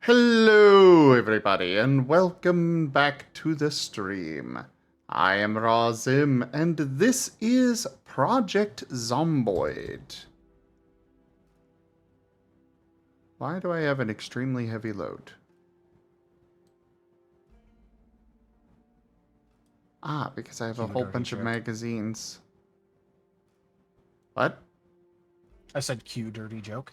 Hello, everybody, and welcome back to the stream. I am Razim, and this is Project Zomboid. Why do I have an extremely heavy load? Ah, because I have a Cue whole dirty bunch of joke. magazines. What? I said cue dirty joke.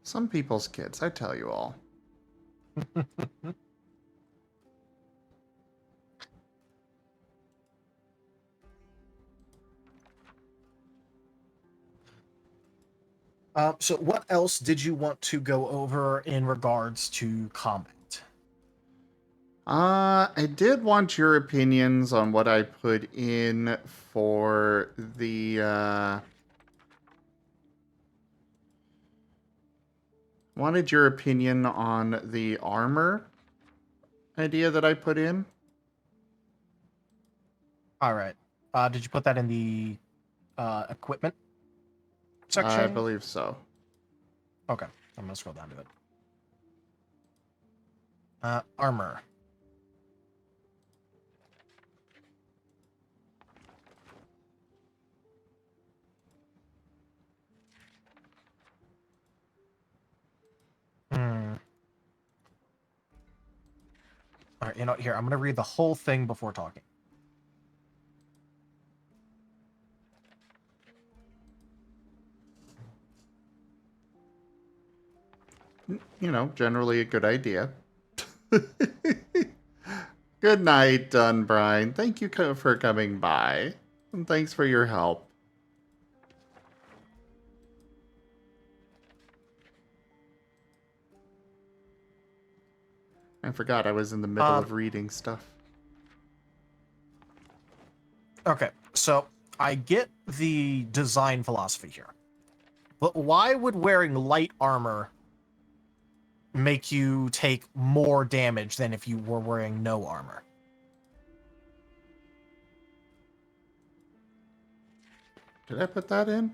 Some people's kids, I tell you all. So what else did you want to go over in regards to combat? I did want your opinions on what I put in for the, wanted your opinion on the armor idea that I put in. All right. Did you put that in the equipment I section? believe so. Okay, I'm gonna scroll down to it. Armor. Hmm. All right, you know, here, I'm gonna read the whole thing before talking. You know, generally a good idea. Good night, Dunbrine. Thank you for coming by. And thanks for your help. I forgot I was in the middle of reading stuff. Okay, so I get the design philosophy here. But why would wearing light armor make you take more damage than if you were wearing no armor? Did I put that in?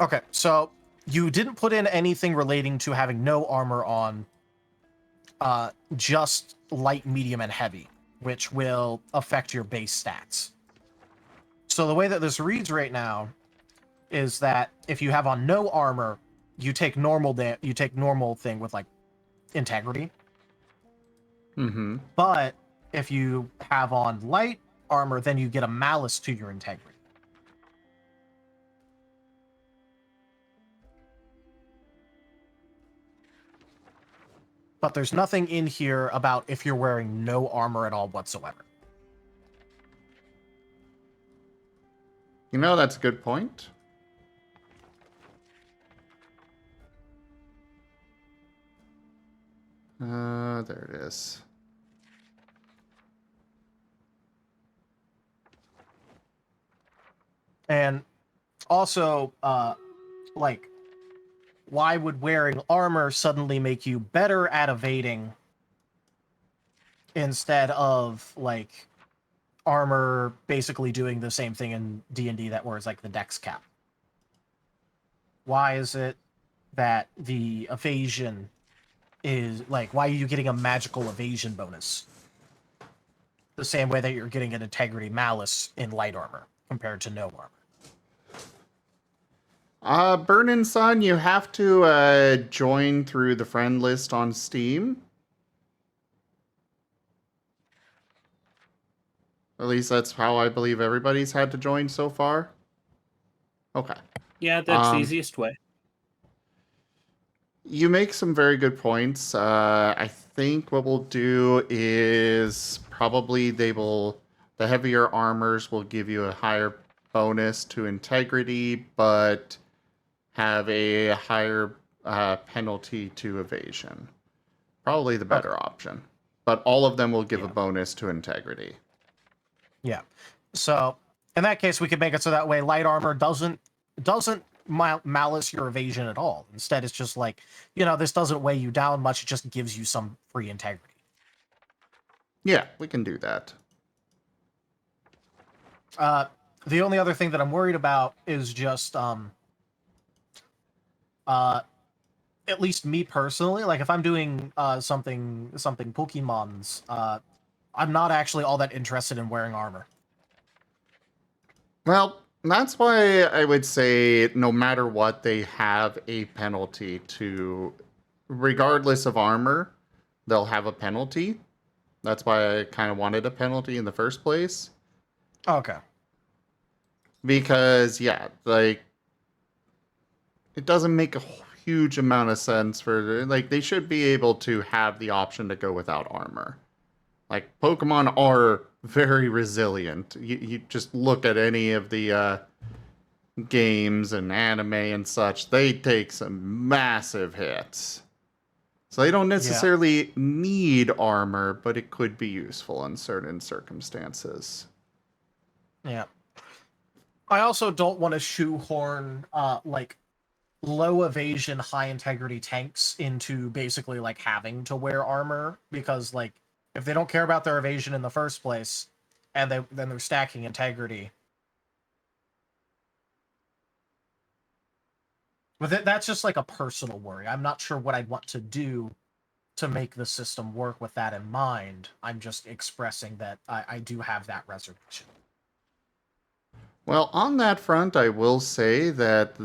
Okay, so you didn't put in anything relating to having no armor on, just light, medium, and heavy, which will affect your base stats. So the way that this reads right now is that if you have on no armor, you take normal thing with like integrity. Mm-hmm. But if you have on light armor, then you get a malice to your integrity. But there's nothing in here about if you're wearing no armor at all whatsoever. You know, that's a good point. There it is. And also, like, why would wearing armor suddenly make you better at evading instead of, like, armor basically doing the same thing in D&D that was like the dex cap? Why is it that the evasion is, like, why are you getting a magical evasion bonus? The same way that you're getting an integrity malice in light armor compared to no armor. Burnin' Sun, you have to join through the friend list on Steam. At least that's how I believe everybody's had to join so far. Okay. Yeah, that's the easiest way. You make some very good points. I think what we'll do is probably the heavier armors will give you a higher bonus to integrity, but have a higher penalty to evasion. Probably the better option. But all of them will give a bonus to integrity. Yeah. So in that case, we could make it so that way light armor doesn't malice your evasion at all. Instead, it's just like, this doesn't weigh you down much. It just gives you some free integrity. Yeah, we can do that. The only other thing that I'm worried about is just, at least me personally, like if I'm doing something Pokemon's, I'm not actually all that interested in wearing armor. Well, that's why I would say no matter what, they have a penalty to, regardless of armor, they'll have a penalty. That's why I kind of wanted a penalty in the first place. Okay. Because, yeah, like, it doesn't make a huge amount of sense for, like, they should be able to have the option to go without armor. Like, Pokemon are very resilient. You just look at any of the games and anime and such, they take some massive hits. So they don't necessarily need armor, but it could be useful in certain circumstances. Yeah. I also don't want to shoehorn, like, low evasion, high integrity tanks into basically, like, having to wear armor, because, like, if they don't care about their evasion in the first place, and then they're stacking integrity. But that's just, like, a personal worry. I'm not sure what I'd want to do to make the system work with that in mind. I'm just expressing that I do have that reservation. Well, on that front, I will say that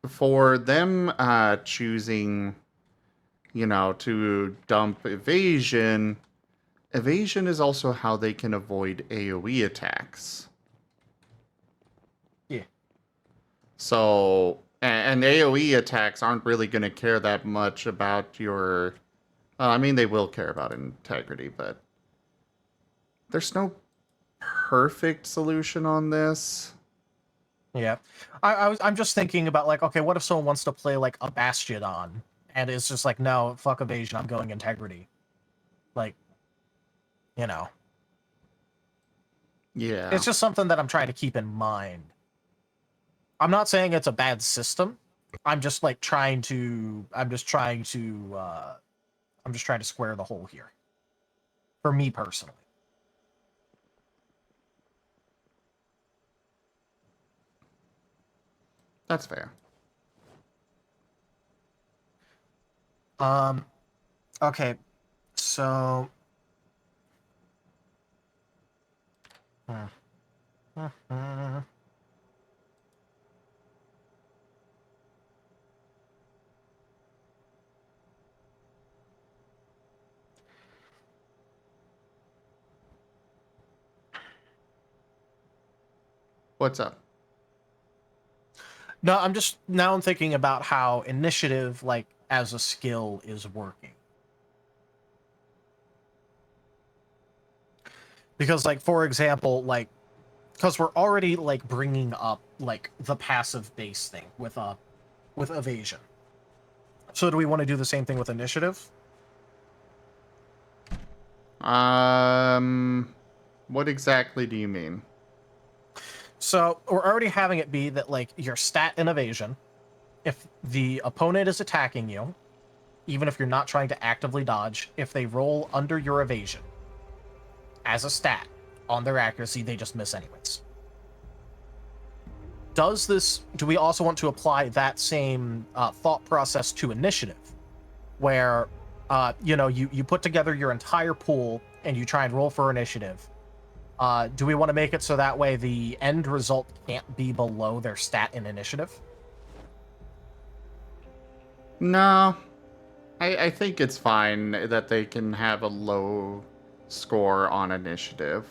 for them choosing, to dump evasion is also how they can avoid AoE attacks. Yeah. So, and AoE attacks aren't really going to care that much about your... I mean, they will care about integrity, but there's no perfect solution on this. Yeah. I'm just thinking about, like, okay, what if someone wants to play, like, a Bastiodon, and it's just like, no, fuck evasion, I'm going integrity. Like, Yeah. It's just something that I'm trying to keep in mind. I'm not saying it's a bad system. I'm just trying to square the hole here. For me personally. That's fair. Okay. So What's up? no, I'm thinking about how initiative, like, as a skill is working. Because, like, for example, like, because we're already, like, bringing up, like, the passive base thing with evasion. So do we want to do the same thing with initiative? What exactly do you mean? So we're already having it be that, like, your stat in evasion, if the opponent is attacking you, even if you're not trying to actively dodge, if they roll under your evasion as a stat on their accuracy, they just miss anyways. Do we also want to apply that same thought process to initiative, where you put together your entire pool and you try and roll for initiative? Do we want to make it so that way the end result can't be below their stat in initiative? No. I think it's fine that they can have a low score on initiative.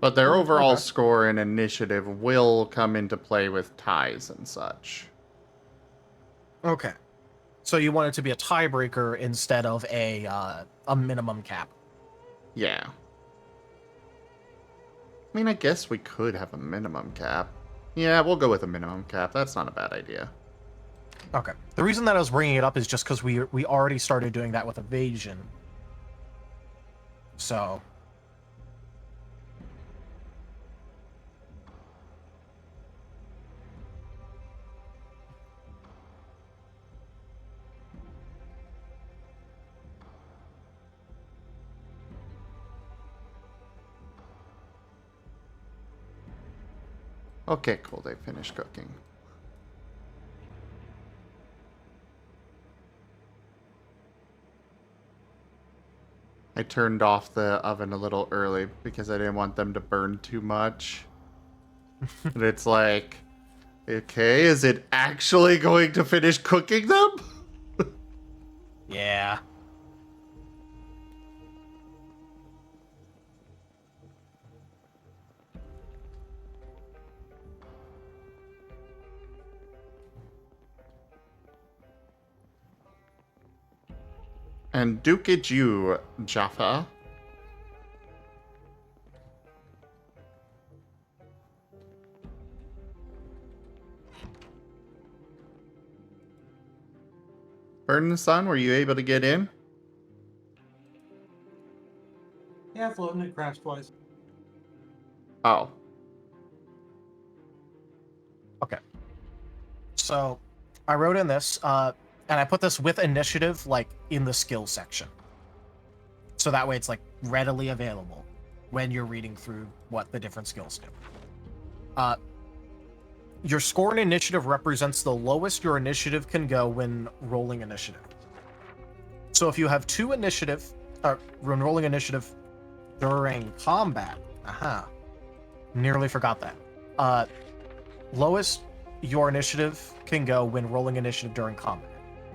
But their overall score in initiative will come into play with ties and such. Okay. So you want it to be a tiebreaker instead of a minimum cap. Yeah. I mean, I guess we could have a minimum cap. Yeah, we'll go with a minimum cap. That's not a bad idea. Okay. The reason that I was bringing it up is just because we already started doing that with evasion. So Okay, cool. They finished cooking. I turned off the oven a little early because I didn't want them to burn too much. And it's like, okay, is it actually going to finish cooking them? yeah. And Duke it you, Jaffa. Burn Sun, were you able to get in? Yeah, floating it crashed twice. Oh. Okay. So I wrote in this, and I put this with initiative, like, in the skill section. So that way it's, like, readily available when you're reading through what the different skills do. Your score in initiative represents the lowest your initiative can go when rolling initiative. So if you have 2 initiative, when rolling initiative during combat, nearly forgot that. Lowest your initiative can go when rolling initiative during combat.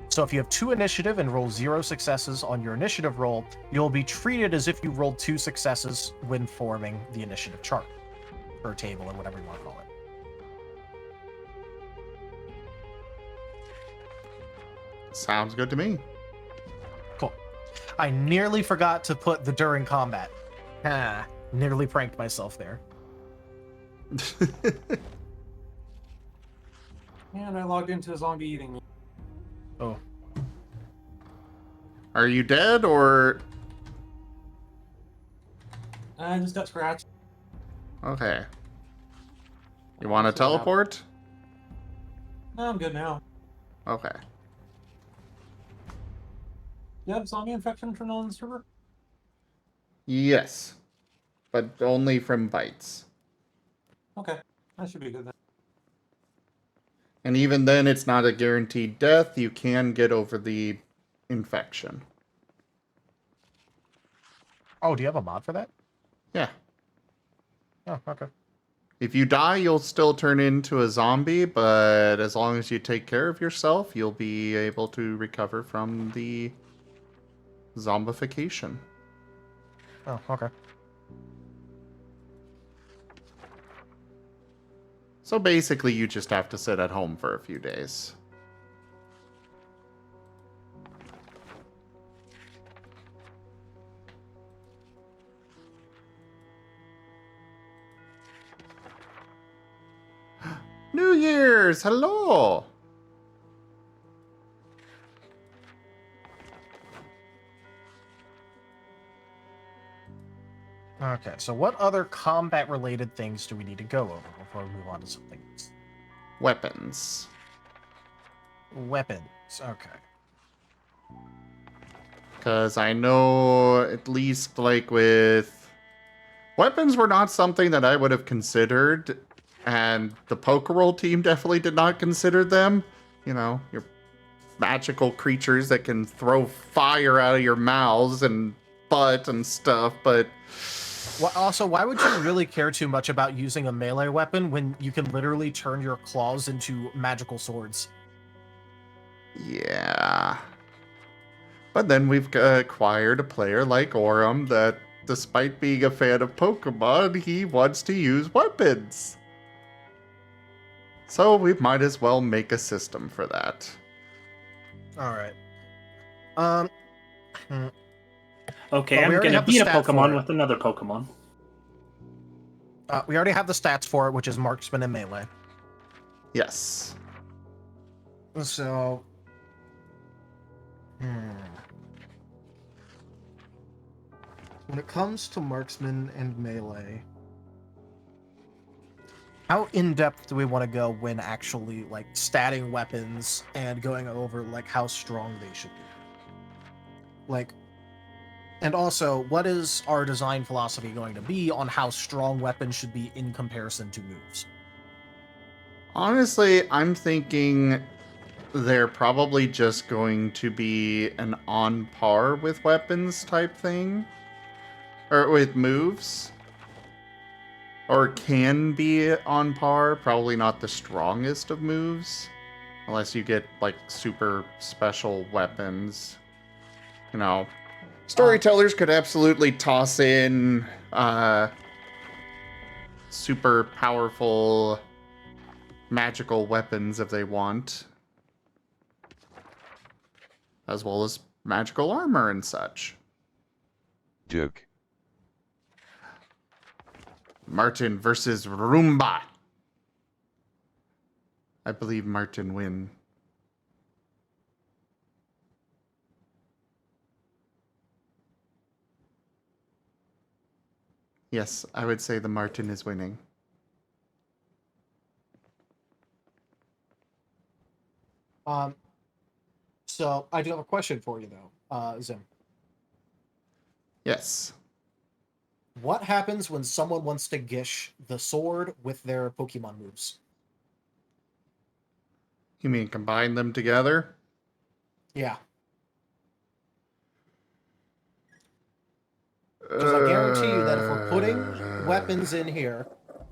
So if you have 2 initiative and roll 0 successes on your initiative roll, you'll be treated as if you rolled 2 successes when forming the initiative chart, or table, or whatever you want to call it. Sounds good to me. Cool. I nearly forgot to put the during combat. Nearly pranked myself there. And I logged into a zombie eating me. Oh. Are you dead or... I just got scratched. Okay. You want to See what happened. teleport? No, I'm good now. Okay. You have zombie infection for on the server? Yes. But only from bites. Okay, that should be good then. And even then, it's not a guaranteed death. You can get over the infection. Oh, do you have a mod for that? Yeah. Oh, okay. If you die, you'll still turn into a zombie, but as long as you take care of yourself, you'll be able to recover from the zombification. Oh, okay. So basically, you just have to sit at home for a few days. New Year's! Hello! Okay, so what other combat-related things do we need to go over before we move on to something else? Weapons. Weapons. Okay. Because I know, at least, like, with... Weapons were not something that I would have considered, and the poker roll team definitely did not consider them. You know, your magical creatures that can throw fire out of your mouths and butt and stuff, but... Well, also, why would you really care too much about using a melee weapon when you can literally turn your claws into magical swords? Yeah. But then we've acquired a player like Aurum that, despite being a fan of Pokemon, he wants to use weapons. So we might as well make a system for that. Alright. Okay, Well, we I'm already gonna have the beat a stat for Pokemon it. with another Pokemon. We already have the stats for it, which is marksman and melee. Yes. So... when it comes to marksman and melee, how in depth do we want to go when actually like statting weapons and going over like how strong they should be? Like, and also, what is our design philosophy going to be on how strong weapons should be in comparison to moves? Honestly, I'm thinking they're probably just going to be an on par with weapons type thing. Or with moves. Or can be on par. Probably not the strongest of moves. Unless you get, like, super special weapons. You know. Storytellers could absolutely toss in super powerful magical weapons if they want. As well as magical armor and such. Duke. Marten versus Roomba. I believe Marten win. Yes, I would say the Marten is winning. So I do have a question for you though, Zim. Yes. What happens when someone wants to gish the sword with their Pokemon moves? You mean combine them together? Yeah. Because I guarantee you that if we're putting weapons in here,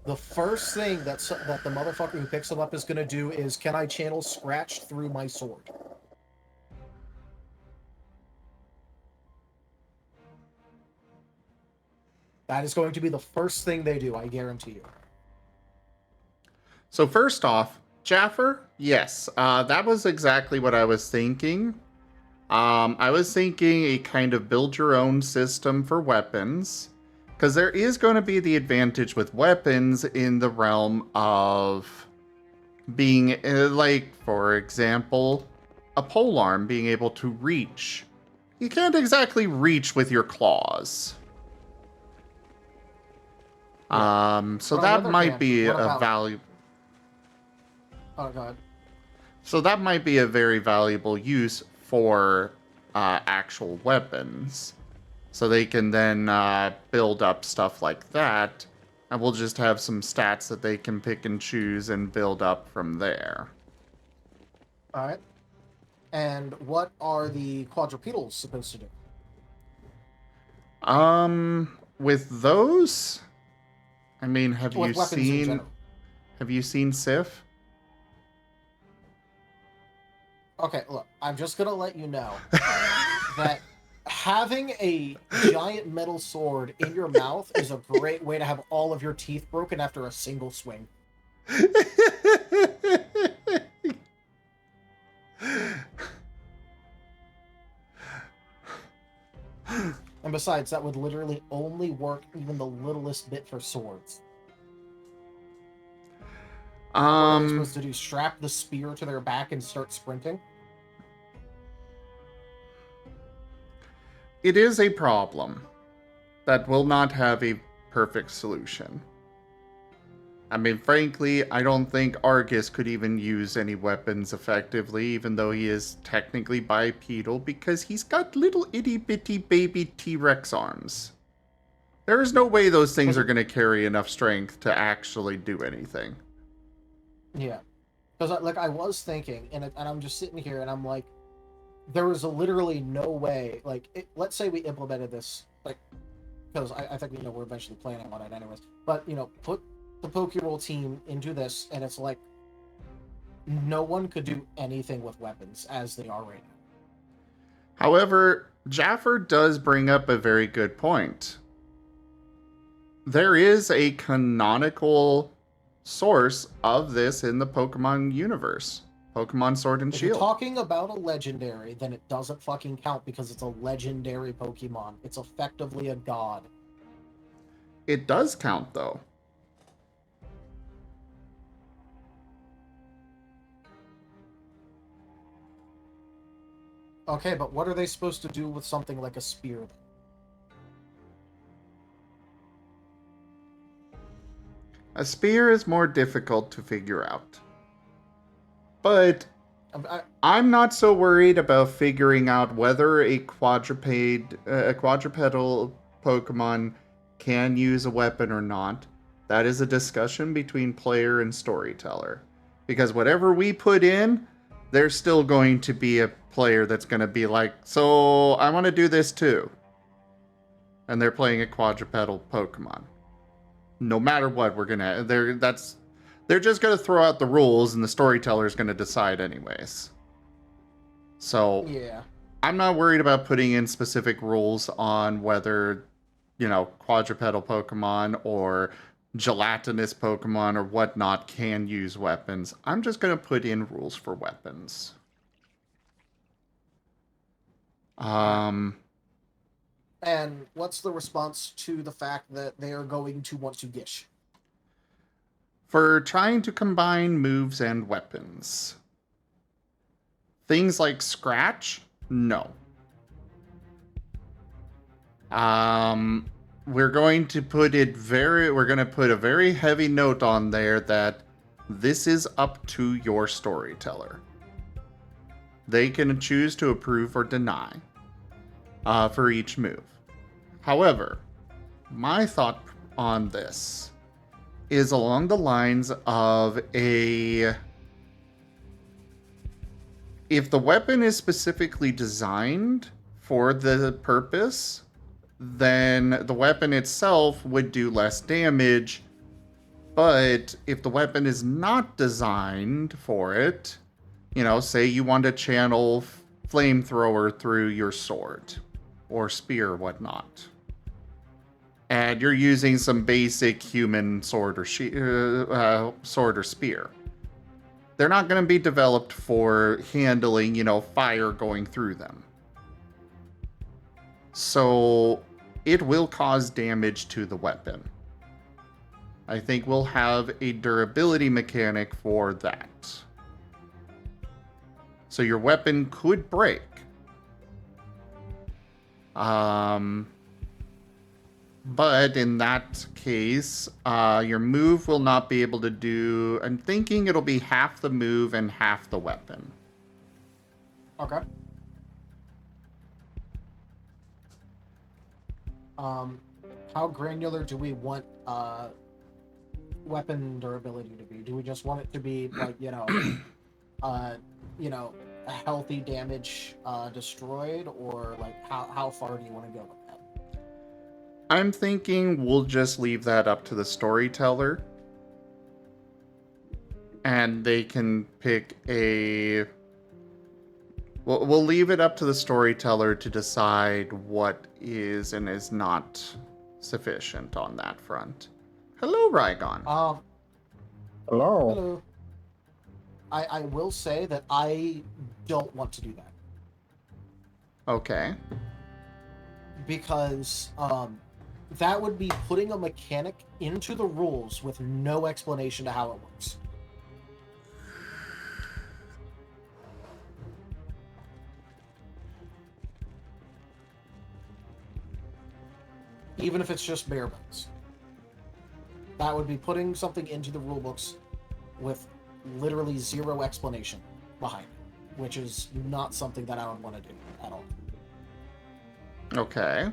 the first thing that the motherfucker who picks them up is going to do is, can I channel Scratch through my sword? That is going to be the first thing they do, I guarantee you. So first off, Jaffer, yes, that was exactly what I was thinking. I was thinking a kind of build your own system for weapons, because there is going to be the advantage with weapons in the realm of being, like, for example, a polearm being able to reach. You can't exactly reach with your claws. So But on the that other might hand, be what a about- value. Oh, God. So that might be a very valuable use for actual weapons. So they can then build up stuff like that, and we'll just have some stats that they can pick and choose and build up from there. All right. And what are the quadrupedals supposed to do? With those, I mean, have With you weapons in seen? general. Have you seen Sif? Okay, look, I'm just gonna let you know that having a giant metal sword in your mouth is a great way to have all of your teeth broken after a single swing. And besides, that would literally only work even the littlest bit for swords. What are they supposed to do? Strap the spear to their back and start sprinting? It is a problem that will not have a perfect solution. I mean, frankly, I don't think Argus could even use any weapons effectively, even though he is technically bipedal, because he's got little itty bitty baby T-Rex arms. There is no way those things are going to carry enough strength to actually do anything. Yeah. Because, like, I was thinking, and I'm just sitting here, and I'm like, there was literally no way, like, let's say we implemented this, like, because I think, we're eventually planning on it anyways, but, put the Pokeroll team into this, and it's like, no one could do anything with weapons as they are right now. However, Jaffer does bring up a very good point. There is a canonical source of this in the Pokemon universe. Pokemon Sword and If Shield. you're talking about a legendary, then it doesn't fucking count because it's a legendary Pokemon. It's effectively a god. It does count, though. Okay, but what are they supposed to do with something like a spear? A spear is more difficult to figure out. But I'm not so worried about figuring out whether a quadrupedal Pokemon can use a weapon or not. That is a discussion between player and storyteller. Because whatever we put in, there's still going to be a player that's going to be like, so I want to do this too. And they're playing a quadrupedal Pokemon. No matter what, they're just gonna throw out the rules and the storyteller's gonna decide anyways. So Yeah. I'm not worried about putting in specific rules on whether, quadrupedal Pokemon or gelatinous Pokemon or whatnot can use weapons. I'm just gonna put in rules for weapons. And what's the response to the fact that they are going to want to gish? For trying to combine moves and weapons. Things like Scratch? No. We're going to put a very heavy note on there that this is up to your storyteller. They can choose to approve or deny for each move. However, my thought on this is along the lines of if the weapon is specifically designed for the purpose, then the weapon itself would do less damage. But if the weapon is not designed for it, say you want to channel flamethrower through your sword or spear or whatnot, and you're using some basic human sword or spear, they're not going to be developed for handling, fire going through them. So it will cause damage to the weapon. I think we'll have a durability mechanic for that. So your weapon could break. But in that case, your move will not be able to do... I'm thinking it'll be half the move and half the weapon. Okay. How granular do we want weapon durability to be? Do we just want it to be like, a healthy damage destroyed, or like how far do you want to go with that? I'm thinking we'll just leave that up to the storyteller. And they can pick a... We'll leave it up to the storyteller to decide what is and is not sufficient on that front. Hello, Rygon. Hello. Hello. I will say that I don't want to do that. Okay. Because that would be putting a mechanic into the rules with no explanation to how it works. Even if it's just bare bones. That would be putting something into the rulebooks with literally zero explanation behind it, which is not something that I would want to do at all. Okay.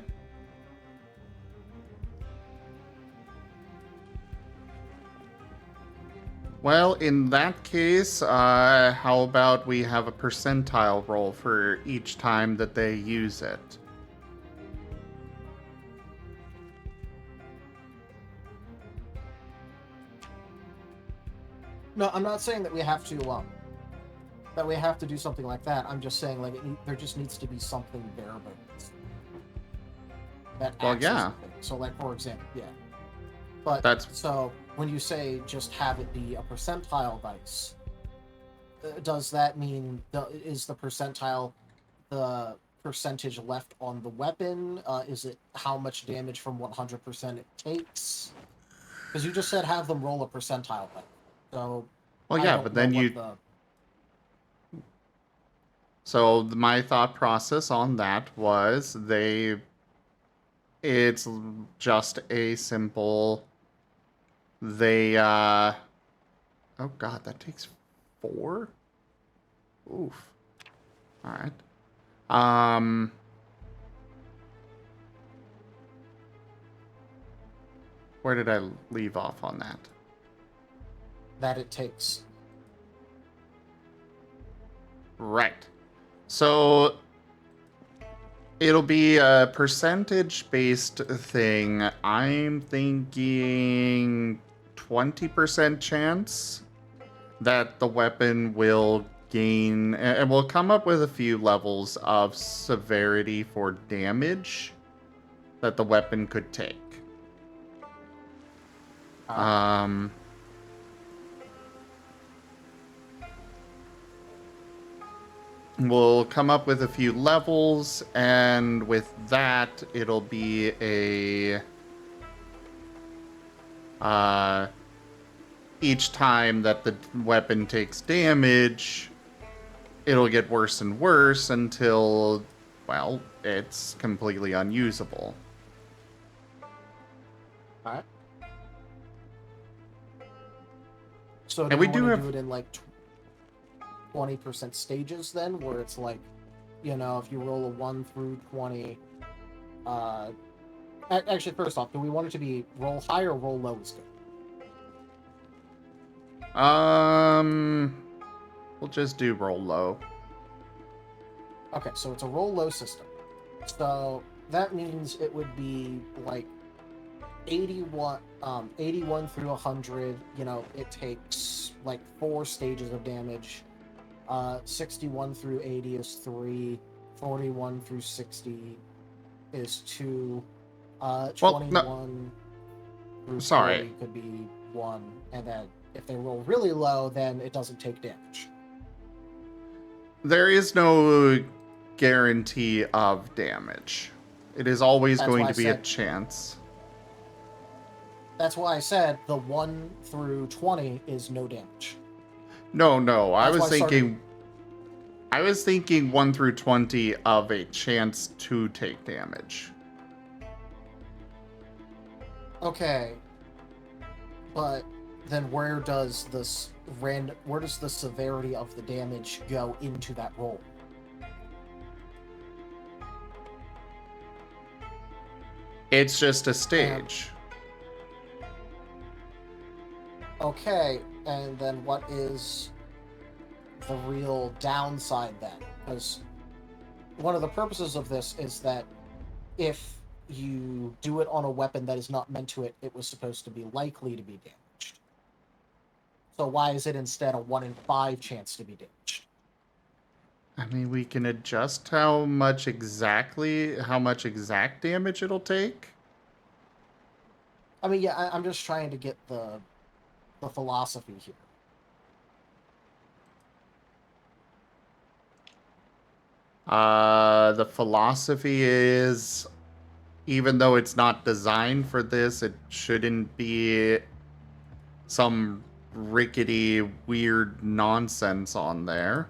Well, in that case, how about we have a percentile roll for each time that they use it? No, I'm not saying that we have to do something like that. I'm just saying there just needs to be something bare bones. Well, yeah. So, like, for example, yeah. But so when you say just have it be a percentile dice, does that mean is the percentile the percentage left on the weapon? Is it how much damage from 100% it takes? Because you just said have them roll a percentile dice. So, well, yeah, but then So my thought process on that was it's just a simple they oh god, that takes 4? Oof. Alright. Where did I leave off on that? That it takes. Right. So it'll be a percentage-based thing. I'm thinking 20% chance that the weapon will gain, and we'll come up with a few levels of severity for damage that the weapon could take. We'll come up with a few levels, and with that, it'll be a each time that the weapon takes damage, it'll get worse and worse until, well, it's completely unusable. Alright. So And we we do want to have- do it in like 20% stages then, where it's like, you know, if you roll a 1 through 20, actually, first off, do we want it to be roll high or roll low is good? We'll just do roll low. Okay, so it's a roll low system. So that means it would be like 81 through 100, you know, it takes like 4 stages of damage. 61 through 80 is 3, 41 through 60 is 2, 21 through 40 could be 1, and then if they roll really low, then it doesn't take damage. There is no guarantee of damage. It is always That's going why to I be a said- chance. That's why I said the 1 through 20 is no damage. No, I That's was why I started- thinking. I was thinking 1 through 20 of a chance to take damage. Okay, but then where does this where does the severity of the damage go into that roll? It's just a stage. Okay, and then what is the real downside then? Because one of the purposes of this is that if you do it on a weapon that is not meant to it, it was supposed to be likely to be damaged. So why is it instead a 1 in 5 chance to be damaged? I mean, we can adjust how much exact damage it'll take. I mean, yeah, I'm just trying to get the philosophy here. The philosophy is, even though it's not designed for this, it shouldn't be some rickety, weird nonsense on there.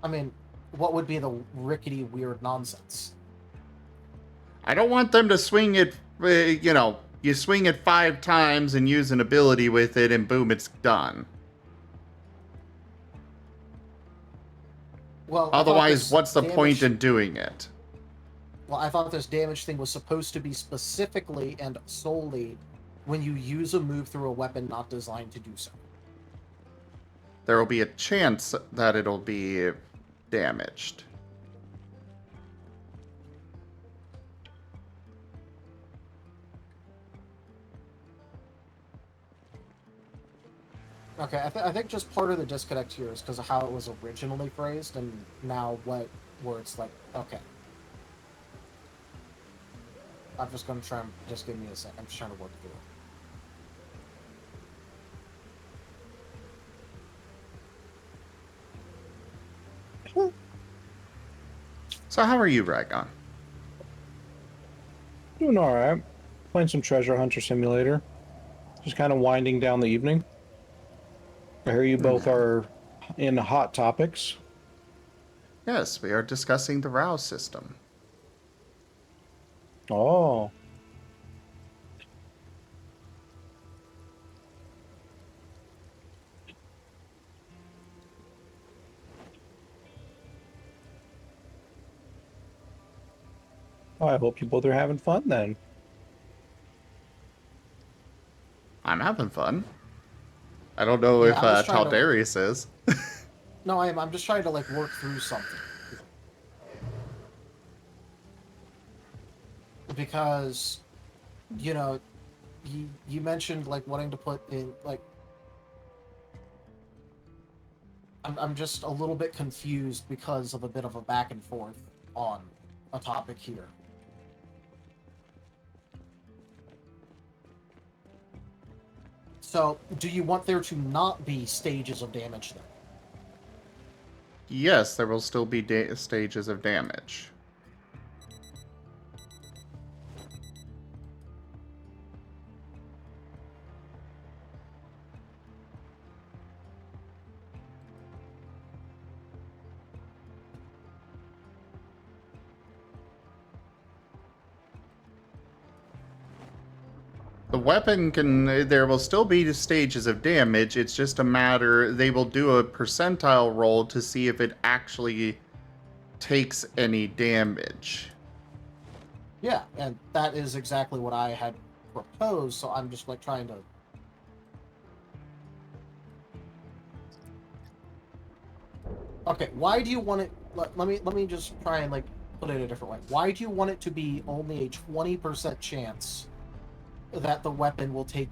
I mean, what would be the rickety, weird nonsense? I don't want them to swing it, you swing it 5 times and use an ability with it, and boom, it's done. Well, I thought Otherwise, this what's the damage- point in doing it? Well, I thought this damage thing was supposed to be specifically and solely when you use a move through a weapon not designed to do so. There will be a chance that it'll be damaged. Okay, I think just part of the disconnect here is because of how it was originally phrased, and now where it's like, okay. I'm just gonna try and just give me a sec. I'm just trying to work through it. So how are you, Ragon? Doing all right. Playing some Treasure Hunter Simulator. Just kind of winding down the evening. I hear you both are in hot topics. Yes, we are discussing the rouse system. Oh. Oh, I hope you both are having fun then. I'm having fun. I don't know Yeah, if I'm just trying to. Taldarius is. No, I am. I'm just trying to like work through something. Because, you know, you mentioned like wanting to put in like. I'm just a little bit confused because of a bit of a back and forth on a topic here. So, do you want there to not be stages of damage then? Yes, there will still be stages of damage. The weapon can... There will still be stages of damage. It's just a matter... They will do a percentile roll to see if it actually takes any damage. Yeah, and that is exactly what I had proposed, so I'm just like trying to... Okay, why do you want it... Let me just try and like put it a different way. Why do you want it to be only a 20% chance that the weapon will take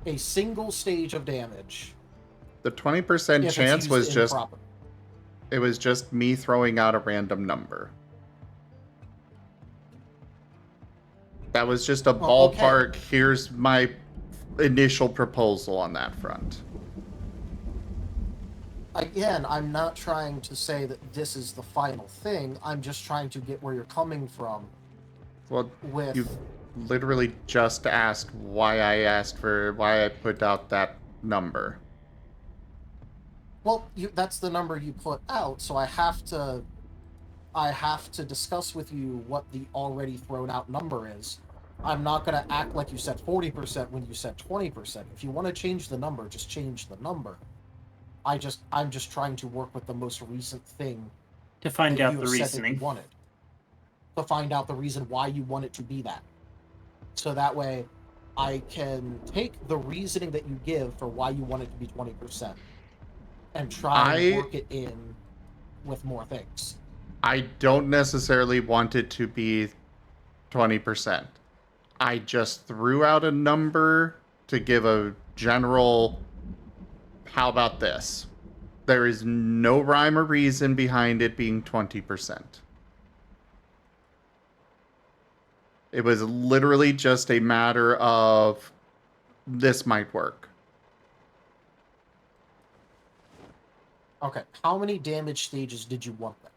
a single stage of damage? The 20% if chance it's was used just... improper? It was just me throwing out a random number. That was just a Well, okay. ballpark. Here's my initial proposal on that front. Again, I'm not trying to say that this is the final thing. I'm just trying to get where you're coming from. Well, with you literally just asked why I put out that number. Well, that's the number you put out, so I have to discuss with you what the already thrown out number is. I'm not going to act like you said 40% when you said 20%. If you want to change the number, just change the number. I'm just trying to work with the most recent thing To find that out you the have said that reasoning. you wanted. To find out the reason why you want it to be that. So that way I can take the reasoning that you give for why you want it to be 20% and try and work it in with more things. I don't necessarily want it to be 20%. I just threw out a number to give a general, how about this? There is no rhyme or reason behind it being 20%. It was literally just a matter of this might work. Okay, how many damage stages did you want then?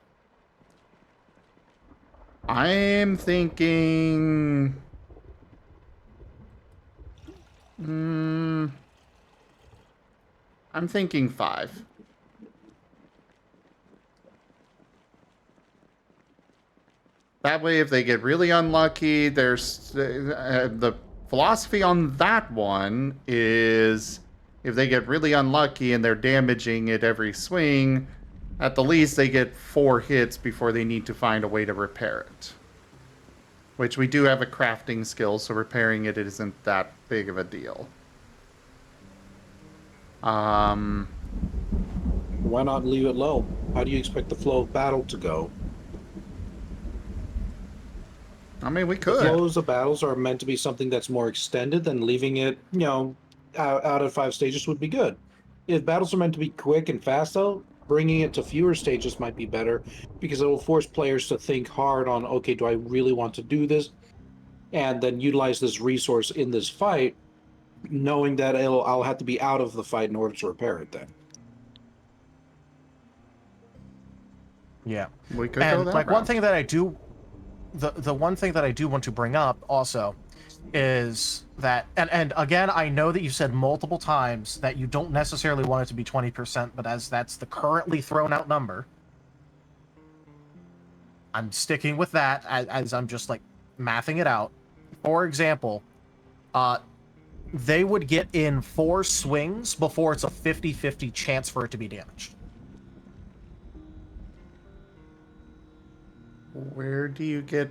I'm thinking... I'm thinking 5. That way, if they get really unlucky, there's... the philosophy on that one is... If they get really unlucky and they're damaging it every swing, at the least they get 4 hits before they need to find a way to repair it. Which we do have a crafting skill, so repairing it isn't that big of a deal. Why not leave it low? How do you expect the flow of battle to go? I mean, we The could. flows of battles are meant to be something that's more extended than leaving it, out of 5 stages would be good. If battles are meant to be quick and fast, though, bringing it to fewer stages might be better because it will force players to think hard on, okay, do I really want to do this? And then utilize this resource in this fight, knowing that I'll have to be out of the fight in order to repair it then. Yeah. We could go And that like route. one thing that I do the one thing that I do want to bring up also is that and again, I know that you said multiple times that you don't necessarily want it to be 20%, but as that's the currently thrown out number, I'm sticking with that as I'm just like mathing it out. For example, they would get in 4 swings before it's a 50-50 chance for it to be damaged. Where do you get...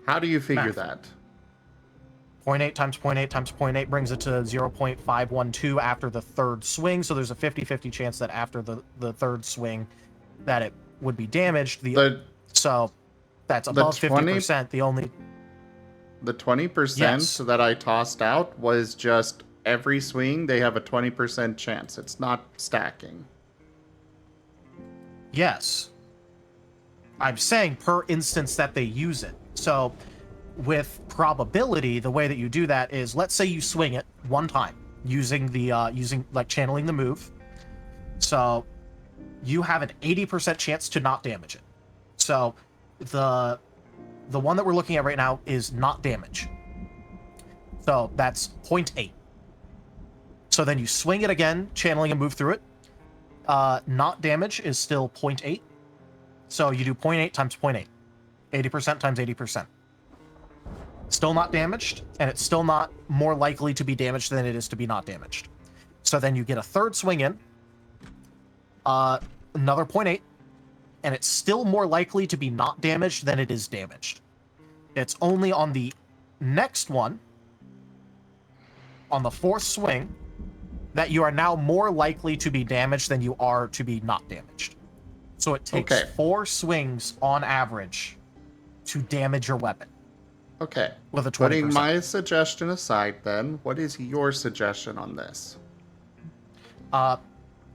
How do you figure Math. that? 0.8 times 0.8 times 0.8 brings it to 0.512 after the third swing. So there's a 50-50 chance that after the third swing that it would be damaged. So that's above 50%. The 20% Yes. that I tossed out was just every swing they have a 20% chance. It's not stacking. Yes. I'm saying per instance that they use it. So with probability, the way that you do that is, let's say you swing it one time using channeling the move. So you have an 80% chance to not damage it. So the one that we're looking at right now is not damage. So that's 0.8. So then you swing it again, channeling a move through it. Not damage is still 0.8. So you do 0.8 times 0.8. 80% times 80%. Still not damaged, and it's still not more likely to be damaged than it is to be not damaged. So then you get a third swing in, another 0.8, and it's still more likely to be not damaged than it is damaged. It's only on the next one, on the fourth swing, that you are now more likely to be damaged than you are to be not damaged. So it takes 4 swings on average to damage your weapon. Okay. With a 20%. Putting my suggestion aside, then, what is your suggestion on this?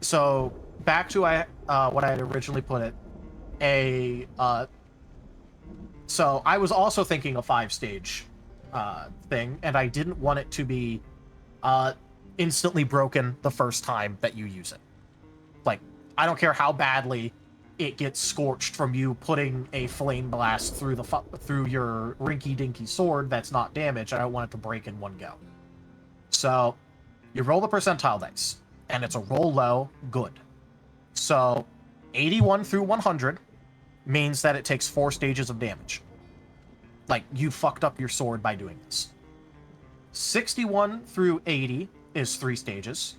So back to what I had originally put it. So I was also thinking a 5-stage thing, and I didn't want it to be instantly broken the first time that you use it. Like, I don't care how badly it gets scorched from you putting a flame blast through your rinky-dinky sword that's not damaged. I don't want it to break in one go. So you roll the percentile dice, and it's a roll low, good. So 81 through 100 means that it takes 4 stages of damage. Like, you fucked up your sword by doing this. 61 through 80 is 3 stages.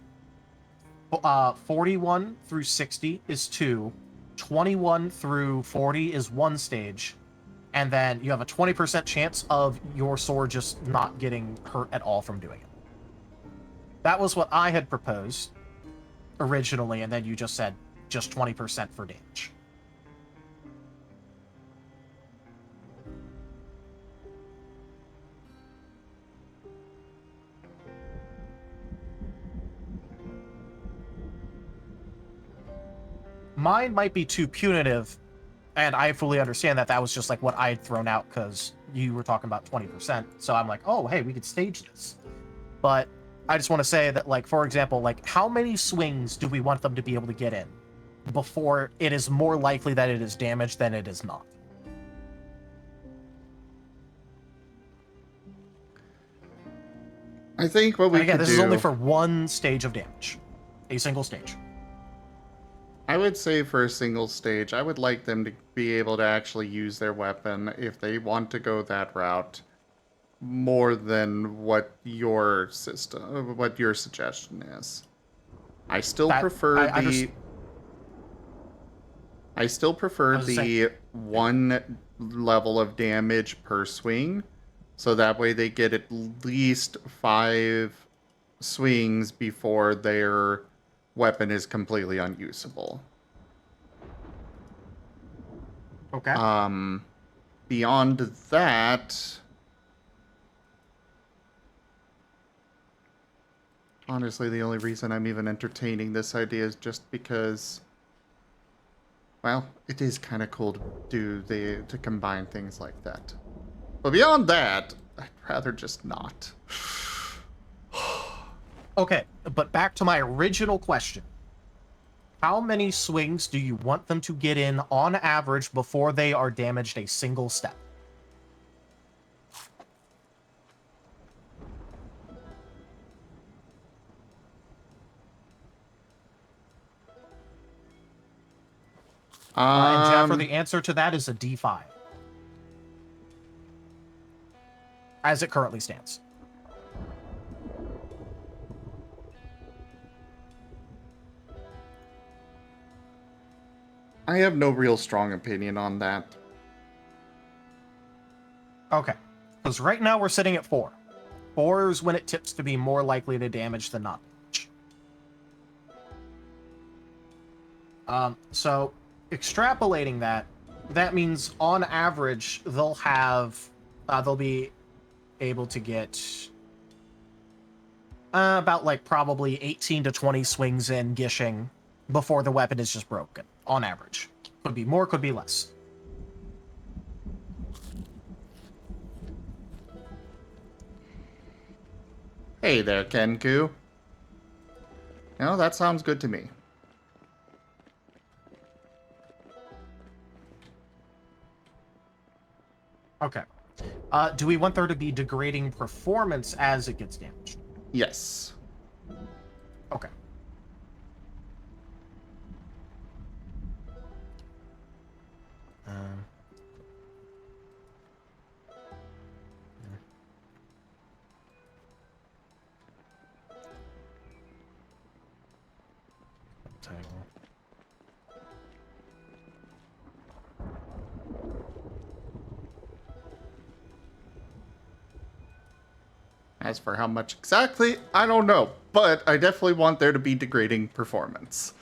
41 through 60 is 2. 21 through 40 is 1 stage. And then you have a 20% chance of your sword just not getting hurt at all from doing it. That was what I had proposed originally, and then you just said just 20% for damage. Mine might be too punitive, and I fully understand that was just like what I had thrown out because you were talking about 20%. So I'm like, oh, hey, we could stage this. But I just want to say that, like, for example, like, how many swings do we want them to be able to get in before it is more likely that it is damaged than it is not? I think what we And again, could this do... is only for 1 stage of damage. A single stage. I would say for a single stage, I would like them to be able to actually use their weapon if they want to go that route more than what your suggestion is. I still prefer I still prefer the 1 level of damage per swing, so that way they get at least 5 swings before their weapon is completely unusable. Okay. Beyond that, honestly, the only reason I'm even entertaining this idea is just because, well, it is kind of cool to combine things like that. But beyond that, I'd rather just not. Okay, but back to my original question. How many swings do you want them to get in on average before they are damaged a single step? And Jaffer, the answer to that is a D5. As it currently stands. I have no real strong opinion on that. Okay. Because right now we're sitting at 4. 4 is when it tips to be more likely to damage than not damage. So, extrapolating that, that means on average they'll be able to get about like probably 18 to 20 swings in gishing before the weapon is just broken, on average. Could be more, could be less. Hey there, Kenku. No, that sounds good to me. Okay. Do we want there to be degrading performance as it gets damaged? Yes. Okay. Title. As for how much exactly, I don't know. But I definitely want there to be degrading performance.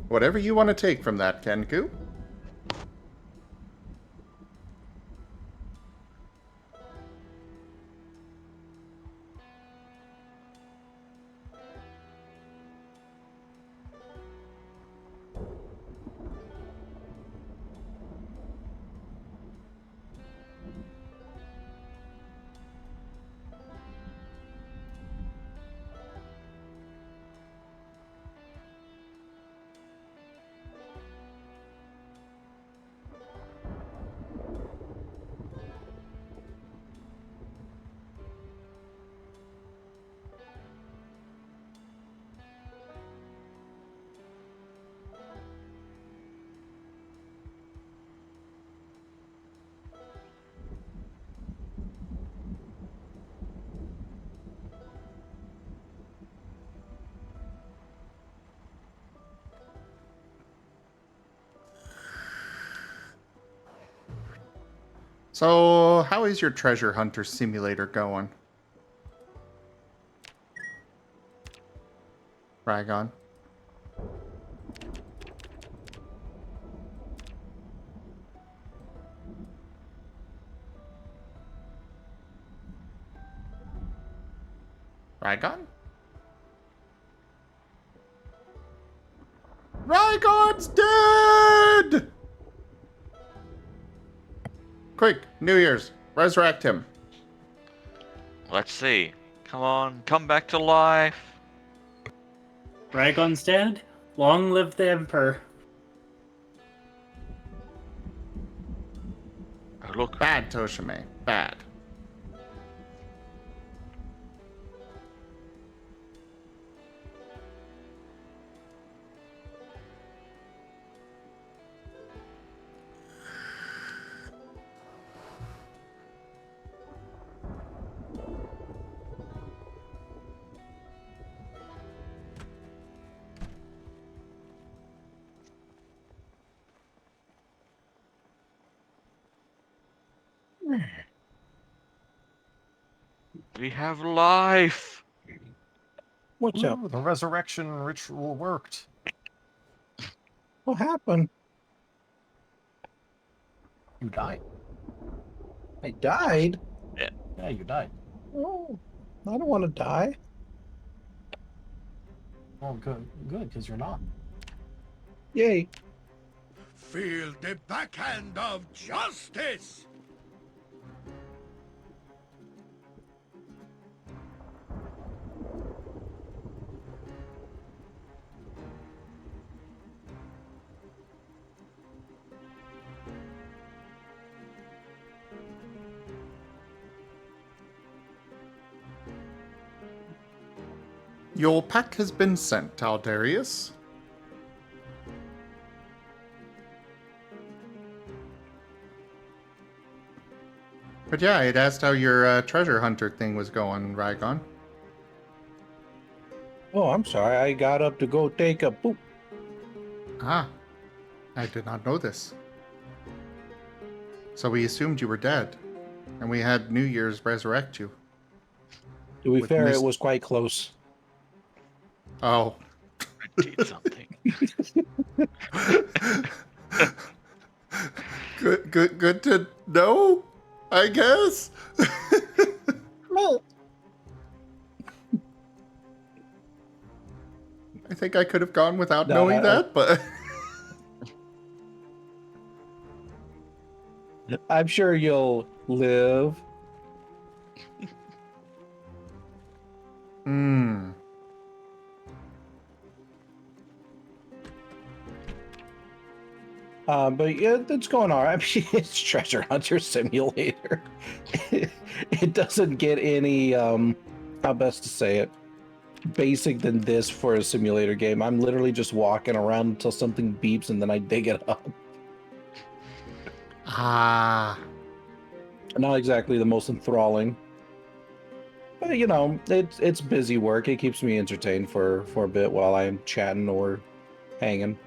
Whatever you want to take from that, Kenku. So, how is your treasure hunter simulator going? Ragon? Ragon? Ragon's dead! Quick, New Year's, resurrect him. Let's see. Come on, come back to life. Raygon's dead. Long live the Emperor. Oh, look. Bad, Toshime. Bad. We have life. What's up? Ooh, the resurrection ritual worked. What happened? You died. I died? Yeah, you died. Oh, I don't want to die. Oh, good, because you're not. Yay. Feel the backhand of justice! Your pack has been sent, Aldarius. But yeah, it asked how your treasure hunter thing was going, Rygon. Oh, I'm sorry. I got up to go take a poop. Ah, I did not know this. So we assumed you were dead, and we had New Year's resurrect you. To be With fair, mist- it was quite close. Oh. Did something. Good to know, I guess. I think I could have gone without No, knowing that, but I'm sure you'll live. hmm. But yeah, it's going all right. I mean, it's Treasure Hunter Simulator. It doesn't get any, how best to say it, basic than this for a simulator game. I'm literally just walking around until something beeps and then I dig it up. Ah. Not exactly the most enthralling. But you know, it's busy work. It keeps me entertained for a bit while I'm chatting or hanging.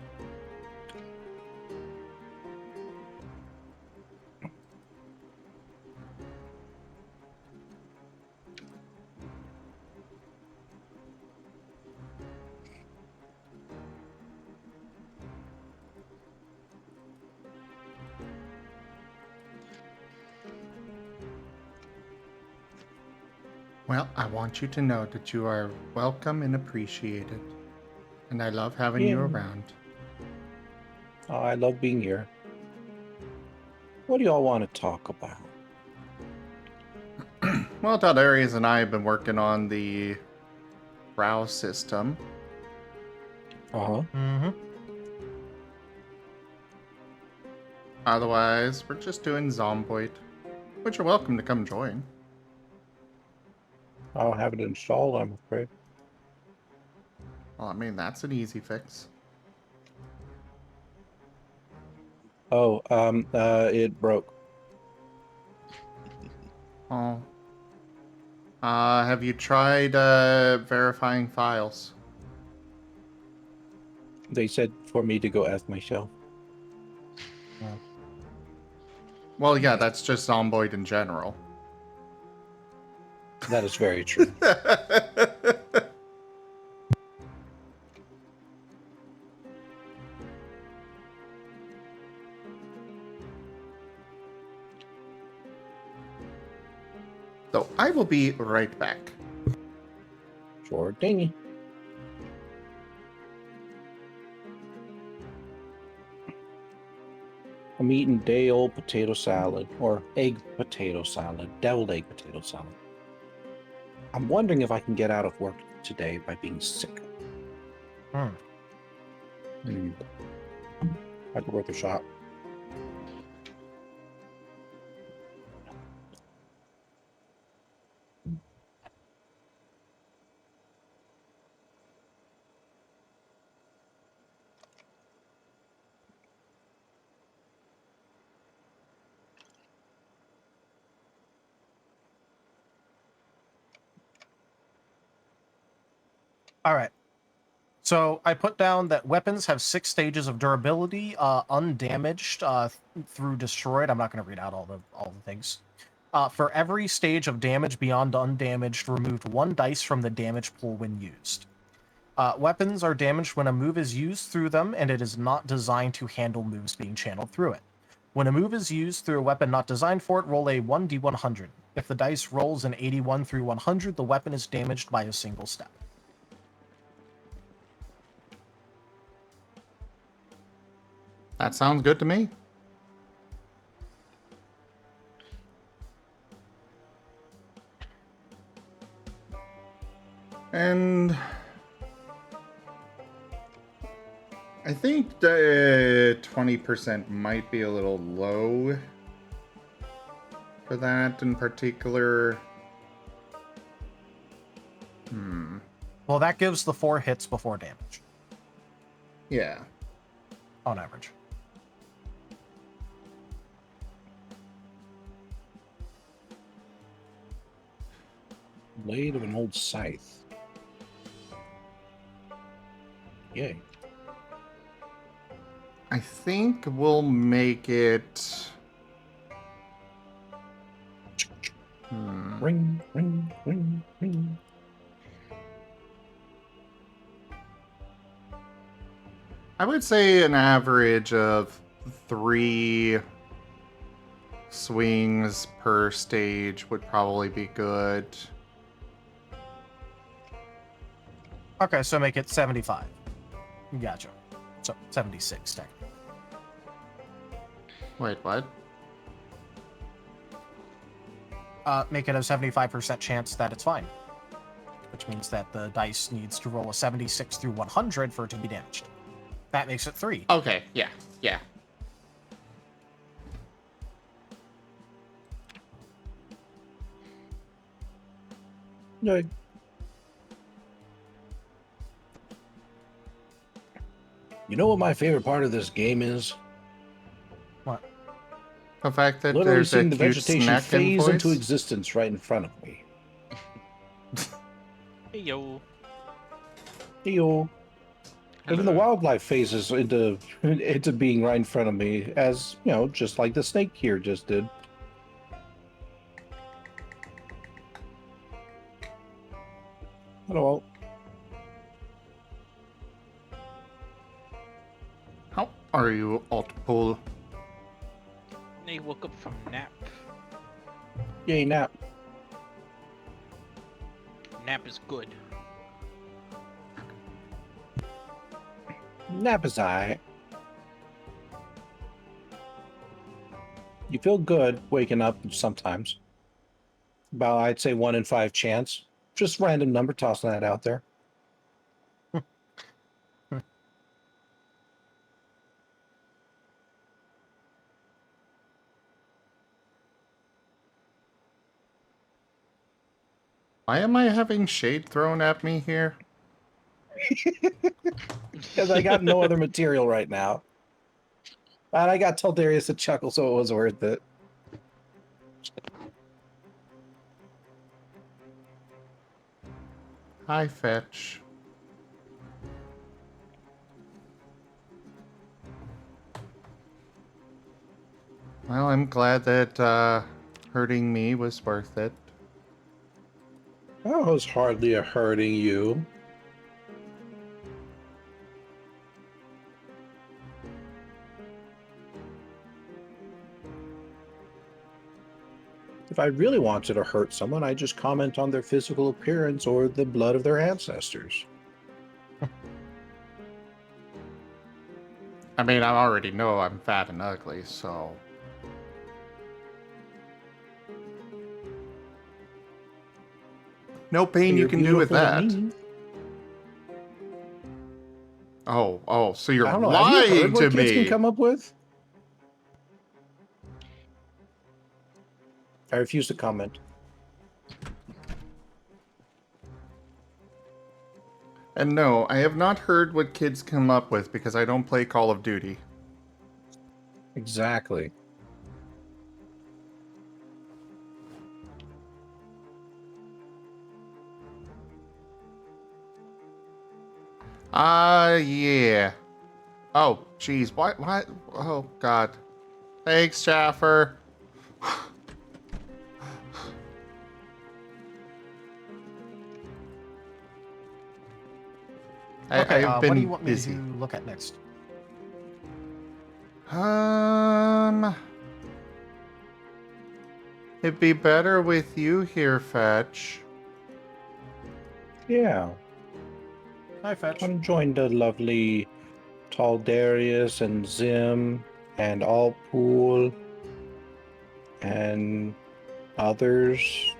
Well, I want you to know that you are welcome and appreciated. And I love having you Yeah. around. Oh, I love being here. What do y'all want to talk about? Well, Darius and I have been working on the browse system. Uh-huh. Mm-hmm. Otherwise, we're just doing Zomboid, which you're welcome to come join. I don't have it installed, I'm afraid. Well, I mean, that's an easy fix. Oh, it broke. Oh. Have you tried verifying files? They said for me to go F myself. Well, yeah, that's just Zomboid in general. That is very true. So I will be right back. Sure dingy. I'm eating day old potato salad or egg potato salad, deviled egg potato salad. I'm wondering if I can get out of work today by being sick. Hmm. Might be worth a shot. All right. So I put down that weapons have 6 stages of durability, undamaged through destroyed. I'm not going to read out all the things. For every stage of damage beyond undamaged, removed 1 dice from the damage pool when used. Weapons are damaged when a move is used through them, and it is not designed to handle moves being channeled through it. When a move is used through a weapon not designed for it, roll a 1d100. If the dice rolls an 81 through 100, the weapon is damaged by a single step. That sounds good to me. And I think the 20% might be a little low for that in particular. Well, that gives the 4 hits before damage Yeah. on average. Blade of an old scythe. Yay. I think we'll make it. Ring, ring, ring, ring. I would say an average of 3 swings per stage would probably be good. Okay, so make it 75. Gotcha. So 76 technically. Wait, what? Make it a 75% chance that it's fine. Which means that the dice needs to roll a 76 through 100 for it to be damaged. That makes it 3. Okay, yeah, yeah. Yay. You know what my favorite part of this game is? What? The fact that Literally there's a seeing the cute vegetation snack phase into invoice. existence right in front of me. Hey yo. Heyo. Even the Hello. wildlife phases into being right in front of me, as you know, just like the snake here just did. Hello. How are you, Altpool? They woke up from nap. Yay, nap. Nap is good. Nap is alright. You feel good waking up sometimes. About, I'd say, 1 in 5 chance. Just random number, tossing that out there. Why am I having shade thrown at me here? Because I got no other material right now. And I got Taldarius to chuckle, so it was worth it. Hi, Fetch. Well, I'm glad that hurting me was worth it. That was hardly a hurting you. If I really wanted to hurt someone, I just comment on their physical appearance or the blood of their ancestors. I mean, I already know I'm fat and ugly, so... No pain you You're can do with beautiful to that. me. Oh, so you're I don't know. Have you lying heard to what kids me. can come up with? I refuse to comment. And no, I have not heard what kids come up with because I don't play Call of Duty. Exactly. Yeah. Oh, jeez. What? Oh, God. Thanks, Jaffer. Okay, I've what do been you want me busy. to look at next? It'd be better with you here, Fetch. Yeah. Hi, Fetch. Come join the lovely Taldarius and Zim and Allpool and others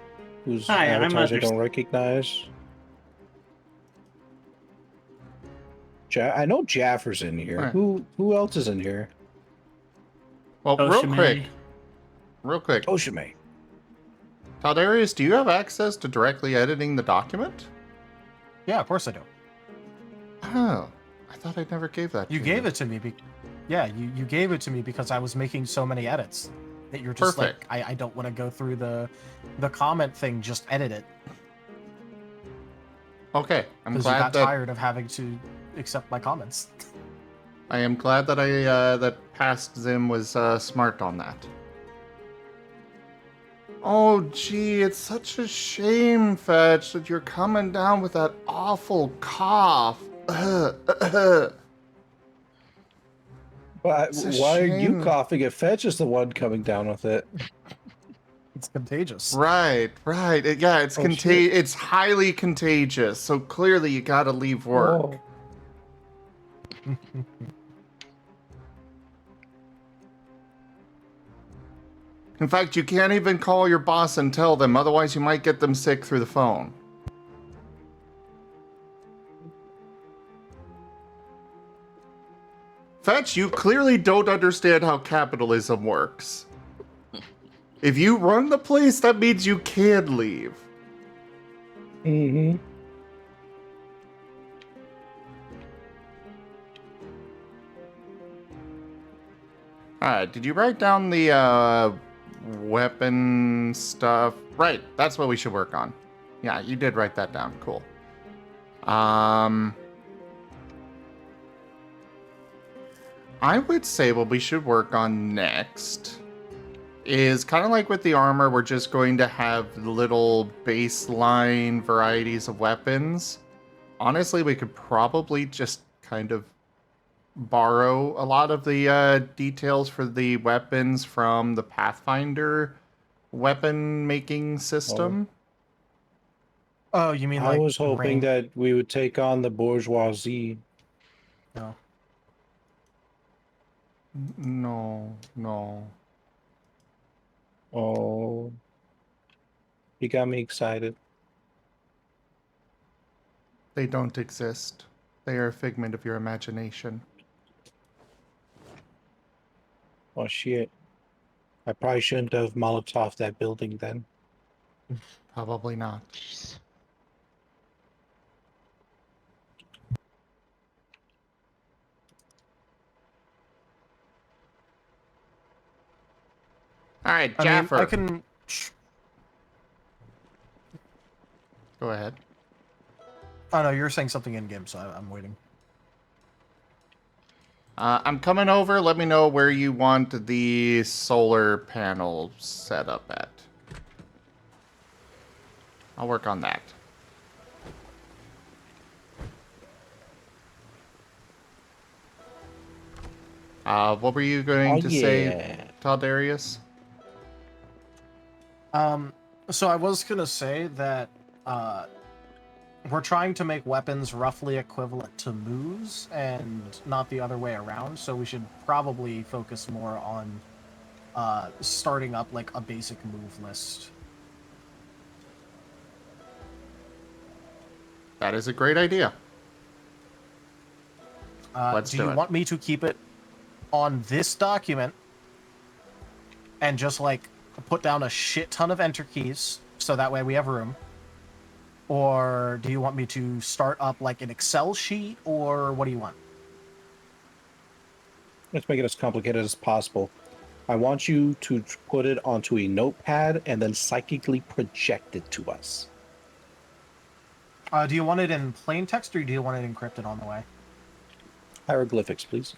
whose Hi, I'm avatars I Others. don't recognize. I know Jaffer's in here. Right. Who else is in here? Well, Oshimane. real quick. Oshime. Taldarius, do you have access to directly editing the document? Yeah, of course I do. Oh, I thought I never gave that You to gave it to me. Yeah, you gave it to me because I was making so many edits that you're just Perfect. like, I don't want to go through the comment thing. Just edit it Okay, I'm because you glad got that tired of having to accept my comments. I am glad that that past Zim was smart on that. Oh, gee, it's such a shame, Fetch, that you're coming down with that awful cough. But It's a why are you shame. coughing if Fetch is the one coming down with it? It's contagious. Right. Yeah, it's Oh, shit. It's highly contagious. So clearly, you gotta leave work. Oh. In fact, you can't even call your boss and tell them, otherwise, you might get them sick through the phone. Fetch, you clearly don't understand how capitalism works. If you run the place, that means you can leave. Mm-hmm. Alright, did you write down the weapon stuff? Right, that's what we should work on. Yeah, you did write that down. Cool. I would say what we should work on next is kind of like with the armor, we're just going to have little baseline varieties of weapons. Honestly, we could probably just kind of borrow a lot of the details for the weapons from the Pathfinder weapon making system. Oh, you mean I like was hoping ring? that we would take on the bourgeoisie. No. No. Oh. You got me excited. They don't exist. They are a figment of your imagination. Oh, shit. I probably shouldn't have Molotov that building then. Probably not. Jeez. All right, I mean, Jaffer. I can. Go ahead. Oh no, you're saying something in game, so I'm waiting. I'm coming over. Let me know where you want the solar panel set up at. I'll work on that. What were you going to say, Taldarius? So I was gonna say that we're trying to make weapons roughly equivalent to moves and not the other way around. So we should probably focus more on starting up like a basic move list. That is a great idea. Do you want me to keep it on this document and just like put down a shit ton of enter keys so that way we have room? Or do you want me to start up like an Excel sheet, or what do you want? Let's make it as complicated as possible. I want you to put it onto a notepad and then psychically project it to us. Do you want it in plain text, or do you want it encrypted on the way? Hieroglyphics, please.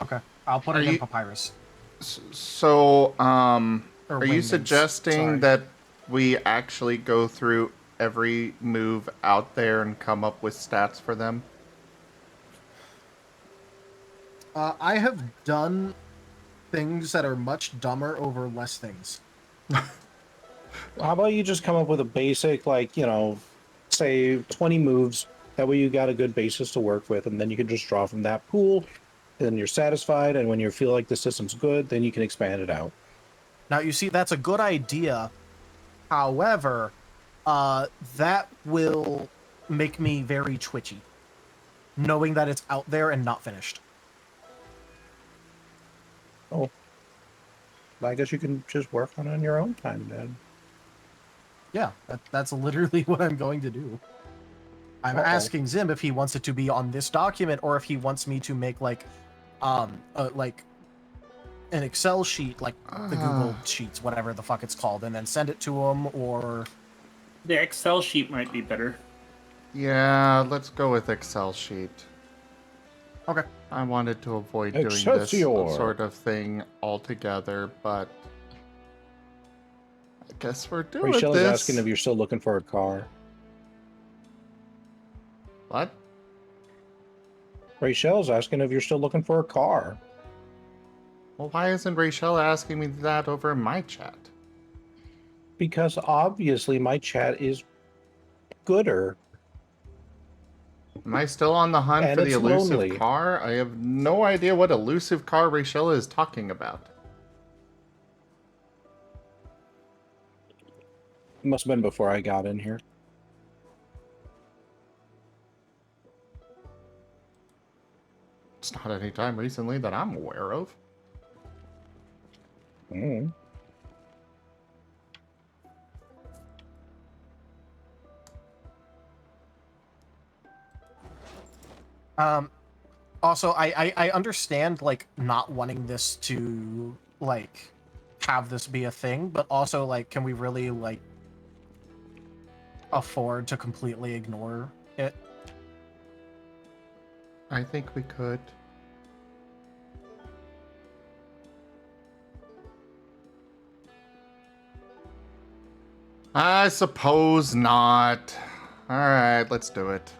Okay, I'll put it in Papyrus. So, are you Wingmans, suggesting sorry. that we actually go through every move out there and come up with stats for them? I have done things that are much dumber over less things. How about you just come up with a basic, like, you know, say 20 moves. That way you got a good basis to work with, and then you can just draw from that pool. Then you're satisfied, and when you feel like the system's good, then you can expand it out. Now, you see, that's a good idea. However, that will make me very twitchy, knowing that it's out there and not finished. Oh. I guess you can just work on it on your own time, then. Yeah, that's literally what I'm going to do. I'm asking Zim if he wants it to be on this document or if he wants me to make like an Excel sheet, like the Google Sheets, whatever the fuck it's called, and then send it to him, or The Excel sheet might be better. Yeah, let's go with Excel sheet. okay. I wanted to avoid doing this Excelsior. sort of thing altogether, but I guess we're doing Rachel's this. asking if you're still looking for a car. What? Rachel's asking if you're still looking for a car. Well, why isn't Rachel asking me that over in my chat? Because obviously my chat is gooder. Am I still on the hunt And for the it's elusive lonely. car? I have no idea what elusive car Rachel is talking about. It must have been before I got in here. It's not any time recently that I'm aware of. Mm. Also, I understand like not wanting this to like have this be a thing, but also like, can we really like afford to completely ignore it? I think we could. I suppose not. Alright, let's do it.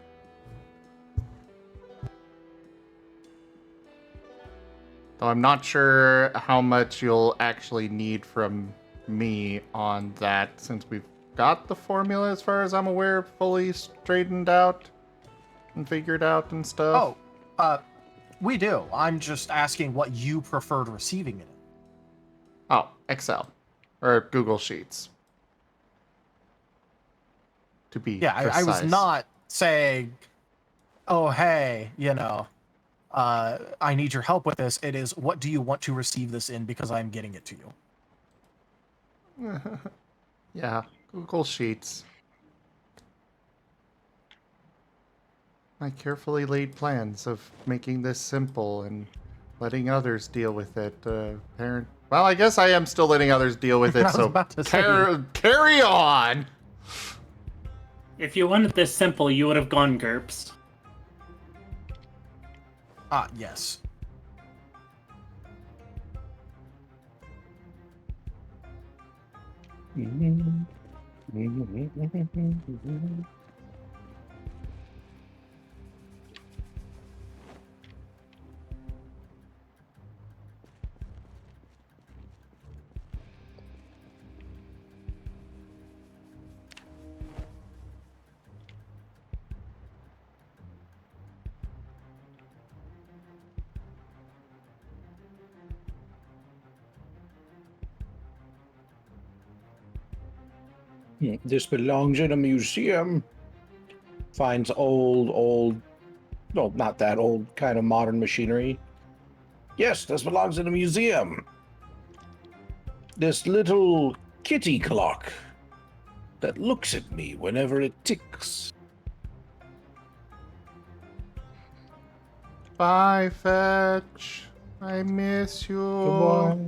Though I'm not sure how much you'll actually need from me on that, since we've got the formula, as far as I'm aware, fully straightened out and figured out and stuff. Oh, we do. I'm just asking what you preferred receiving in it. Oh, Excel. Or Google Sheets. To be Yeah, I was precise. not saying, oh, hey, I need your help with this. It is, what do you want to receive this in, because I'm getting it to you. Yeah, Google Sheets. I carefully laid plans of making this simple and letting others deal with it. Well, I guess I am still letting others deal with I it, was so about to say. carry on! If you wanted this simple, you would have gone GURPS. Ah, yes. This belongs in a museum. Finds old, well, not that old, kind of modern machinery. Yes, this belongs in a museum. This little kitty clock that looks at me whenever it ticks. Bye, Fetch. I miss you.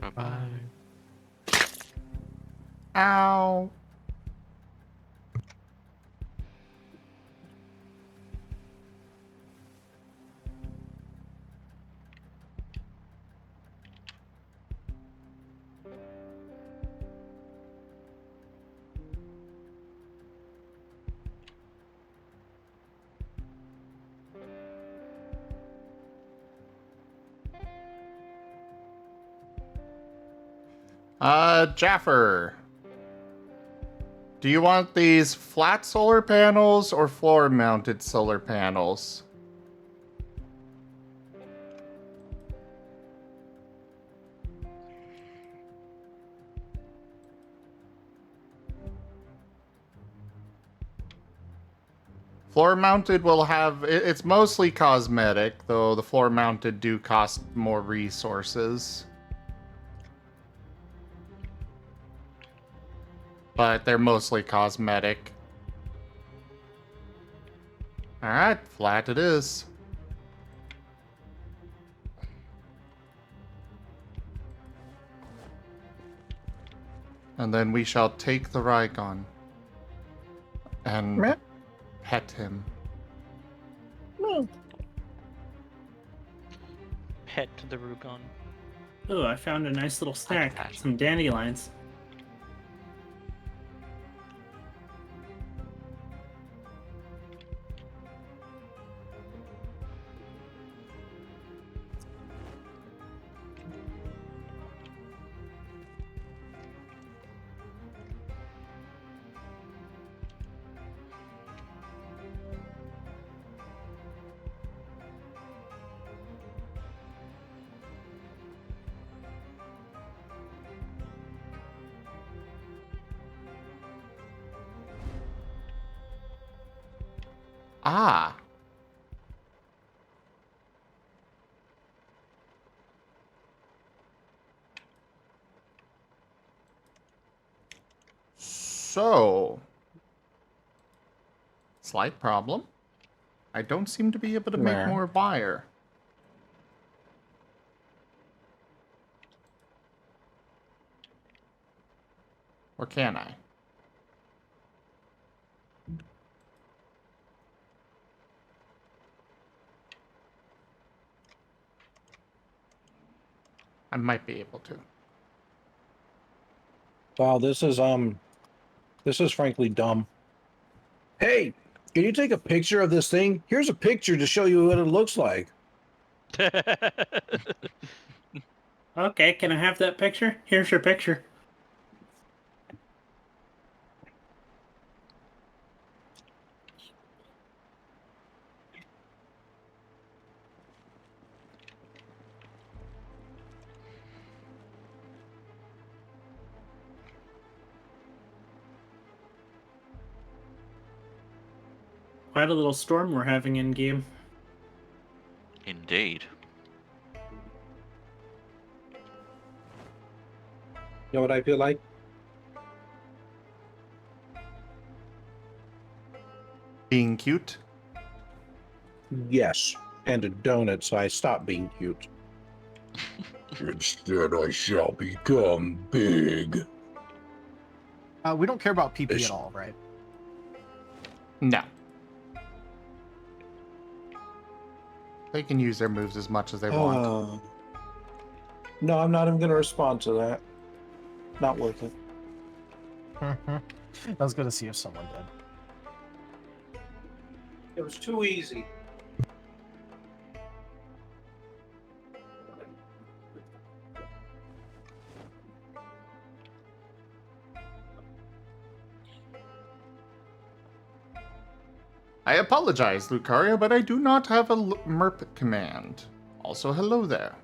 Goodbye. Bye-bye. Ow. Jaffer. Do you want these flat solar panels or floor-mounted solar panels? Floor-mounted will have... It's mostly cosmetic, though the floor-mounted do cost more resources. But they're mostly cosmetic. Alright, flat it is. And then we shall take the Rygon and Meh. pet him. Pet to the Rukon. Ooh, I found a nice little snack. that. Some dandelions. Ah. So, slight problem. I don't seem to be able to make Where? more wire. Or can I? I might be able to. Wow, this is frankly dumb. Hey, can you take a picture of this thing? Here's a picture to show you what it looks like. Okay, can I have that picture? Here's your picture. Quite a little storm we're having in game. Indeed. You know what I feel like? Being cute? Yes. And a donut, so I stopped being cute. Instead, I shall become big. We don't care about PP Ish. at all, right? No. They can use their moves as much as they want. No, I'm not even going to respond to that. Not worth it. I was gonna see if someone did. It was too easy. I apologize, Lucario, but I do not have a MERP command. Also, hello there.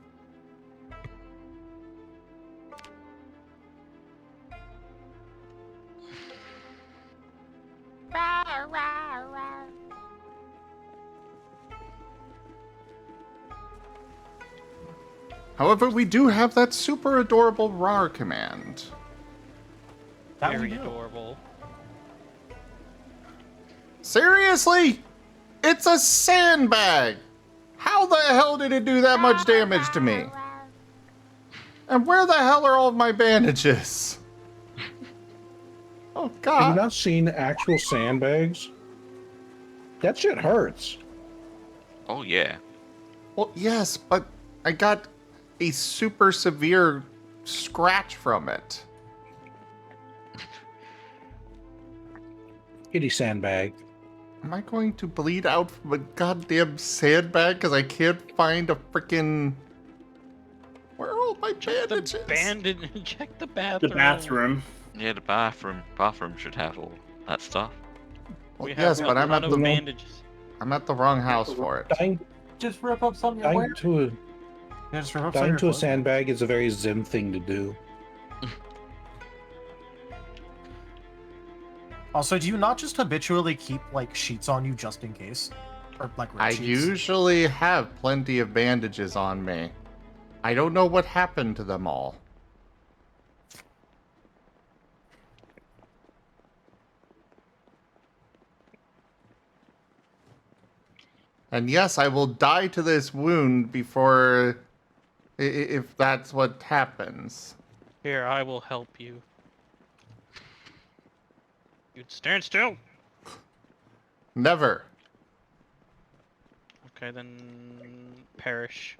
However, we do have that super adorable RAR command. That we Very do. adorable. Seriously? It's a sandbag! How the hell did it do that much damage to me? And where the hell are all of my bandages? Oh Have you god. not seen actual sandbags? That shit hurts. Oh yeah. Well, yes, but I got a super severe scratch from it. Kitty sandbag. Am I going to bleed out from a goddamn sandbag because I can't find a freaking... Where are all my bandages? Check the bathroom. The bathroom. Yeah, the bathroom should have all that stuff. Well, We yes, have but a I'm lot at of the bandages. I'm at the wrong house for it. Dying, Just rip up something you're wearing. Yeah, just rip up some of dying your to a clothes. sandbag is a very Zim thing to do. Also, do you not just habitually keep like sheets on you just in case, or like red I sheets? usually have plenty of bandages on me. I don't know what happened to them all. And yes, I will die to this wound before, if that's what happens. Here, I will help you. You'd stand still. Never. Okay, then perish.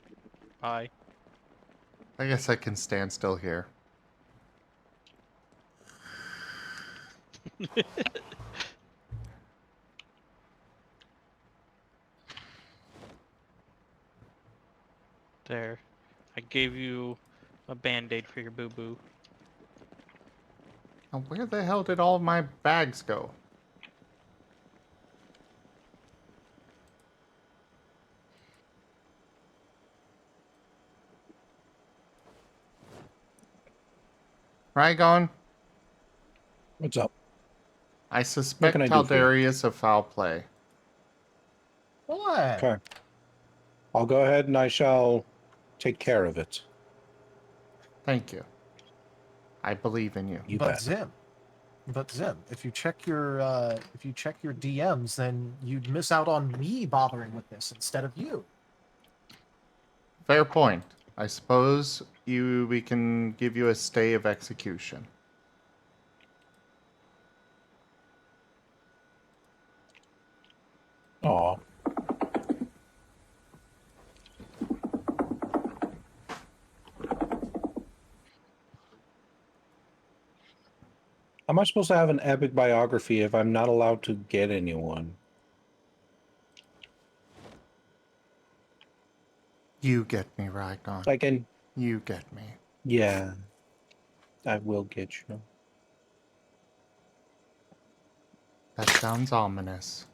Bye. I guess I can stand still here. There. I gave you a band-aid for your boo-boo. Now, where the hell did all my bags go? Rygon, What's up? I suspect can I do for you? Taldarius of foul play. What? Okay. I'll go ahead and I shall take care of it. Thank you. I believe in you. You But bet. Zim, if you check your DMs, then you'd miss out on me bothering with this instead of you. Fair point. I suppose we can give you a stay of execution. Aw. How am I supposed to have an epic biography if I'm not allowed to get anyone? You get me, Rygon. I can. You get me. Yeah. I will get you. That sounds ominous.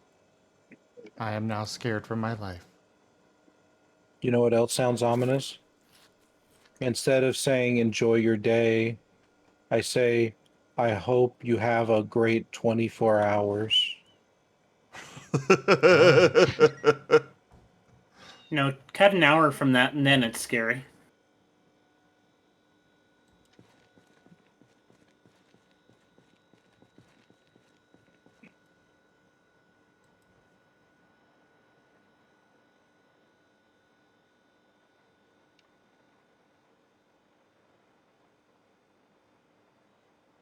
I am now scared for my life. You know what else sounds ominous? Instead of saying enjoy your day, I say, I hope you have a great 24 hours. No, cut an hour from that, and then it's scary.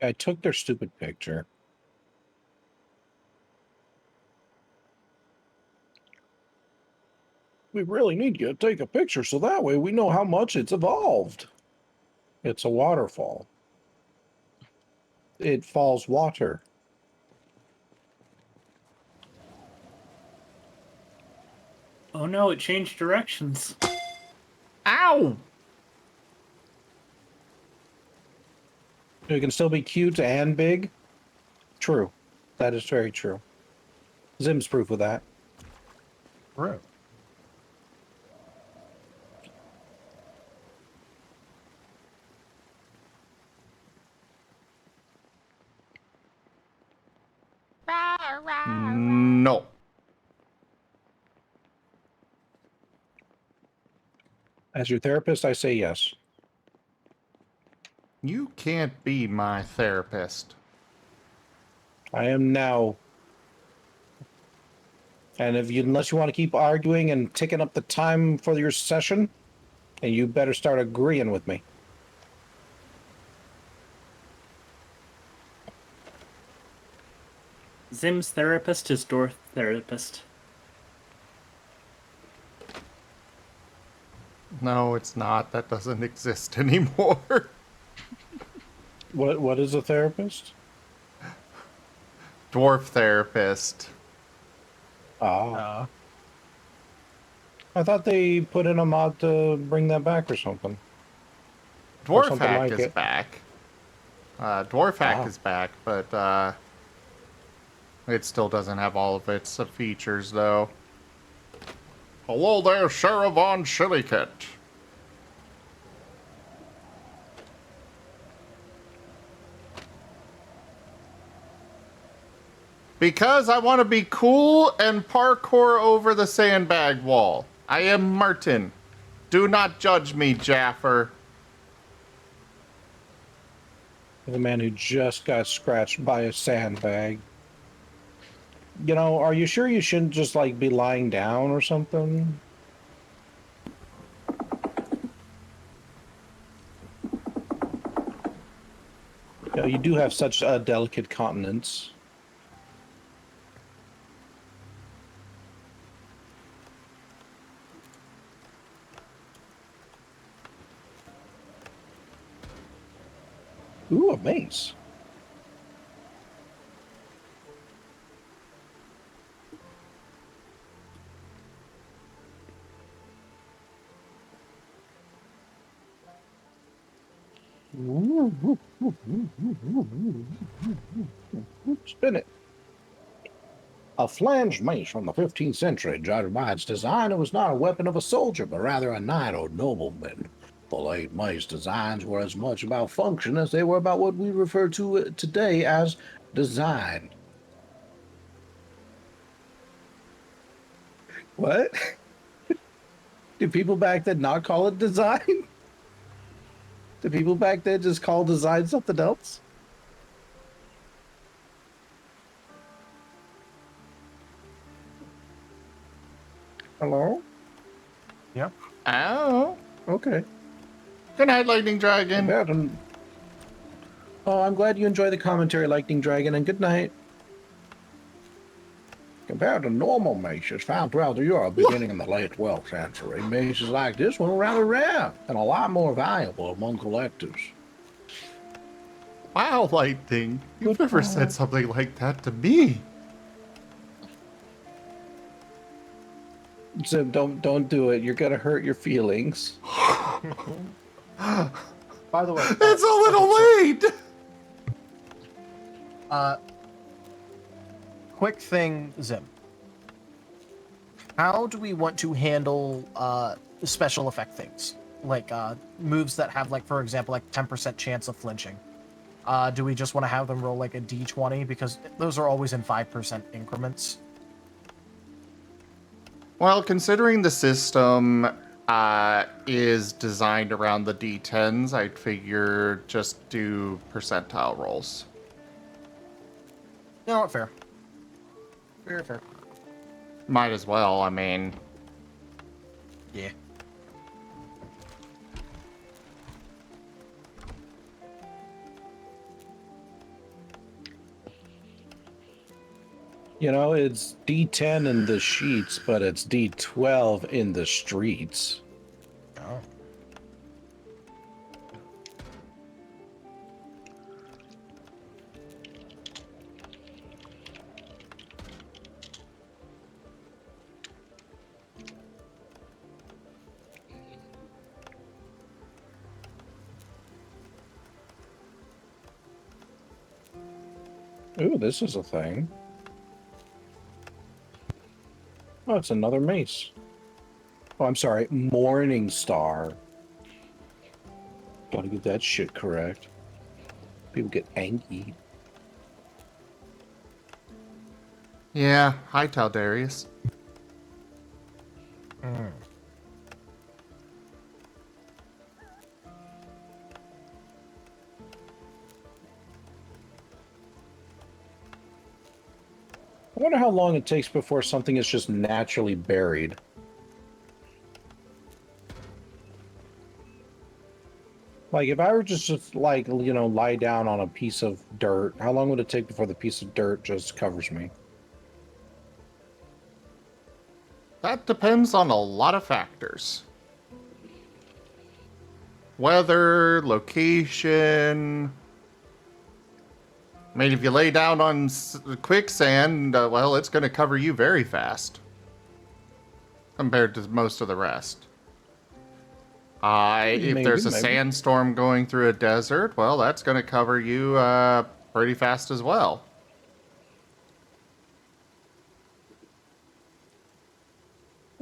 I took their stupid picture. We really need you to take a picture so that way we know how much it's evolved. It's a waterfall. It falls water. Oh no, it changed directions. Ow! It can still be cute and big. True. That is very true. Zim's proof of that. True. No. As your therapist, I say yes. You can't be my therapist. I am now. And unless you want to keep arguing and ticking up the time for your session, then you better start agreeing with me. Zim's therapist is Dor's therapist. No, it's not. That doesn't exist anymore. What is a therapist? Dwarf therapist. Ah. I thought they put in a mod to bring that back or something. Or Dwarf something hack like is it. back. Dwarf hack Ah. is back, but it still doesn't have all of its features, though. Hello there, Sheriff Von Shillicut. Because I want to be cool and parkour over the sandbag wall. I am Marten. Do not judge me, Jaffer. The man who just got scratched by a sandbag. You know, are you sure you shouldn't just like be lying down or something? You know, you do have such a delicate continence. Ooh, a mace. Spin it. A flanged mace from the 15th century, judged by its design, it was not a weapon of a soldier, but rather a knight or nobleman. The late mace designs were as much about function as they were about what we refer to today as design. What? Did people back then not call it design? Did people back then just call design something else? Hello? Yeah. Oh. Okay. Good night, Lightning Dragon. Oh, I'm glad you enjoy the commentary, Lightning Dragon, and good night. Compared to normal maces found throughout Europe beginning in the late 12th century, maces like this one were rather rare and a lot more valuable among collectors. Wow, Lightning. You've Good never call. said something like that to me. So don't do it. You're gonna hurt your feelings. By the way, It's a little late. Quick thing, Zim. How do we want to handle special effect things? Like moves that have, like, for example, like 10% chance of flinching. Do we just want to have them roll like a d20? Because those are always in 5% increments. Well, considering the system is designed around the D10s, I'd figure just do percentile rolls. You know what? Fair. Fair. Might as well, I mean. Yeah. You know, it's D10 in the sheets, but it's D12 in the streets. Oh. Ooh, this is a thing. Oh, it's another mace. Oh, I'm sorry, Morning Star. Gotta get that shit correct. People get angry. Yeah, hi, Taldarius. I wonder how long it takes before something is just naturally buried. Like, if I were just like, you know, lie down on a piece of dirt, how long would it take before the piece of dirt just covers me? That depends on a lot of factors. Weather, location. I mean, if you lay down on quicksand, well, it's going to cover you very fast compared to most of the rest. If there's a sandstorm going through a desert, well, that's going to cover you pretty fast as well.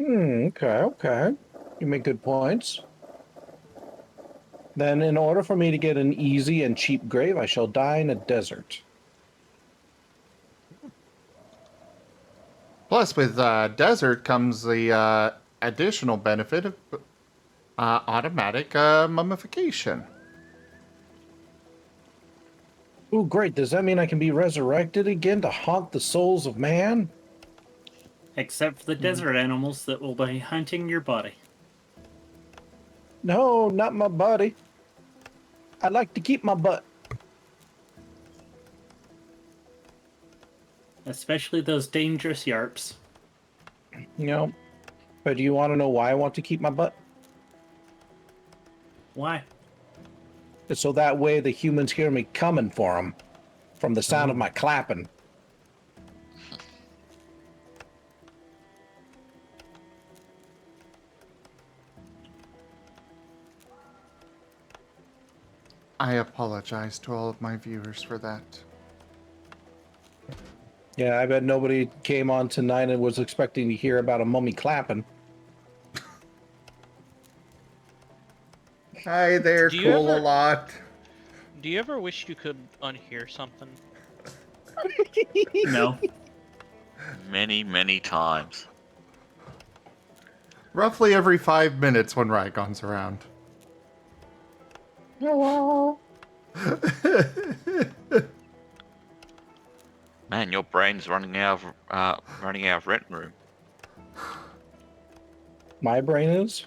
Okay. You make good points. Then, in order for me to get an easy and cheap grave, I shall die in a desert. Plus, with desert comes the additional benefit of automatic mummification. Ooh, great. Does that mean I can be resurrected again to haunt the souls of man? Except for the desert animals that will be hunting your body. No, not my body. I'd like to keep my butt. Especially those dangerous yarps. You know, but do you want to know why I want to keep my butt? Why? It's so that way the humans hear me coming for them from the sound of my clapping. I apologize to all of my viewers for that. Yeah, I bet nobody came on tonight and was expecting to hear about a mummy clapping. Hi there, Do you cool a ever- lot. Do you ever wish you could unhear something? No. Many, many times. Roughly every 5 minutes when Rygon's around. Hello. Man, your brain's running out of rent room. My brain is?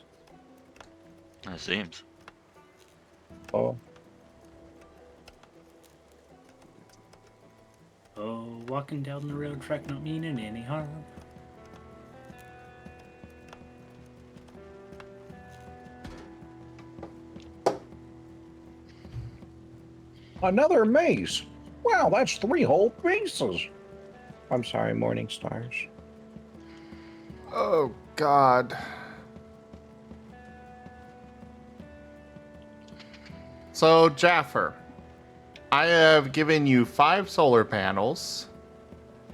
It seems. Oh. Oh, walking down the road track not meaning any harm. Another maze. Wow, that's 3 whole mazes. I'm sorry, morning stars. Oh, God. So, Jaffer, I have given you 5 solar panels.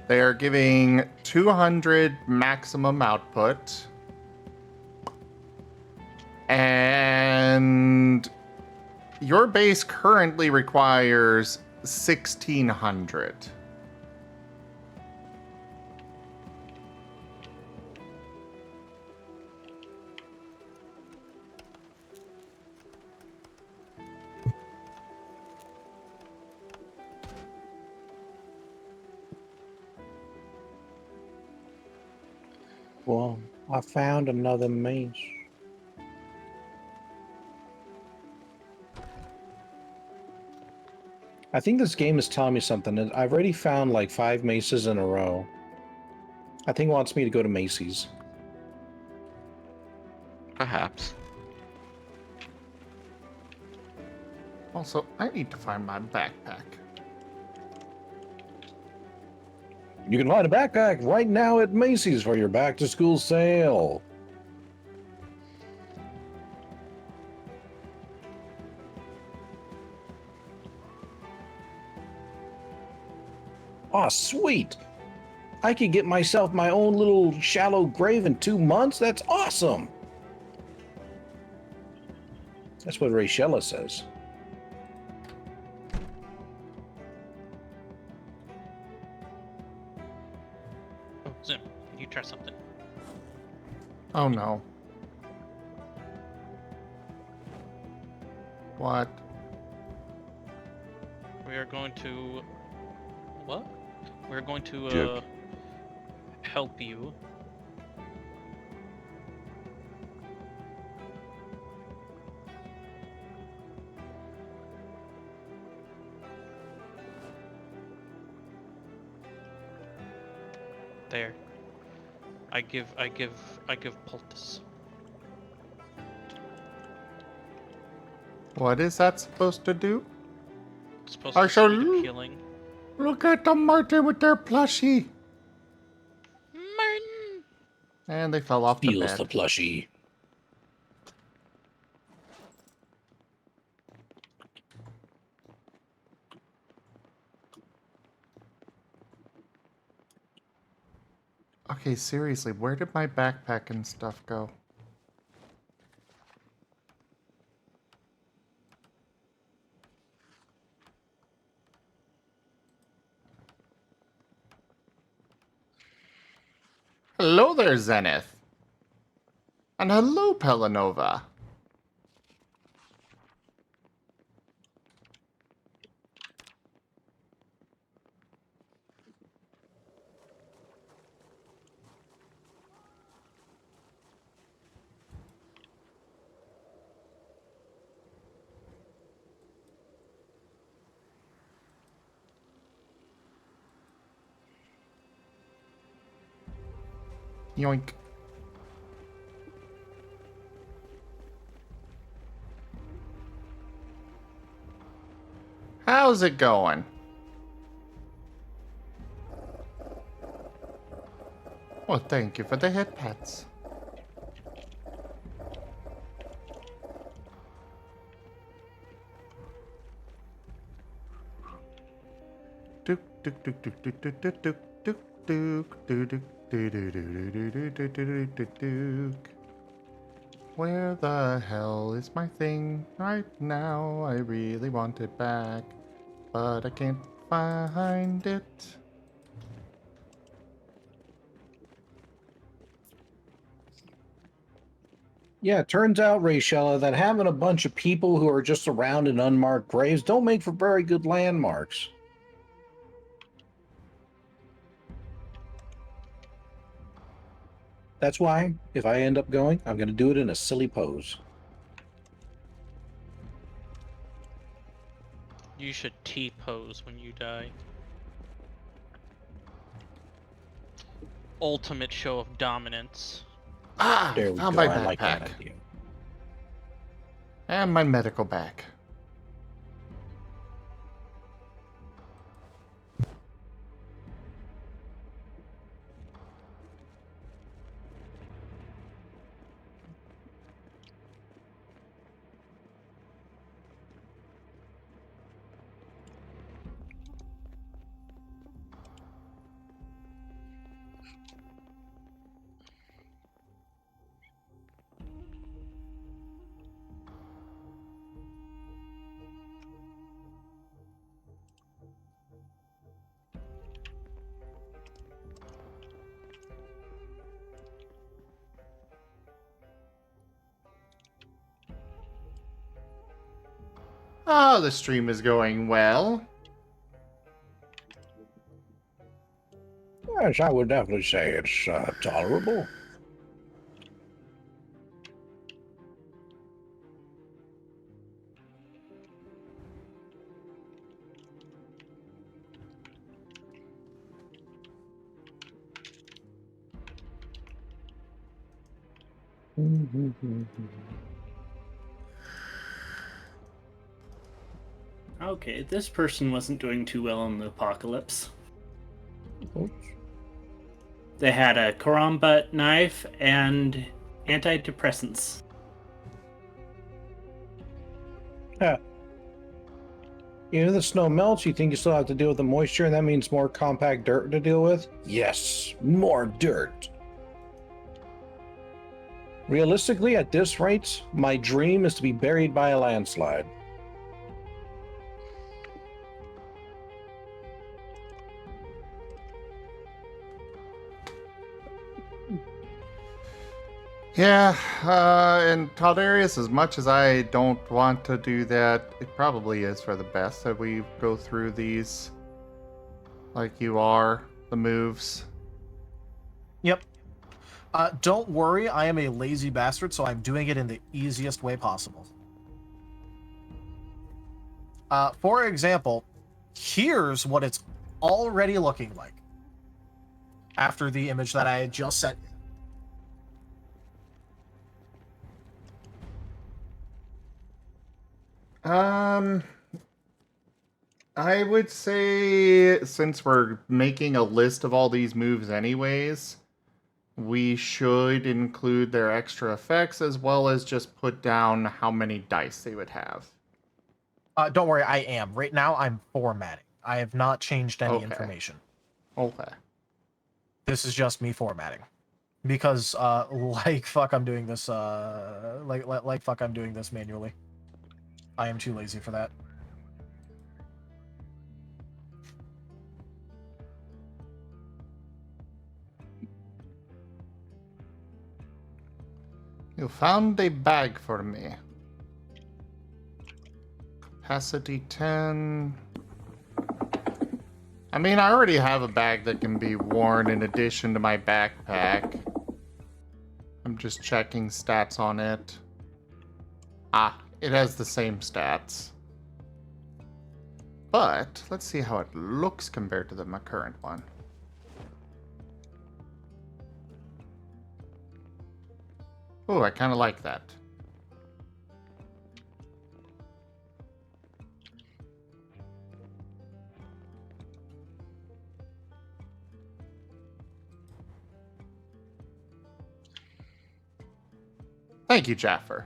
They are giving 200 maximum output. And your base currently requires 1,600. Well, I found another maze. I think this game is telling me something. I've already found like 5 mazes in a row. I think it wants me to go to Macy's. Perhaps. Also, I need to find my backpack. You can find a backpack right now at Macy's for your back-to-school sale. Aw, sweet! I could get myself my own little shallow grave in 2 months? That's awesome! That's what Rachella says. Oh, Zim, you try something. Oh no. What? We are going to... What? We're going to, Joke. help you. There. I give poultice. What is that supposed to do? It's supposed I to shall speed up l- healing. Look at the Marten with their plushie. Marten! And they fell off the Feels bed. the plushie. Okay, seriously, where did my backpack and stuff go? Hello there, Zenith. And hello, Pelanova. Yoink. How's it going? Well, thank you for the head pats. Duk duk duk duk duk duk duk duk duk duk duk duk duk. Where the hell is my thing right now? I really want it back, but I can't find it. Yeah, it turns out, Rayshella, that having a bunch of people who are just around in unmarked graves don't make for very good landmarks. That's why, if I end up going, I'm going to do it in a silly pose. You should T-pose when you die. Ultimate show of dominance. Ah, There we found go. my I like that backpack. idea. And my medical bag. Oh, the stream is going well. Yes, I would definitely say it's tolerable. Okay, this person wasn't doing too well in the apocalypse. Oops. They had a karambit knife and antidepressants. Yeah. You know, the snow melts, you think you still have to deal with the moisture, and that means more compact dirt to deal with? Yes, more dirt. Realistically, at this rate, my dream is to be buried by a landslide. Yeah, and Taldarius, as much as I don't want to do that, it probably is for the best that we go through these like you are, the moves. Yep. Don't worry, I am a lazy bastard, so I'm doing it in the easiest way possible. For example, here's what it's already looking like after the image that I had just sent you. I would say, since we're making a list of all these moves anyways, we should include their extra effects as well as just put down how many dice they would have. Don't worry, I am. Right now, I'm formatting. I have not changed any Okay. information. Okay. This is just me formatting. Because, like fuck, I'm doing this, like fuck, I'm doing this manually. I am too lazy for that. You found a bag for me. Capacity 10. I mean, I already have a bag that can be worn in addition to my backpack. I'm just checking stats on it. Ah, it has the same stats. But, let's see how it looks compared to my current one. Oh, I kind of like that. Thank you, Jaffer.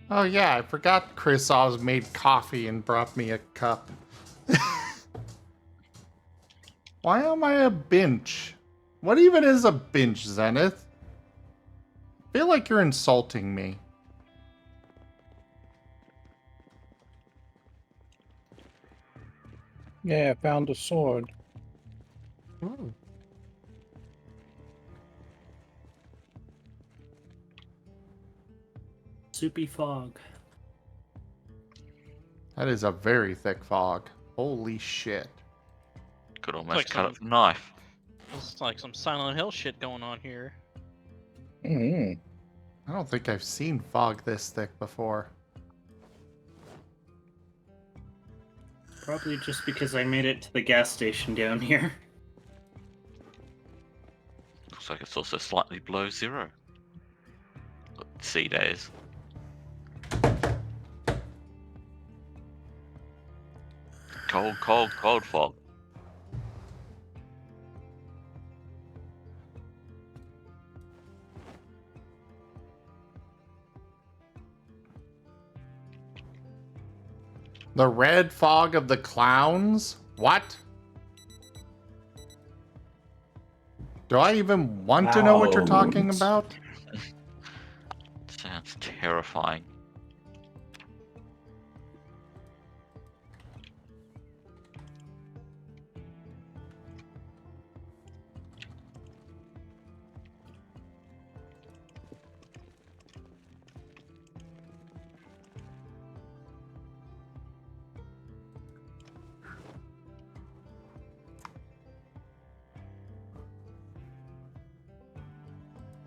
Oh yeah, I forgot Chris Oz made coffee and brought me a cup. Why am I a bench? What even is a bench, Zenith? I feel like you're insulting me. Yeah, I found a sword. Ooh. Soupy fog. That is a very thick fog. Holy shit. Could almost like cut some- up the knife. It's like some Silent Hill shit going on here. Mm-hmm. I don't think I've seen fog this thick before. Probably just because I made it to the gas station down here. Looks like it's also slightly below zero. Sea days. Cold, cold, cold fog. The red fog of the clowns? What? Do I even want to know what you're talking Clowns. about? Sounds terrifying.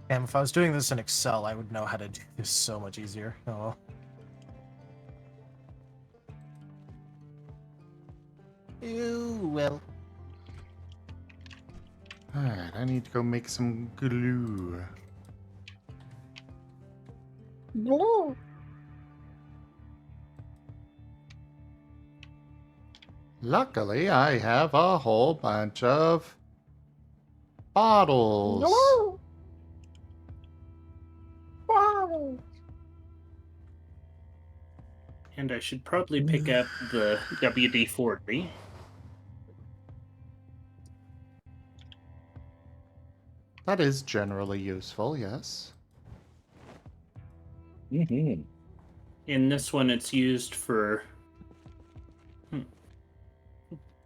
Damn, if I was doing this in Excel, I would know how to do this so much easier. Oh. Ew, well. Alright, I need to go make some glue. No. Luckily, I have a whole bunch of bottles. No. Wow. And I should probably pick up the WD-40. That is generally useful, yes. Mm-hmm. In this one, it's used for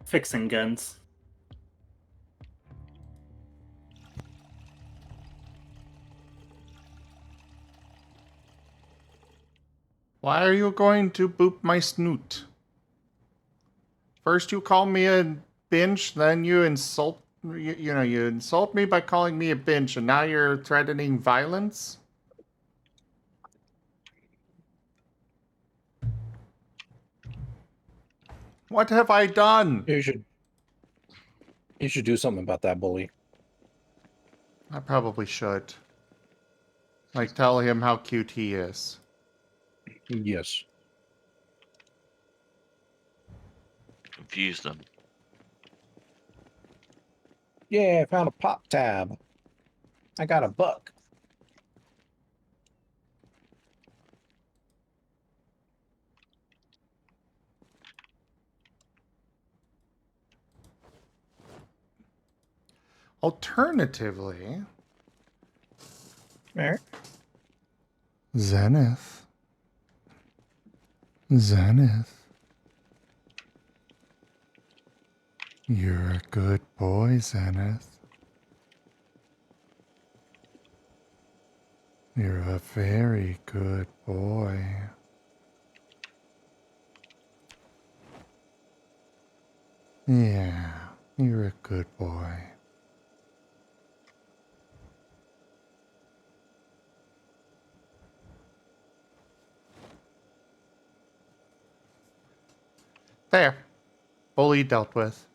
fixing guns. Why are you going to boop my snoot? First you call me a bench, then you insult you insult me by calling me a bench, and now you're threatening violence? What have I done? You should do something about that bully. I probably should. Like, tell him how cute he is. Yes. Confuse them. Yeah, I found a pop tab. I got a buck. Alternatively, There. Zenith. Zenith. You're a good boy, Zenith. You're a very good boy. Yeah, you're a good boy. There. Fully dealt with.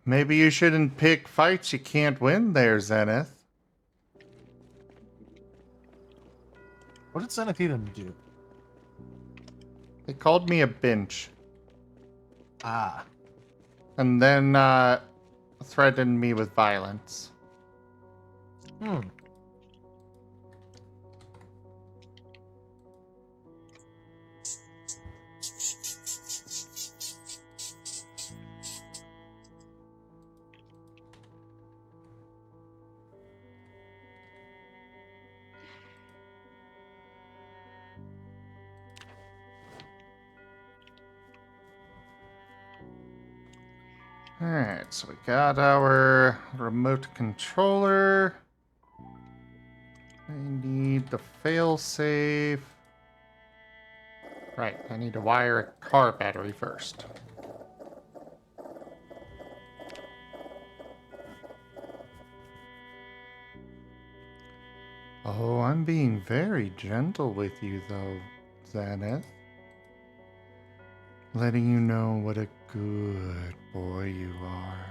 Maybe you shouldn't pick fights you can't win there, Zenith. What did Zenith even do? They called me a bench. Ah. And then, threatened me with violence. Hmm. Alright, so we got our remote controller. I need the failsafe. Right, I need to wire a car battery first. Oh, I'm being very gentle with you though, Zenith. Letting you know what a good boy you are.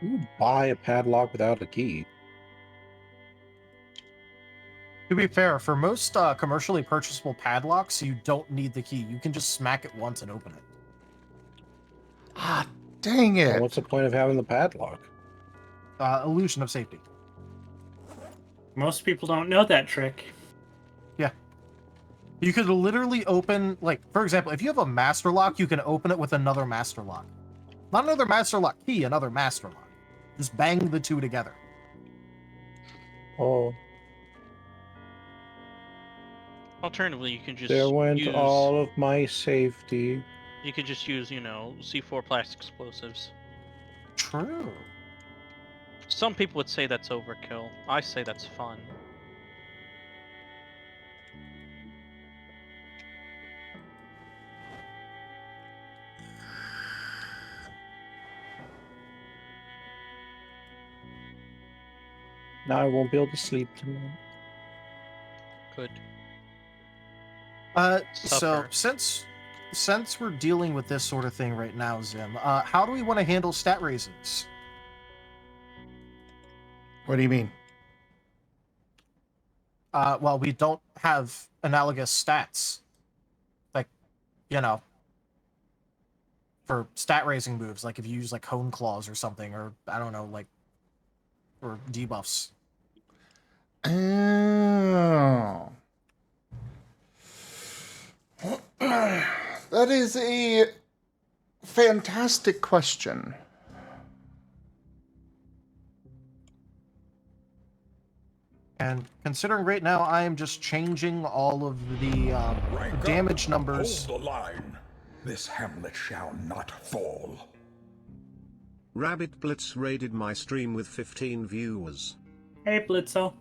You would buy a padlock without a key. To be fair, for most commercially purchasable padlocks, you don't need the key. You can just smack it once and open it. Ah, dang Well, it! what's the point of having the padlock? Illusion of safety. Most people don't know that trick. You could literally open, like, for example, if you have a master lock, you can open it with another master lock. Not another master lock key, another master lock. Just bang the two together. Oh, Alternatively, you can just there went use all of my safety. you can just use, C4 plastic explosives. True. Some people would say that's overkill. I say that's fun. Now I won't be able to sleep tonight. Good. So Suffer. since we're dealing with this sort of thing right now, Zim, how do we want to handle stat raisins? What do you mean? Well, we don't have analogous stats. Like, for stat raising moves, like if you use like Cone Claws or something, or I don't know, like, or debuffs. Oh. That is a fantastic question. And considering right now I am just changing all of the Rank damage up. numbers. Hold the line. This hamlet shall not fall. Rabbit Blitz raided my stream with 15 viewers. Hey, Blitzo.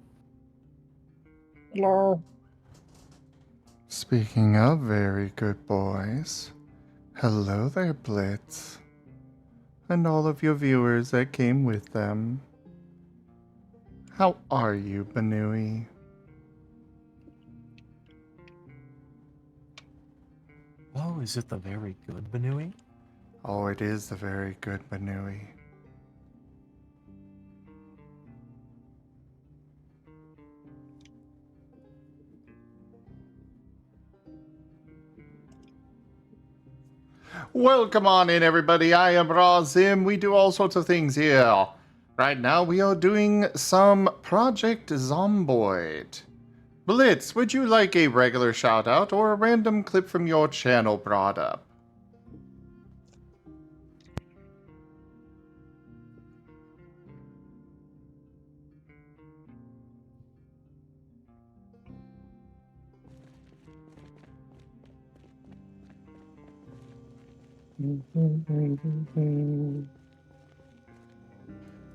Hello. Speaking of very good boys, hello there, Blitz. And all of your viewers that came with them. How are you, Banui? Oh, is it the very good Banui? Oh, it is the very good Banui. Welcome on in, everybody. I am Razim. We do all sorts of things here. Right now, we are doing some Project Zomboid. Blitz, would you like a regular shout out or a random clip from your channel brought up?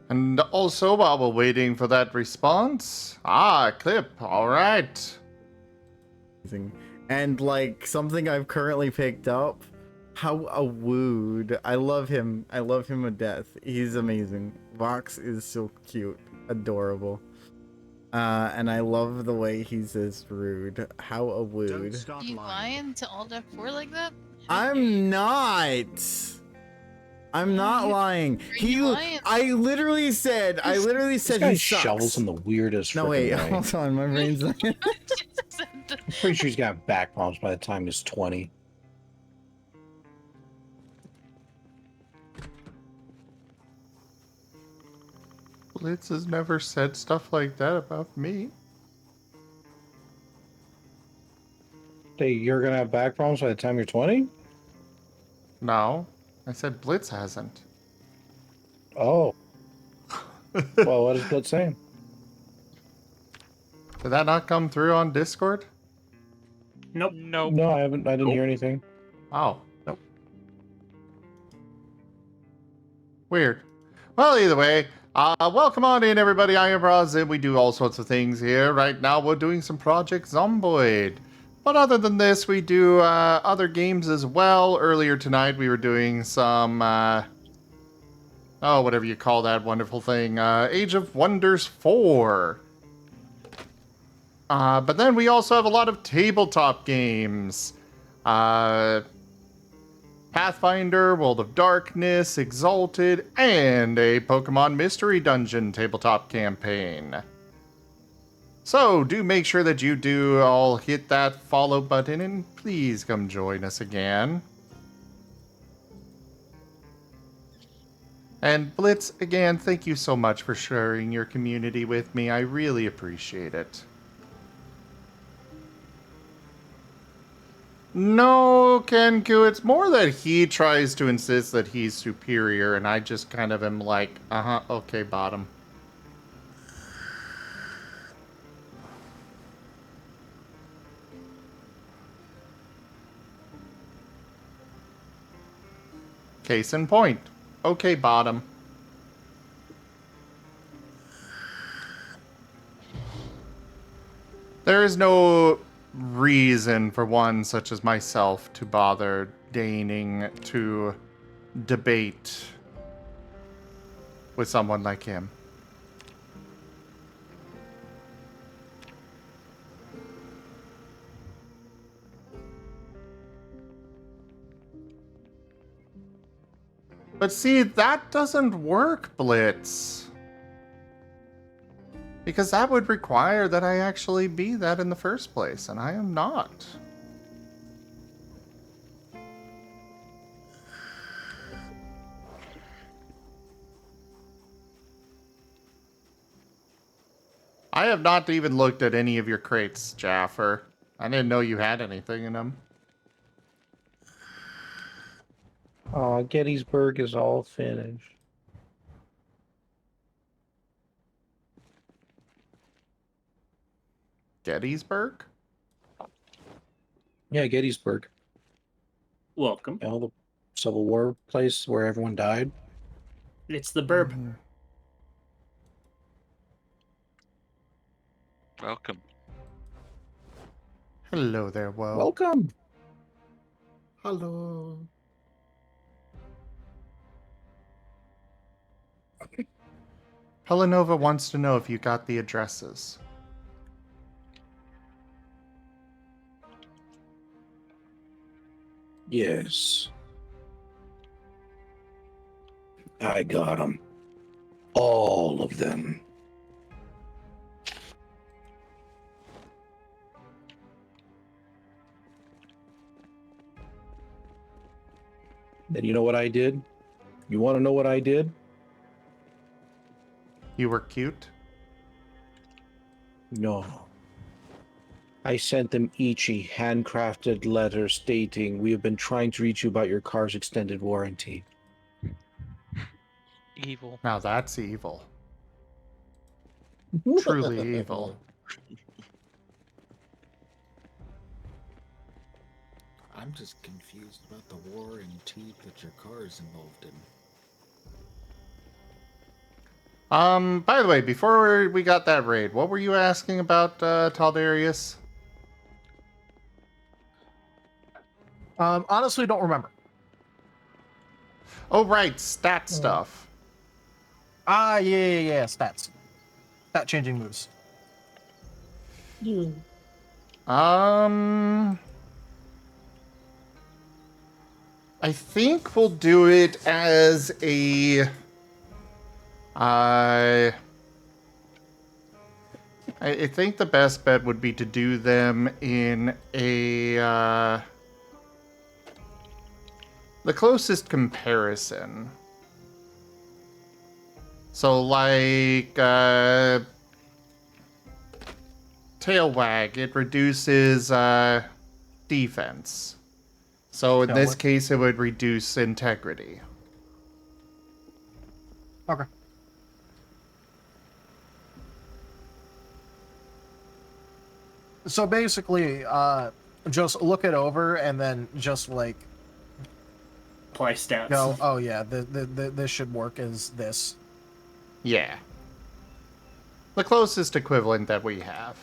And also, while we're waiting for that response, clip, alright. And like something I've currently picked up, how a wooed. I love him. I love him to death. He's amazing. Vox is so cute, adorable. And I love the way he says rude. How a wooed. You lying to Alt F4 like that? I'm not. I'm not lying. I literally said This he guy sucks. shovels in the weirdest. No wait, frickin' way. hold on, my brain's not. I'm pretty sure he's got back problems by the time he's 20. Blitz has never said stuff like that about me. Hey, you're gonna have back problems by the time you're 20? No, I said Blitz hasn't. Oh. Well, what is Blitz saying? Did that not come through on Discord? Nope. Nope. No, I haven't. I didn't hear anything. Oh, nope. Weird. Well, either way, welcome on in, everybody. I am Roz, and we do all sorts of things here. Right now, we're doing some Project Zomboid. But other than this, we do other games as well. Earlier tonight, we were doing some, whatever you call that wonderful thing, Age of Wonders 4. But then we also have a lot of tabletop games. Pathfinder, World of Darkness, Exalted, and a Pokemon Mystery Dungeon tabletop campaign. So do make sure that you do all hit that follow button and please come join us again. And Blitz, again, thank you so much for sharing your community with me. I really appreciate it. No, Kenku, it's more that he tries to insist that he's superior, and I just kind of am like, okay, bottom. Case in point. Okay, bottom. There is no reason for one such as myself to bother deigning to debate with someone like him. But see, that doesn't work, Blitz. Because that would require that I actually be that in the first place, and I am not. I have not even looked at any of your crates, Jaffer. I didn't know you had anything in them. Oh, Gettysburg is all finished. Gettysburg? Yeah, Gettysburg. Welcome. You know, the Civil War place where everyone died. It's the burb. Welcome. Hello there, Woe. Welcome. Hello. Helenova wants to know if you got the addresses. Yes. I got them. All of them. Then you know what I did? You want to know what I did? You were cute? No. I sent them each a handcrafted letter stating, "We have been trying to reach you about your car's extended warranty." Evil. Now that's evil. Truly evil. I'm just confused about the warranty that your car is involved in. By the way, before we got that raid, what were you asking about Taldarius? Honestly, don't remember. Oh, right, stat stuff. Yeah, stats. Stat changing moves. I think we'll do it as a. I think the best bet would be to do them in a. The closest comparison. So, like, Tail Wag, it reduces defense. So, in this case, it would reduce integrity. Okay. So basically, just look it over and then just like apply stats. go, oh yeah, this should work as this. Yeah. The closest equivalent that we have.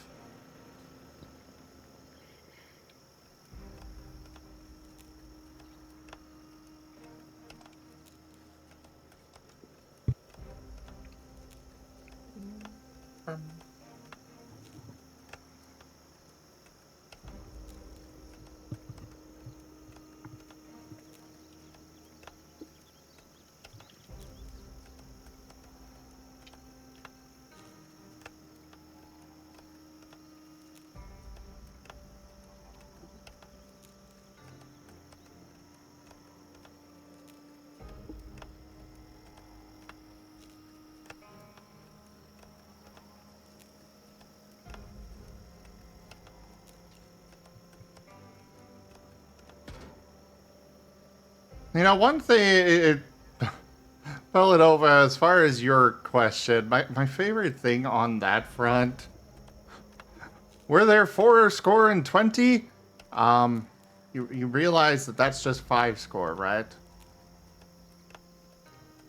You know, one thing, pull it over as far as your question, my favorite thing on that front, were there 420? You realize that that's just 5 score, right?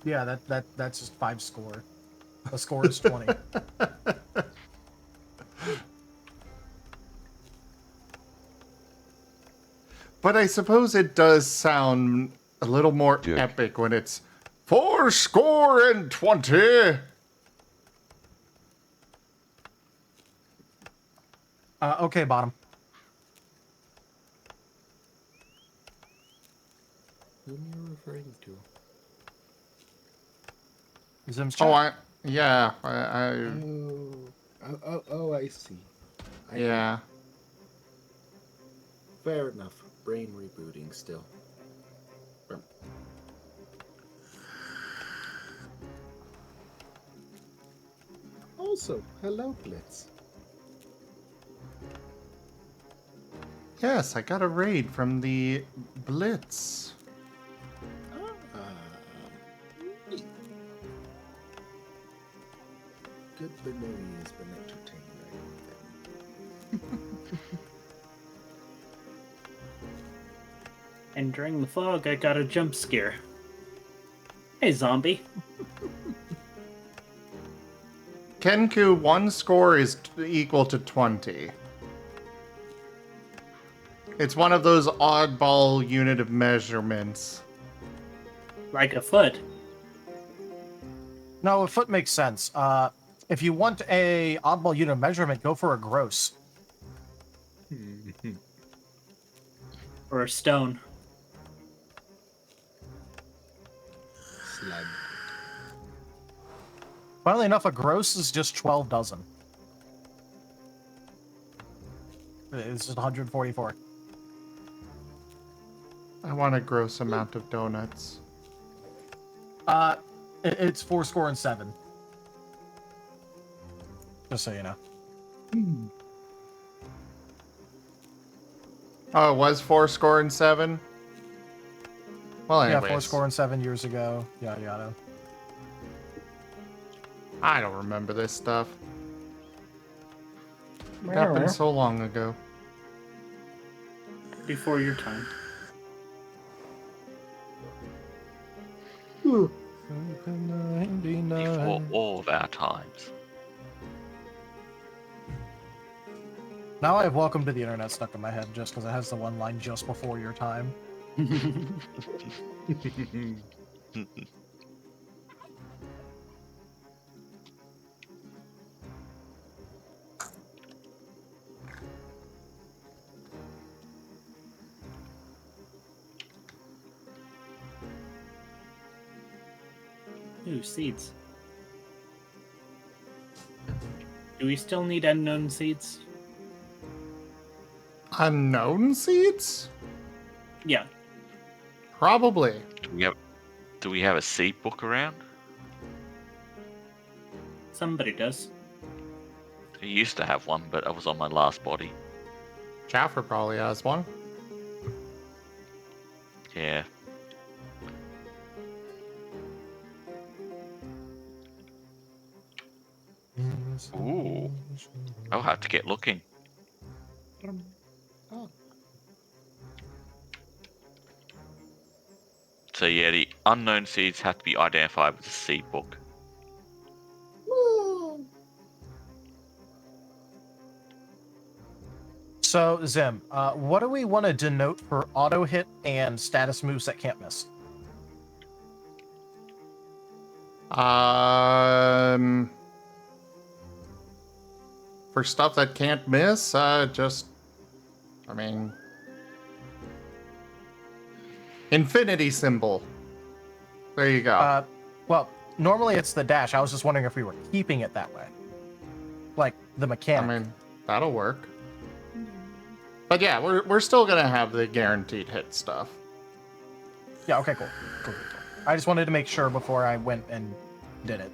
Yeah, that's just 5 score. The score is 20. But I suppose it does sound a little more epic when it's 420. Okay, bottom. Who are you referring to? Zim's Oh, chat. Oh, I see. Yeah. Fair enough. Brain rebooting still. Also, hello, Blitz. Yes, I got a raid from the Blitz. Good memory has been entertaining. And during the fog, I got a jump scare. Hey, zombie. Kenku, 1 score is equal to 20. It's one of those oddball unit of measurements. Like a foot. No, a foot makes sense. If you want a oddball unit of measurement, go for a gross. Or a stone. Slug. Funnily enough, a gross is just 12 dozen. It's just 144. I want a gross amount of donuts. It's 4 score and 7. Just so you know. Oh, it was 4 score and 7? Well, Yeah, anyways. 4 score and 7 years ago. Yada yada. I don't remember this stuff. It happened so long ago. Before your time. Before all of our times. Now I have Welcome to the Internet stuck in my head just because it has the one line just before your time. Ooh, seeds. Do we still need unknown seeds? Unknown seeds? Yeah. Probably. Do we have a seed book around? Somebody does. I used to have one, but I was on my last body. Jaffer probably has one. Yeah. Ooh. I'll have to get looking. So yeah, the unknown seeds have to be identified with the seed book. So, Zim, what do we want to denote for auto hit and status moves that can't miss? For stuff that can't miss, just, I mean, infinity symbol. There you go. Well, normally it's the dash. I was just wondering if we were keeping it that way. Like the mechanic. I mean, that'll work. But yeah, we're still gonna have the guaranteed hit stuff. Yeah, okay, cool. I just wanted to make sure before I went and did it.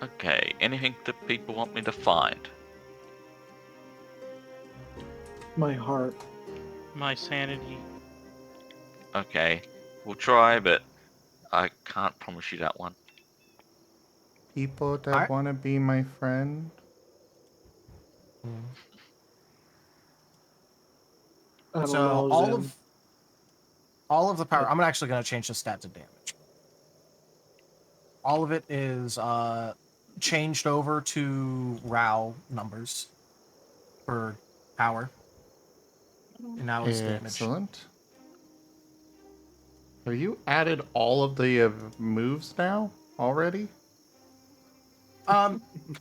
Okay, anything that people want me to find? My heart. My sanity. Okay, we'll try, but I can't promise you that one. People that want to be my friend. I don't So know, all of the power. I'm actually going to change the stat to damage. All of it is changed over to RAW numbers for power. And now it's damage. Excellent. Have you added all of the moves now already?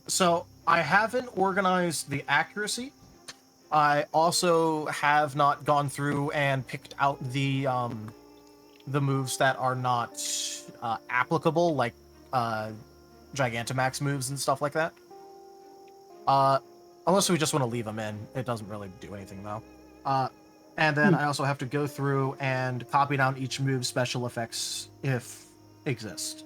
So I haven't organized the accuracy. I also have not gone through and picked out the moves that are not applicable, like Gigantamax moves and stuff like that. Unless we just want to leave them in. It doesn't really do anything, though. And then I also have to go through and copy down each move's special effects, if exist.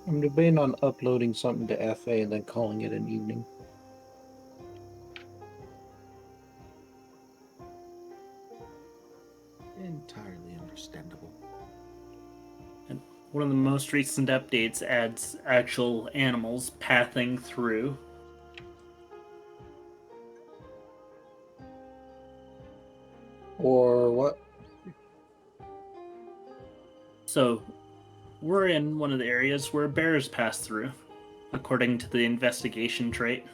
I'm debating on uploading something to FA and then calling it an evening. Entirely understandable. And one of the most recent updates adds actual animals pathing through. Or what? So, we're in one of the areas where bears pass through, according to the investigation trait.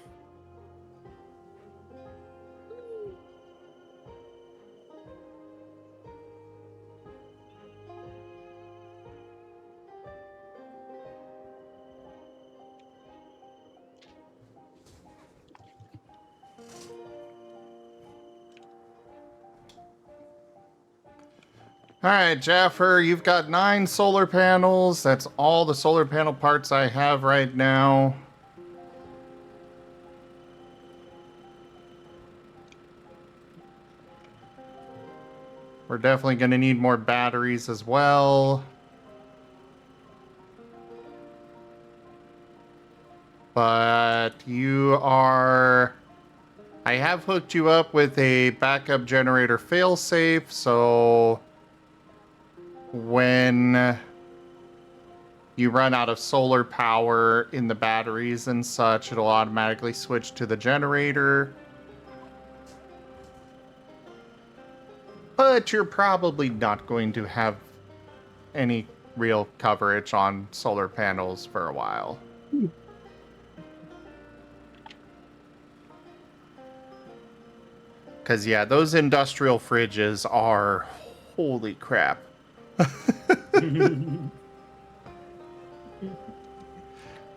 All right, Jaffer, you've got 9 solar panels. That's all the solar panel parts I have right now. We're definitely going to need more batteries as well. But you are... I have hooked you up with a backup generator failsafe, so when you run out of solar power in the batteries and such, it'll automatically switch to the generator. But you're probably not going to have any real coverage on solar panels for a while. Because, yeah, those industrial fridges are... Holy crap.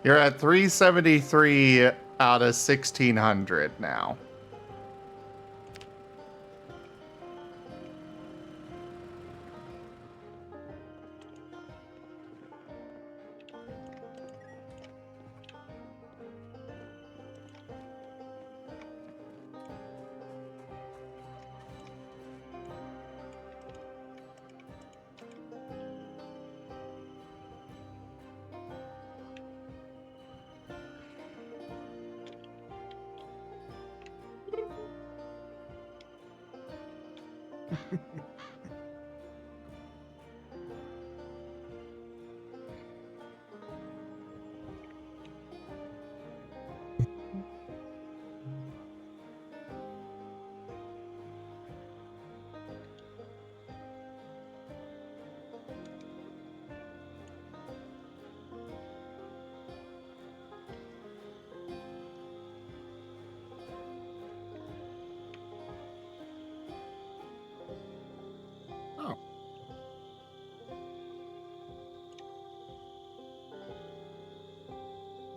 You're at 373 out of 1,600 now.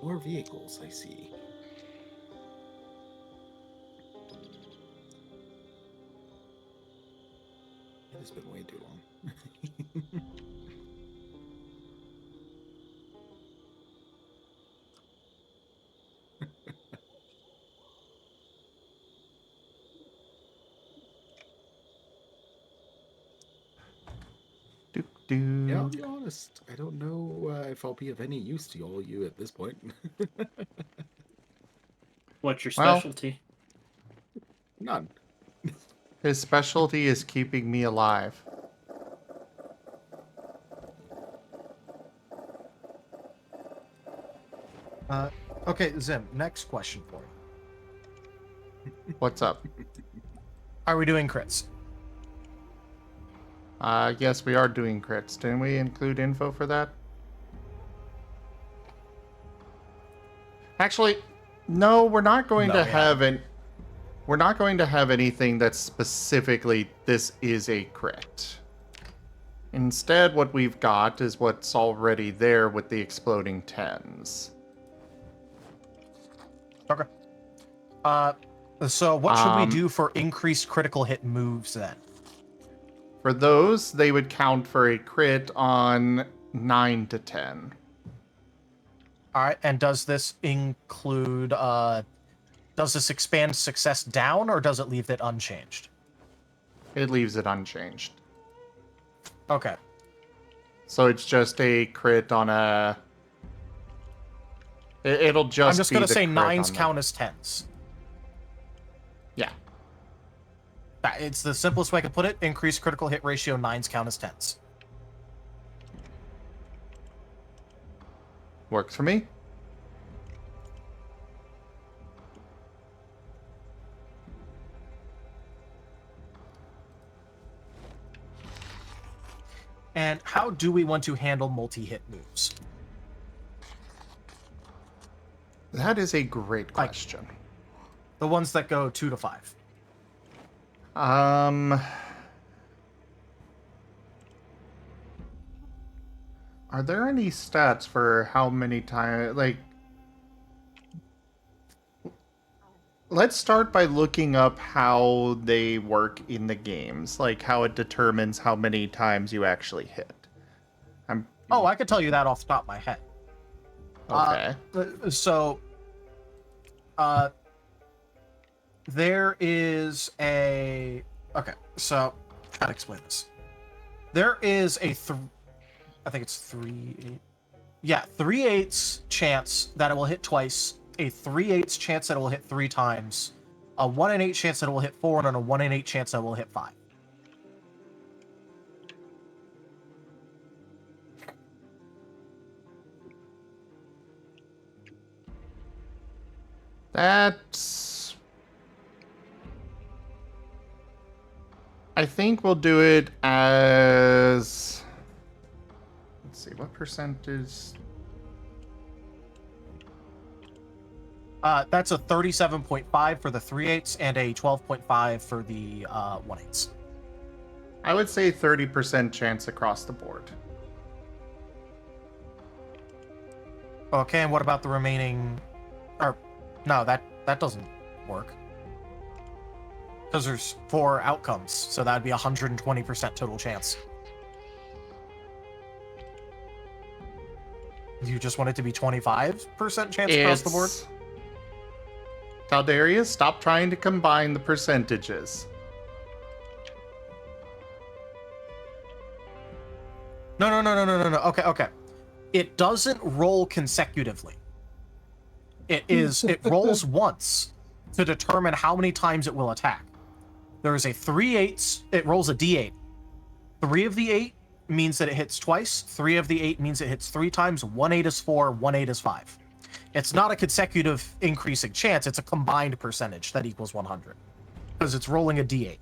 More vehicles, I see. It has been way too long. Yeah, I'll be honest. I don't know if I'll be of any use to all you at this point. What's your Well, specialty? None. His specialty is keeping me alive. Okay, Zim, next question for you. What's up? Are we doing crits? Yes, we are doing crits. Didn't we include info for that? Actually, no, we're not going to have an... We're not going to have anything that's specifically, this is a crit. Instead, what we've got is what's already there with the exploding 10s. Okay. So what should we do for increased critical hit moves then? For those, they would count for a crit on 9 to 10. All right, and does this include, does this expand success down, or does it leave it unchanged? It leaves it unchanged. Okay. So it's just a crit on a... It'll just I'm just going to say 9s count as 10s. Yeah. It's the simplest way I could put it. Increased critical hit ratio, 9s count as 10s. Works for me. And how do we want to handle multi-hit moves? That is a great question. The ones that go 2 to 5. Are there any stats for how many times, like... let's start by looking up how they work in the games, like how it determines how many times you actually hit. Oh, I could tell you that off the top of my head. Okay. There is a... Okay, so, how to explain this. There is a... I think it's 3... Yeah, 3/8 chance that it will hit twice, a 3/8 chance that it will hit 3 times, a 1 in 8 chance that it will hit 4, and a 1 in 8 chance that it will hit 5. That's... I think we'll do it as... Let's see, what percentage... That's a 37.5 for the 3/8 and a 12.5 for the 1/8. I would say 30% chance across the board. Okay, and what about the remaining... Or, no, that doesn't work. Because there's 4 outcomes, so that would be 120% total chance. You just want it to be 25% chance across the board? Taldarius, stop trying to combine the percentages. No. Okay. It doesn't roll consecutively. It rolls once to determine how many times it will attack. There is a 3/8. It rolls a d8. 3 of the 8 means that it hits twice. 3 of the 8 means it hits 3 times. 1/8 is 4. 1/8 is 5. It's not a consecutive increasing chance. It's a combined percentage that equals 100 because it's rolling a d8.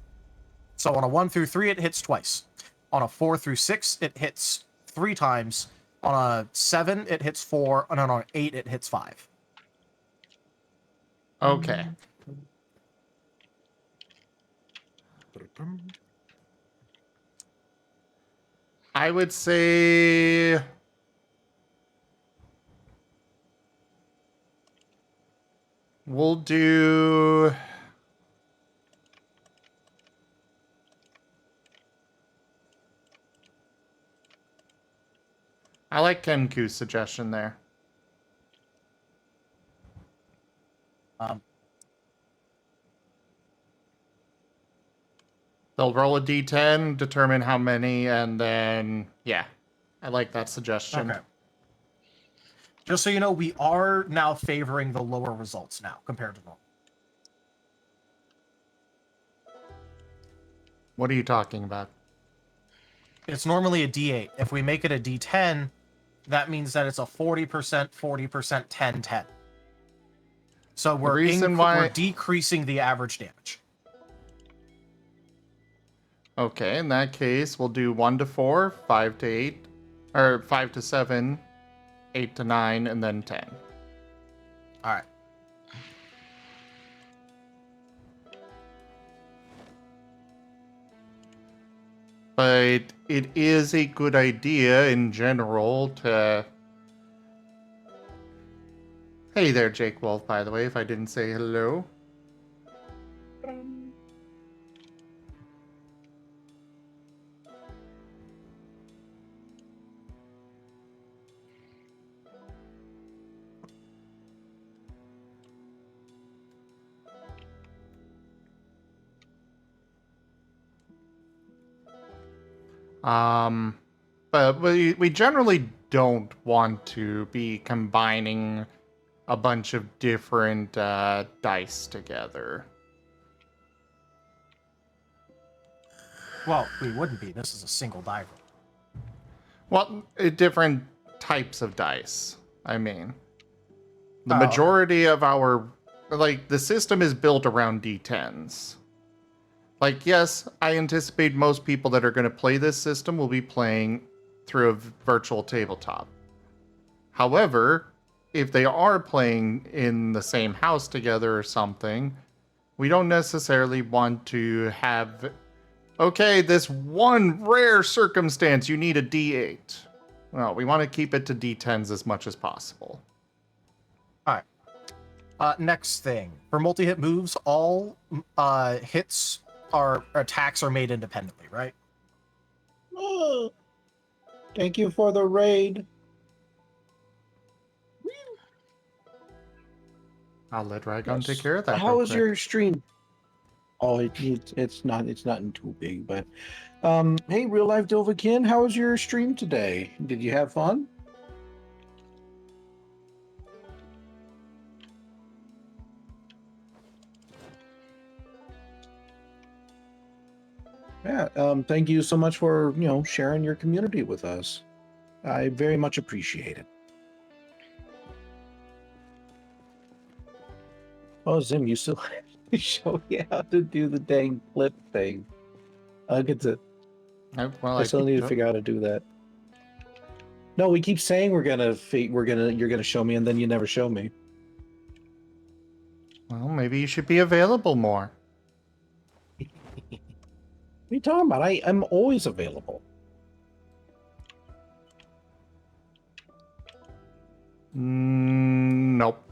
So on a 1 through 3, it hits twice. On a 4 through 6, it hits 3 times. On a 7, it hits 4. And on an 8, it hits 5. Okay. I would say... We'll do... I like Kenku's suggestion there. They'll roll a d10, determine how many, and then, yeah. I like that suggestion. Okay. Just so you know, we are now favoring the lower results now compared to normal. What are you talking about? It's normally a d8. If we make it a d10, that means that it's a 40%, 40%, 10, 10. So we're decreasing the average damage. Okay, in that case, we'll do 1 to 4, 5 to 8, or 5 to 7, 8 to 9, and then 10. All right. But it is a good idea in general to... Hey there, Jake Wolf, by the way, if I didn't say hello. But we generally don't want to be combining a bunch of different dice together. Well, we wouldn't be. This is a single die roll. Well, different types of dice, I mean. The majority of our... Like, the system is built around d10s. Like, yes, I anticipate most people that are going to play this system will be playing through a virtual tabletop. However, if they are playing in the same house together or something, we don't necessarily want to have, okay, this one rare circumstance, you need a D8. Well, we want to keep it to D10s as much as possible. All right. Next thing. For multi-hit moves, all hits or attacks are made independently, right? Oh, thank you for the raid. I'll let Rygon take care of that. How real was quick. your stream? Oh, it's not too big, but hey, real life Dovahkiin, how was your stream today? Did you have fun? Yeah, thank you so much for, sharing your community with us. I very much appreciate it. Oh, Zim, you still have to show me how to do the dang flip thing. I'll get to. I still need to figure out how to do that. No, we keep saying you're gonna show me, and then you never show me. Well, maybe you should be available more. What are you talking about? I'm always available. Nope.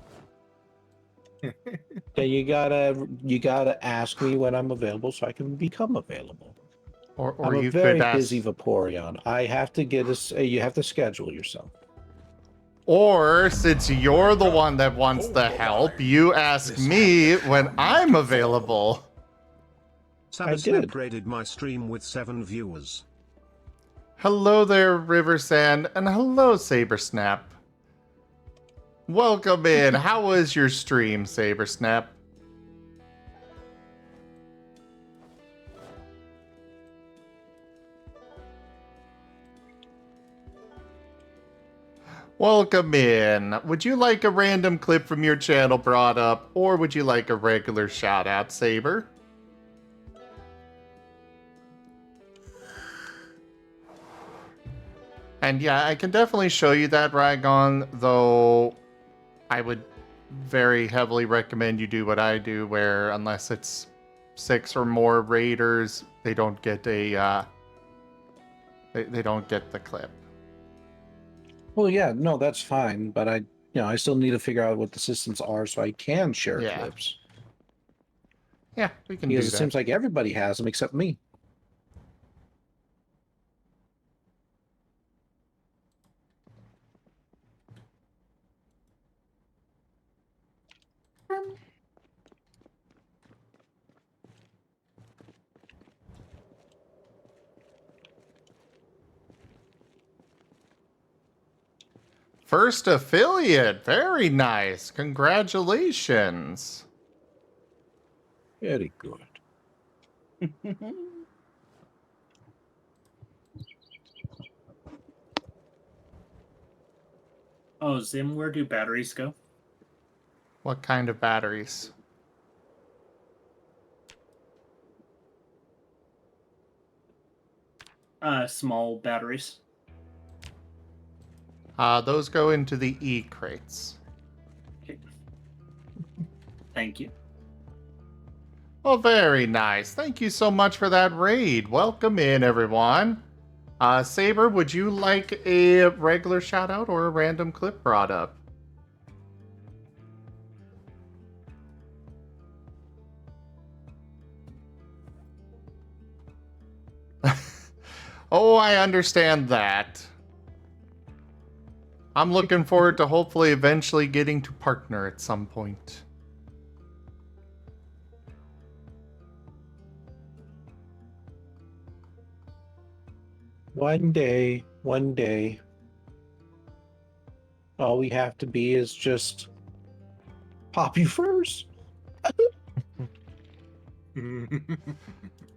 Okay, you gotta ask me when I'm available so I can become available. Or I'm a you very could ask. busy Vaporeon. I have to you have to schedule yourself. Or since you're the one that wants the help, you ask me when I'm available. Sabersnap upgraded my stream with 7 viewers. Hello there, Riversand, and hello, Sabersnap. Welcome in. How was your stream, Sabersnap? Welcome in. Would you like a random clip from your channel brought up, or would you like a regular shout out, Saber? And yeah, I can definitely show you that, Rygon, though I would very heavily recommend you do what I do, where unless it's 6 or more raiders, they don't get a they don't get the clip. Well, yeah, no, that's fine, but I still need to figure out what the systems are so I can share clips. Yeah, we can Because do it that. seems like everybody has them except me. First affiliate. Very nice. Congratulations. Very good. Oh, Zim, where do batteries go? What kind of batteries? Small batteries. Those go into the E crates. Okay. Thank you. Well, very nice. Thank you so much for that raid. Welcome in, everyone. Saber, would you like a regular shout out or a random clip brought up? Oh, I understand that. I'm looking forward to hopefully eventually getting to partner at some point. One day. All we have to be is just pop you first.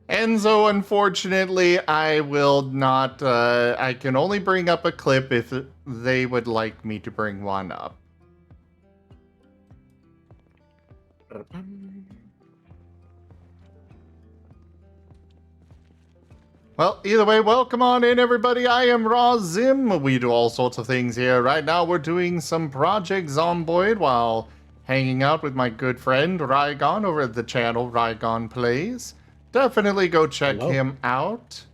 Enzo, unfortunately, I will not. I can only bring up a clip if they would like me to bring one up. Well, either way, welcome on in, everybody. I am Raw Zim. We do all sorts of things here. Right now, we're doing some Project Zomboid while hanging out with my good friend Rygon over at the channel Rygon Plays. Definitely go check him out.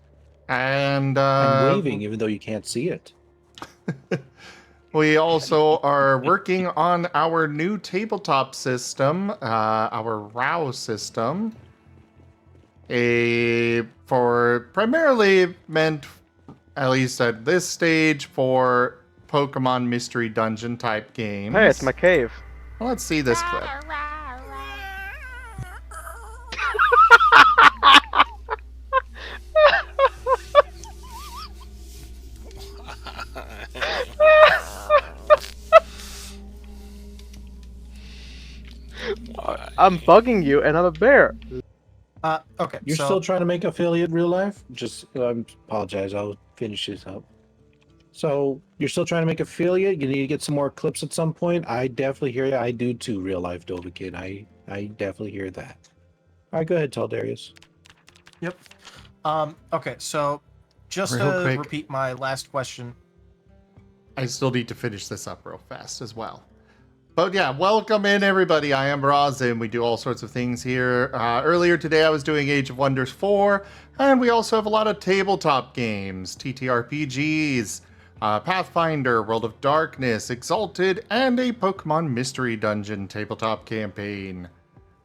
And I'm waving even though you can't see it. We also are working on our new tabletop system, our ROW system. For primarily meant, at least at this stage, for Pokemon Mystery Dungeon type games. Hey, it's my cave. Well, let's see this clip. I'm bugging you, and I'm a bear. Okay. You're still trying to make affiliate real life? Just apologize. I'll finish this up. So you're still trying to make affiliate? You need to get some more clips at some point. I definitely hear you. I do too, real life Dovahkidd. I definitely hear that. All right, go ahead, tell Darius. Yep. Okay, so just Real to quick. repeat my last question. I still need to finish this up real fast as well. But yeah, welcome in everybody. I am Roz, and we do all sorts of things here. Earlier today I was doing Age of Wonders 4, and we also have a lot of tabletop games, TTRPGs, Pathfinder, World of Darkness, Exalted, and a Pokemon Mystery Dungeon tabletop campaign.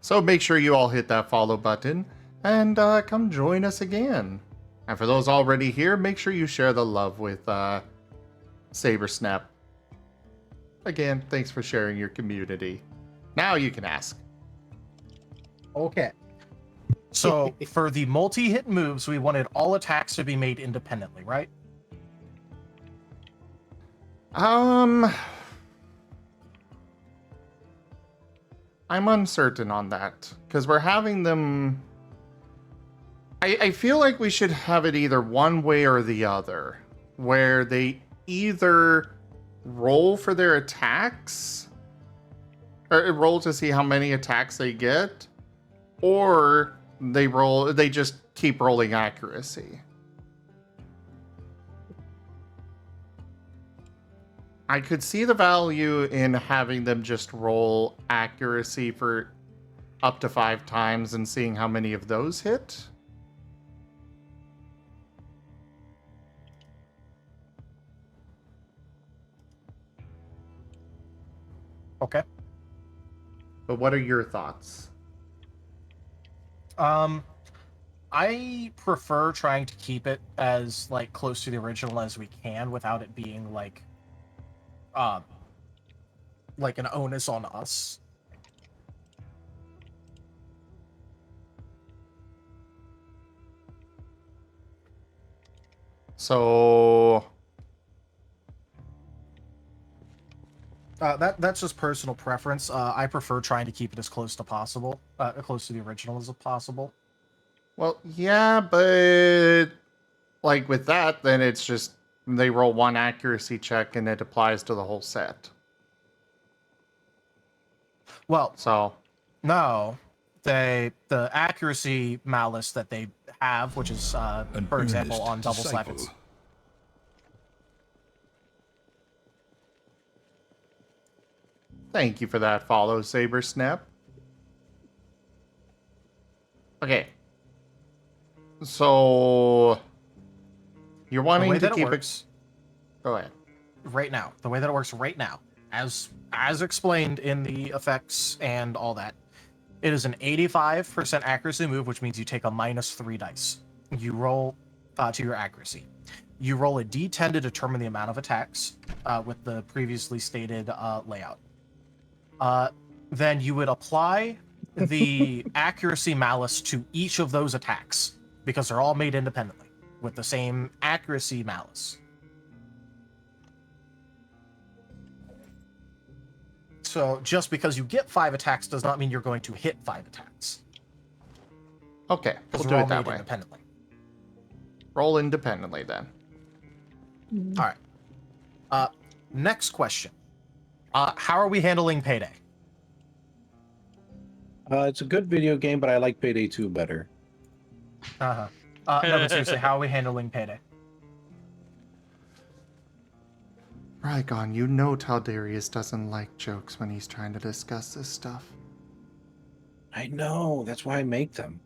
So make sure you all hit that follow button, and come join us again. And for those already here, make sure you share the love with SaberSnap. Again, thanks for sharing your community. Now you can ask. Okay. So for the multi-hit moves, we wanted all attacks to be made independently, right? I'm uncertain on that, because we're having them... I feel like we should have it either one way or the other, where they either roll for their attacks, or roll to see how many attacks they get, or they just keep rolling accuracy. I could see the value in having them just roll accuracy for up to 5 times and seeing how many of those hit. Okay. But what are your thoughts? I prefer trying to keep it as like close to the original as we can without it being like an onus on us. So that's just personal preference. I prefer trying to keep it as close to possible, close to the original as possible. Well, yeah, but like with that, then it's just they roll one accuracy check and it applies to the whole set. Well, so no, the accuracy malice that they have, which is for example on double slap, it's Thank you for that follow, SaberSnap. Okay. So you're wanting to keep it. Go ahead. Right now, the way that it works right now, as explained in the effects and all that, it is an 85% accuracy move, which means you take a -3 dice. You roll to your accuracy. You roll a d10 to determine the amount of attacks with the previously stated layout. Then you would apply the accuracy malice to each of those attacks because they're all made independently with the same accuracy malice. So just because you get 5 attacks does not mean you're going to hit 5 attacks. Okay, we'll do they're all it that made way. independently. Roll independently then. All right. Next question. How are we handling Payday? It's a good video game, but I like Payday 2 better. No, but seriously, how are we handling Payday? Rygon, you know Taldarius doesn't like jokes when he's trying to discuss this stuff. I know. That's why I make them.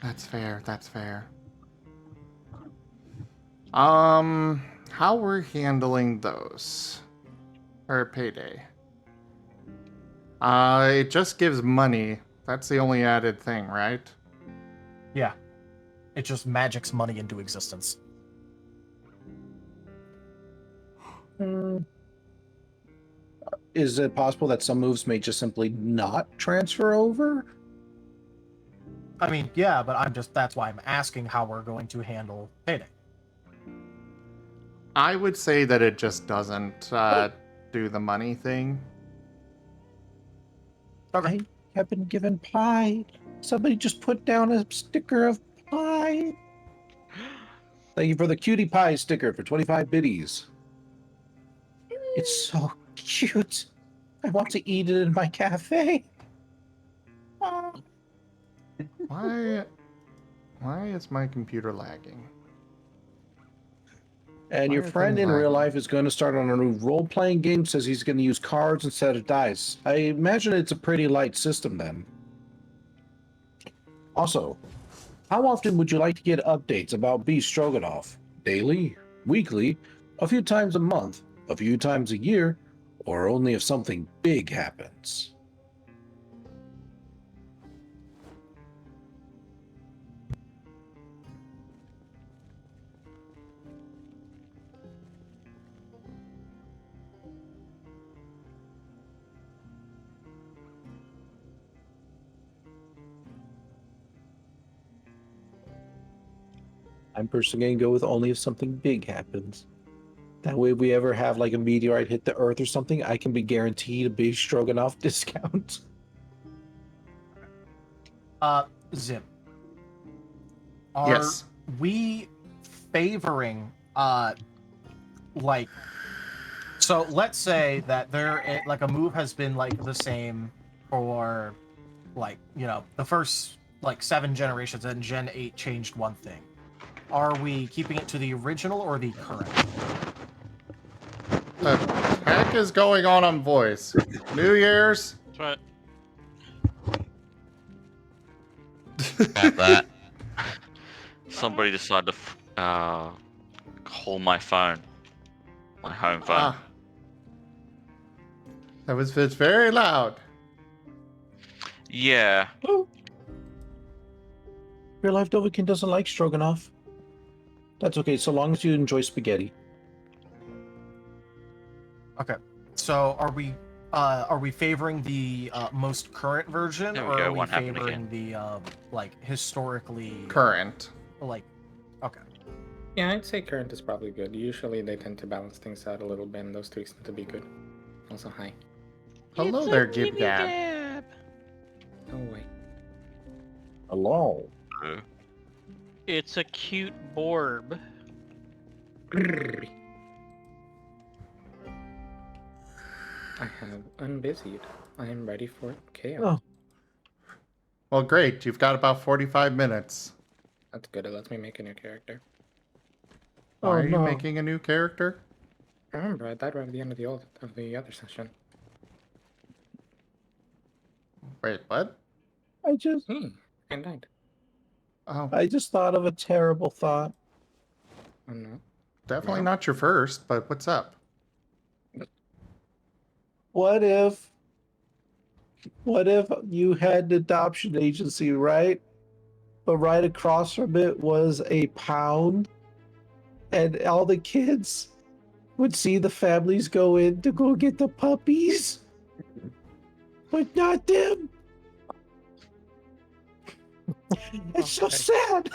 That's fair. That's fair. how we're handling those. Or payday. It just gives money. That's the only added thing, right? Yeah. It just magics money into existence. Is it possible that some moves may just simply not transfer over? I mean, yeah, but that's why I'm asking how we're going to handle payday. I would say that it just doesn't do the money thing. Okay. I have been given pie. Somebody just put down a sticker of pie. Thank you for the cutie pie sticker for 25 biddies. It's so cute. I want to eat it in my cafe. Why is my computer lagging? And Why your are friend things in real lagging? life is going to start on a new role-playing game, says he's going to use cards instead of dice. I imagine it's a pretty light system then. Also, how often would you like to get updates about Beef Stroganoff? Daily? Weekly? A few times a month? A few times a year? Or only if something big happens? I'm personally going to go with only if something big happens. That way, if we ever have like a meteorite hit the Earth or something, I can be guaranteed a Beef Stroganoff discount. Zim. Are Yes. we favoring, like, so let's say that like a move has been like the same for, like, you know, the first like 7 generations, and Gen 8 changed one thing. Are we keeping it to the original or the current? The heck is going on voice? New Year's? That's right. About that. Somebody decided to call my phone. My home phone. Ah. It's very loud. Yeah. Real life Dovakin doesn't like stroganoff. That's okay, so long as you enjoy spaghetti. Okay. So are we favoring the most current version, There we or go, are we one happened favoring the like historically Current. like okay. Yeah, I'd say current is probably good. Usually they tend to balance things out a little bit, and those tweaks tend to be good. Also, hi. Hello there, Gib Gab. Oh, wait. Hello. It's a cute borb. I have unbusied. I am ready for chaos. Oh. Well, great. You've got about 45 minutes. That's good. It lets me make a new character. Why are you making a new character? Remember, I died right at the end of the other session. Wait, what? I died. Oh. I just thought of a terrible thought. Oh no. Definitely not your first, but what's up? What if you had an adoption agency, right? But right across from it was a pound, and all the kids would see the families go in to go get the puppies, but not them. It's so sad.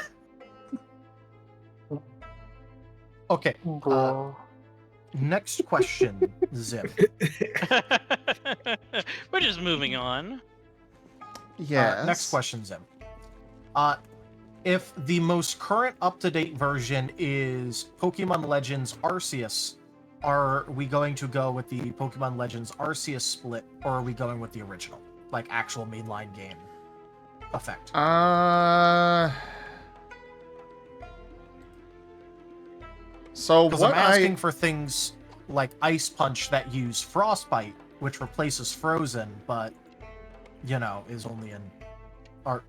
Okay. Next question, Zim. We're just moving on. Yes. Next question, Zim. If the most current up-to-date version is Pokemon Legends Arceus, are we going to go with the Pokemon Legends Arceus split, or are we going with the original, like actual mainline game effect? So because I'm asking for things like Ice Punch that use Frostbite, which replaces Frozen, but you know is only in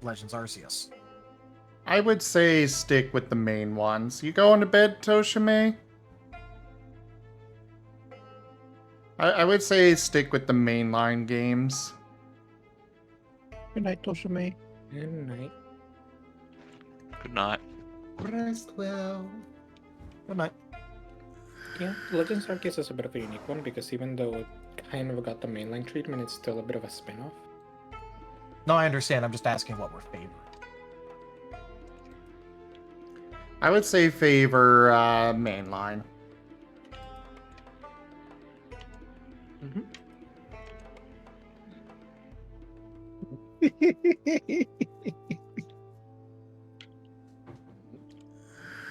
Legends Arceus. I would say stick with the main ones. You going to bed, Toshime? I would say stick with the mainline games. Good night, Toshime. Good night. Good night. Rest well. Good night. Yeah, Legends Arceus is a bit of a unique one because even though it kind of got the mainline treatment, it's still a bit of a spin-off. No, I understand. I'm just asking what we're favoring. I would say favor mainline.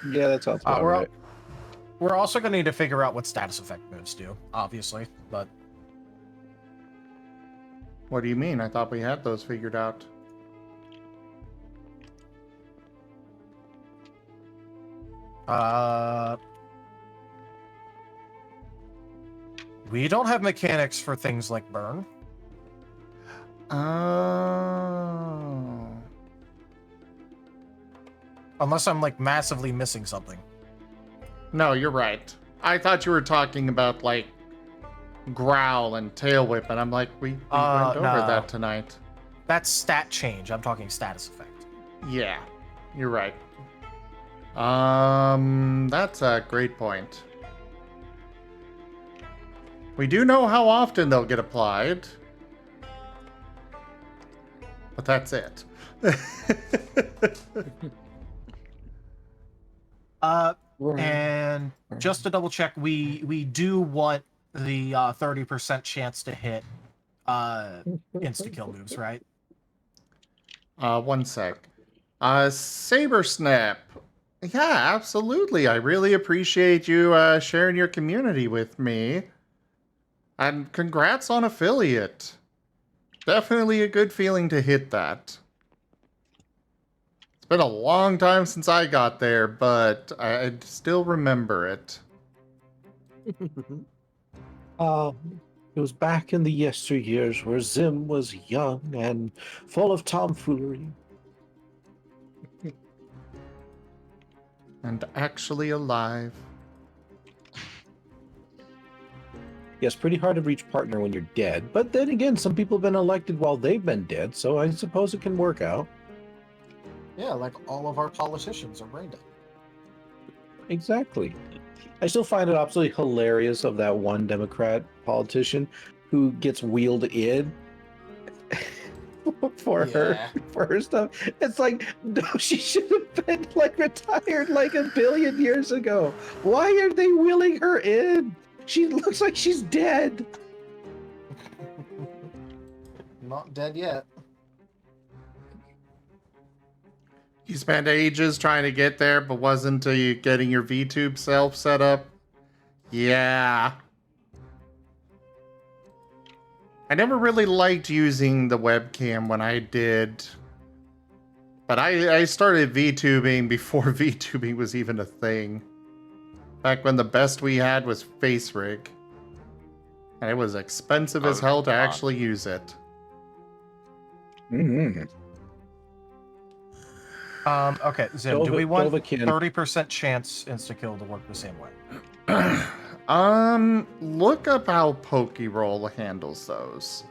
Yeah, that sounds about right. We're also going to need to figure out what status effect moves do, obviously, but... What do you mean? I thought we had those figured out. We don't have mechanics for things like burn. Oh. Unless I'm, like, massively missing something. No, you're right. I thought you were talking about, like, growl and tail whip, and I'm like, we went over no. that tonight. That's stat change. I'm talking status effect. Yeah, you're right. That's a great point. We do know how often they'll get applied. But that's it. And just to double check, we do want the 30% chance to hit insta-kill moves, right? 1 sec. Saber Snap. Yeah, absolutely. I really appreciate you sharing your community with me. And congrats on affiliate. Definitely a good feeling to hit that. It's been a long time since I got there, but I still remember it. It was back in the yesteryears where Zim was young and full of tomfoolery. And actually alive. Yes, pretty hard to reach partner when you're dead. But then again, some people have been elected while they've been dead, so I suppose it can work out. Yeah, like all of our politicians are brain dead. Exactly. I still find it absolutely hilarious of that one Democrat politician who gets wheeled in for her stuff. It's like, no, she should have been like retired like a billion years ago. Why are they wheeling her in? She looks like she's dead. Not dead yet. You spent ages trying to get there, but wasn't until you getting your VTube self set up? Yeah. I never really liked using the webcam when I did. But I started VTubing before VTubing was even a thing. Back when the best we had was Face Rig. And it was expensive as hell to actually use it. Mm-hmm. Okay, Zim, do we want Dovahkiin. 30% chance insta-kill to work the same way? Look up how Pokeroll handles those.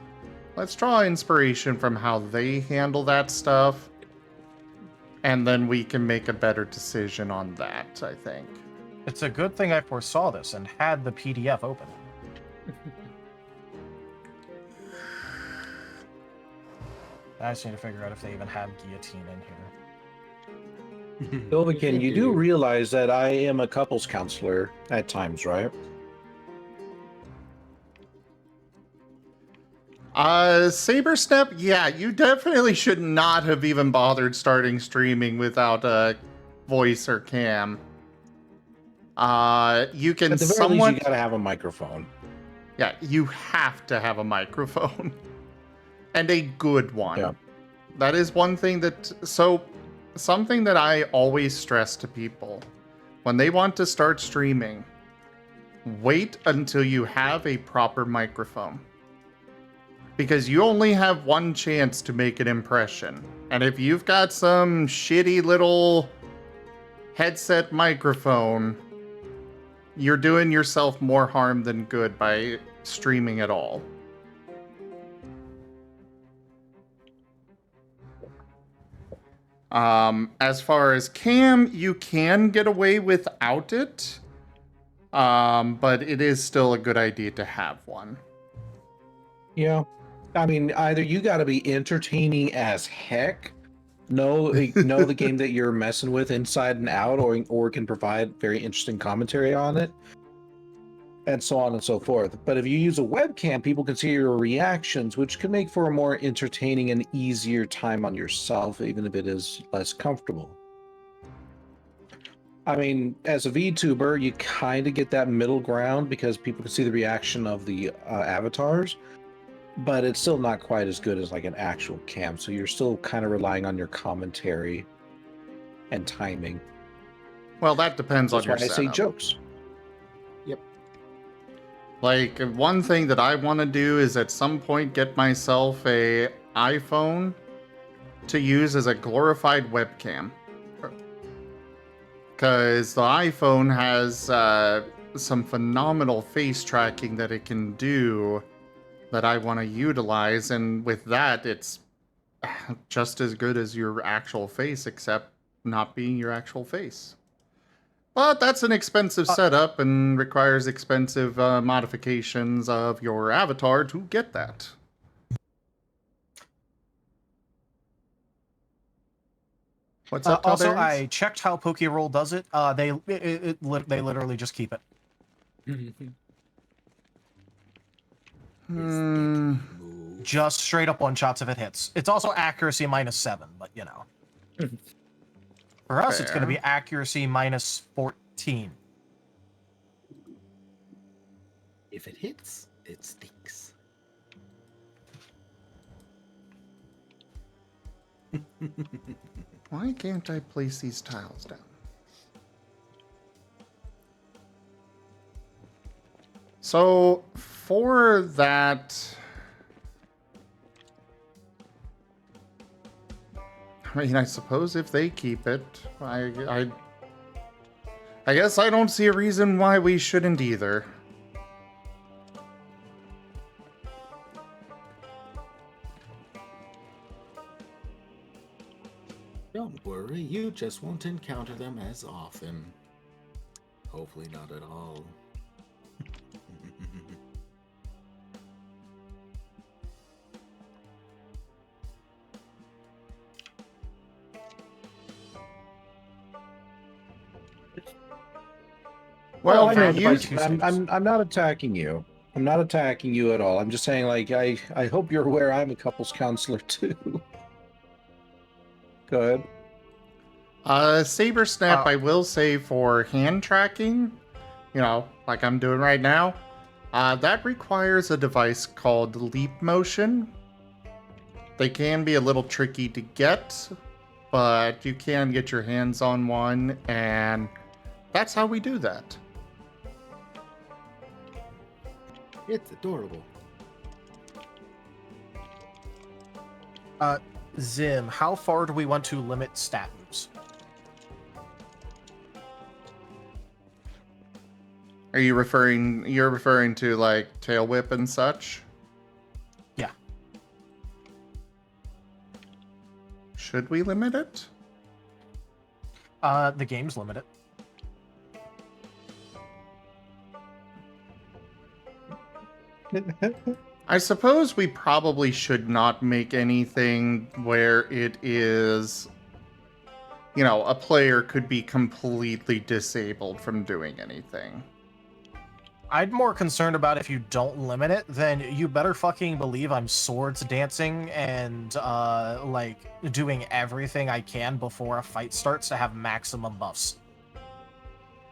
Let's draw inspiration from how they handle that stuff. And then we can make a better decision on that, I think. It's a good thing I foresaw this and had the PDF open. I just need to figure out if they even have guillotine in here. Dovahkiin, you do realize that I am a couples counselor at times, right? Saber Step, yeah, you definitely should not have even bothered starting streaming without a voice or cam. You can At the very least, you gotta have a microphone. Yeah, you have to have a microphone. And a good one. Yeah. That is one thing that... So, something that I always stress to people. When they want to start streaming, wait until you have a proper microphone. Because you only have one chance to make an impression. And if you've got some shitty little headset microphone, you're doing yourself more harm than good by streaming at all. As far as cam, you can get away without it, but it is still a good idea to have one. Yeah. I mean, either you got to be entertaining as heck, know the game that you're messing with inside and out, or can provide very interesting commentary on it, and so on and so forth. But if you use a webcam, people can see your reactions, which can make for a more entertaining and easier time on yourself, even if it is less comfortable. I mean, as a VTuber, you kind of get that middle ground because people can see the reaction of the avatars, but it's still not quite as good as like an actual cam. So you're still kind of relying on your commentary and timing. Well, that depends on your That's why I say jokes. Like, one thing that I want to do is at some point get myself a iPhone to use as a glorified webcam. Because the iPhone has some phenomenal face tracking that it can do that I want to utilize, and with that, it's just as good as your actual face, except not being your actual face. But that's an expensive setup and requires expensive modifications of your avatar to get that. What's up, Also, Tiberius? I checked how Pokeroll does it. They literally just keep it. Just straight up one shots if it hits. It's also accuracy -7, but you know. For us, it's going to be accuracy -14. If it hits, it stinks. Why can't I place these tiles down? So, for that... I mean, I suppose if they keep it, I guess I don't see a reason why we shouldn't either. Don't worry, you just won't encounter them as often. Hopefully not at all. Well, I'm not attacking you. I'm not attacking you at all. I'm just saying, like, I hope you're aware I'm a couples counselor too. Go ahead. Saber Snap, I will say for hand tracking, you know, like I'm doing right now, that requires a device called Leap Motion. They can be a little tricky to get, but you can get your hands on one, and that's how we do that. It's adorable. Zim, how far do we want to limit stat moves? Are you referring? You're referring to like tail whip and such? Yeah. Should we limit it? The game's limited. I suppose we probably should not make anything where it is, you know, a player could be completely disabled from doing anything. I'm more concerned about if you don't limit it, then you better fucking believe I'm swords dancing and, like, doing everything I can before a fight starts to have maximum buffs.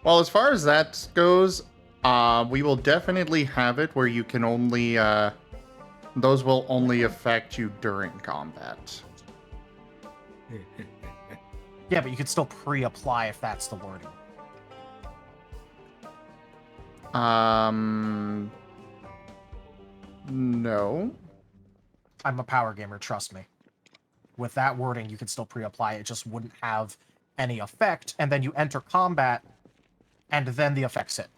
Well, as far as that goes, we will definitely have it where you can only, those will only affect you during combat. Yeah, but you could still pre-apply if that's the wording. No. I'm a power gamer, trust me. With that wording, you could still pre-apply. It just wouldn't have any effect, and then you enter combat, and then the effects hit.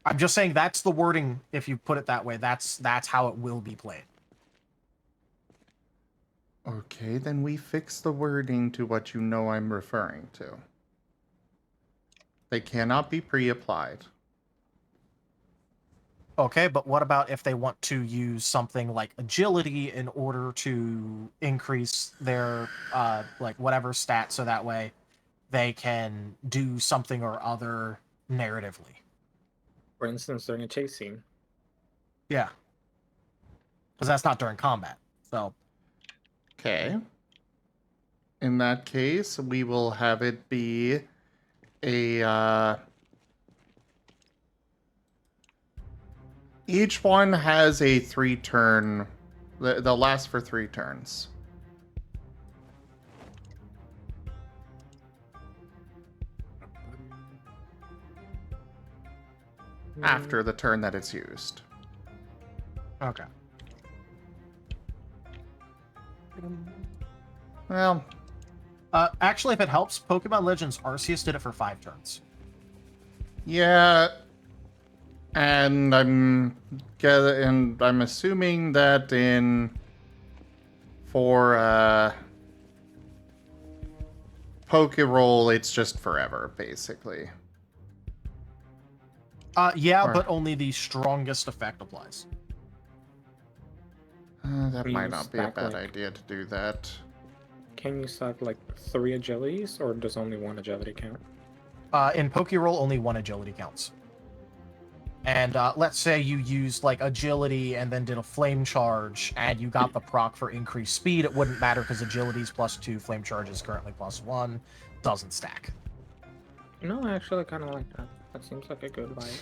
I'm just saying that's the wording. If you put it that way, that's how it will be played. Okay, then we fix the wording to what you know I'm referring to. They cannot be pre-applied. Okay, but what about if they want to use something like agility in order to increase their like whatever stat, so that way they can do something or other narratively? For instance, during a chase scene. Yeah. Because that's not during combat. So. Okay. In that case, we will have it be a each one has a 3-turn. They'll last for 3 turns. After the turn that it's used. Okay. Well, actually, if it helps, Pokemon Legends Arceus did it for 5 turns. Yeah, and I'm assuming that for Pokeroll, it's just forever, basically. Yeah, Or- but only the strongest effect applies. That Can might you not be a stack, bad like- idea to do that. Can you stack like 3 agilities, or does only 1 agility count? In Pokeroll, only 1 agility counts. And let's say you used like agility and then did a flame charge, and you got the proc for increased speed. It wouldn't matter because agility is +2, flame charge is currently +1. Doesn't stack. No, I actually kind of like that. That seems like a good vibe.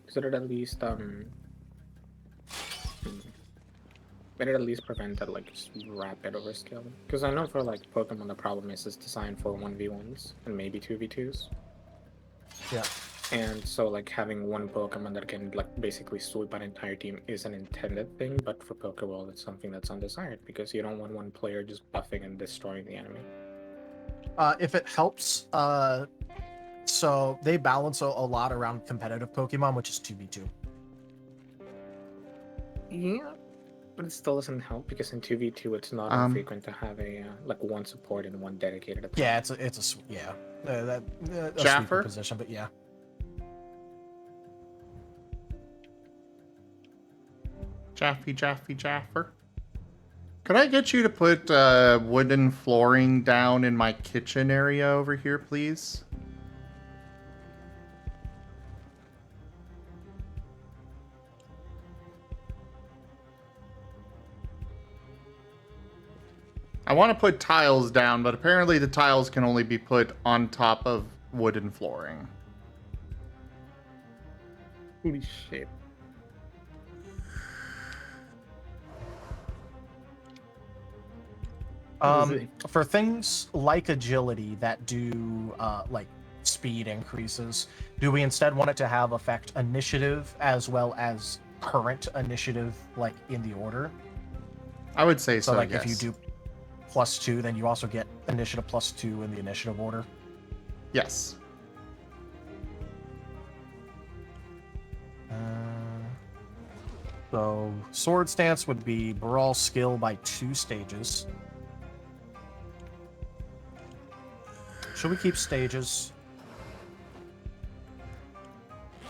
Because it at least But it at least prevented like just rapid overskill. Because I know for like Pokemon the problem is it's designed for 1v1s and maybe 2v2s. Yeah. And so like having one Pokemon that can like basically sweep an entire team is an intended thing, but for Pokeball it's something that's undesired because you don't want one player just buffing and destroying the enemy. If it helps, so they balance a lot around competitive Pokemon, which is 2v2. Yeah, but it still doesn't help because in 2v2 it's not infrequent to have a like one support and one dedicated attack. Yeah, it's a Jaffer? sweeper position, but yeah. Jaffer. Could I get you to put wooden flooring down in my kitchen area over here, please? I want to put tiles down, but apparently the tiles can only be put on top of wooden flooring. Holy shit. For things like agility that do like speed increases, do we instead want it to have effect initiative as well as current initiative, like in the order? I would say so, like yes. if you do +2, then you also get initiative +2 in the initiative order. Yes. So sword stance would be brawl skill by 2 stages. Should we keep stages?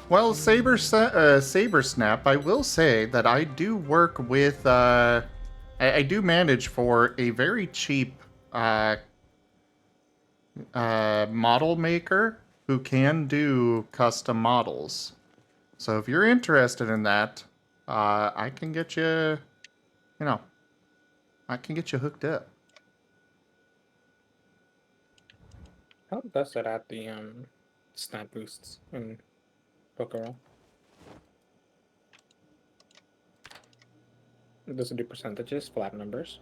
Well, Saber Snap, I will say that I do work with, I do manage for a very cheap model maker who can do custom models. So if you're interested in that, I can get you, I can get you hooked up. How does it add the stat boosts in Pokemon? Does it do percentages, flat numbers?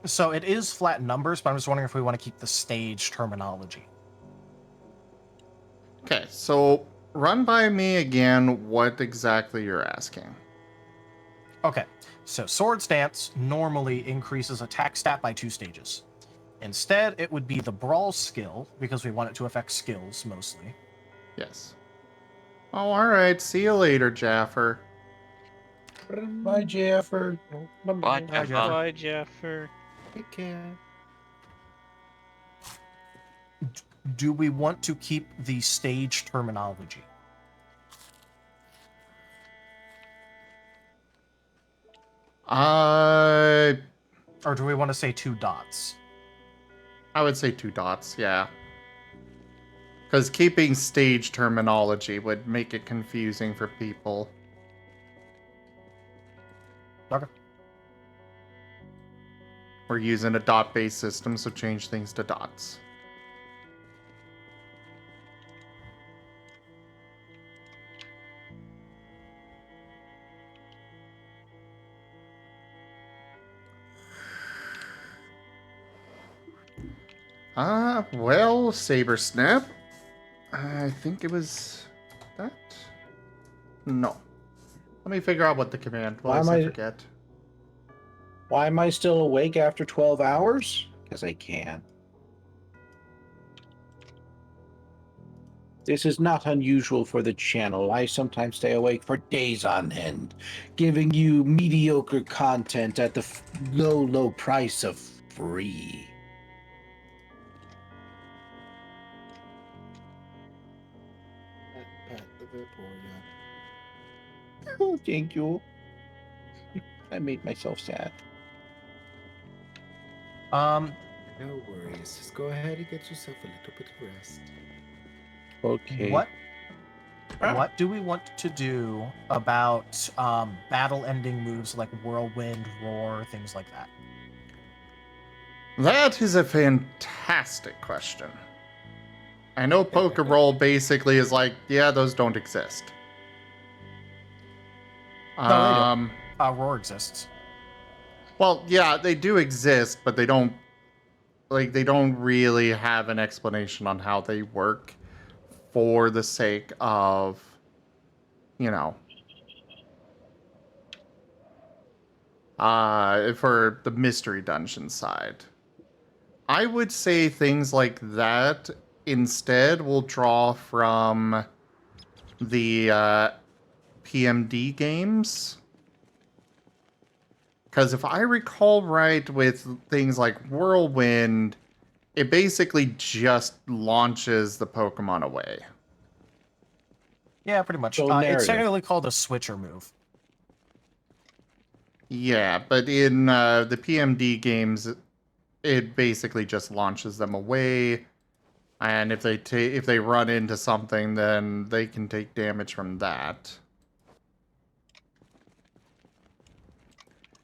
So it is flat numbers, but I'm just wondering if we want to keep the stage terminology. Okay, so run by me again what exactly you're asking. Okay, so Sword Stance normally increases attack stat by 2 stages. Instead, it would be the Brawl skill, because we want it to affect skills mostly. Yes. Oh, alright. See you later, Jaffer. Bye, Jaffer. Bye, Hi, Jaffer. Bye, Jaffer. Take care. Do we want to keep the stage terminology? Or do we want to say 2 dots? I would say 2 dots, yeah. Because keeping stage terminology would make it confusing for people. Okay. We're using a dot-based system, so change things to dots. Well, Saber Snap. I think it was that? No. Let me figure out what the command was. I forget. Why am I still awake after 12 hours? Because I can. This is not unusual for the channel. I sometimes stay awake for days on end, giving you mediocre content at the low, low price of free. Pat the Vaporeon. Oh, thank you. I made myself sad. No worries. Just go ahead and get yourself a little bit of rest. Okay. What do we want to do about battle-ending moves like Whirlwind, Roar, things like that? That is a fantastic question. I know Pokeroll basically is like, yeah, those don't exist. No, they don't. Roar exists. Well, yeah, they do exist, but they don't really have an explanation on how they work for the sake of, you know, for the mystery dungeon side. I would say things like that instead will draw from the PMD games. Because if I recall right with things like Whirlwind, it basically just launches the Pokemon away. Yeah, pretty much. So It's narrative. technically called a switcher move. Yeah, but in the PMD games, it basically just launches them away. And if they run into something, then they can take damage from that.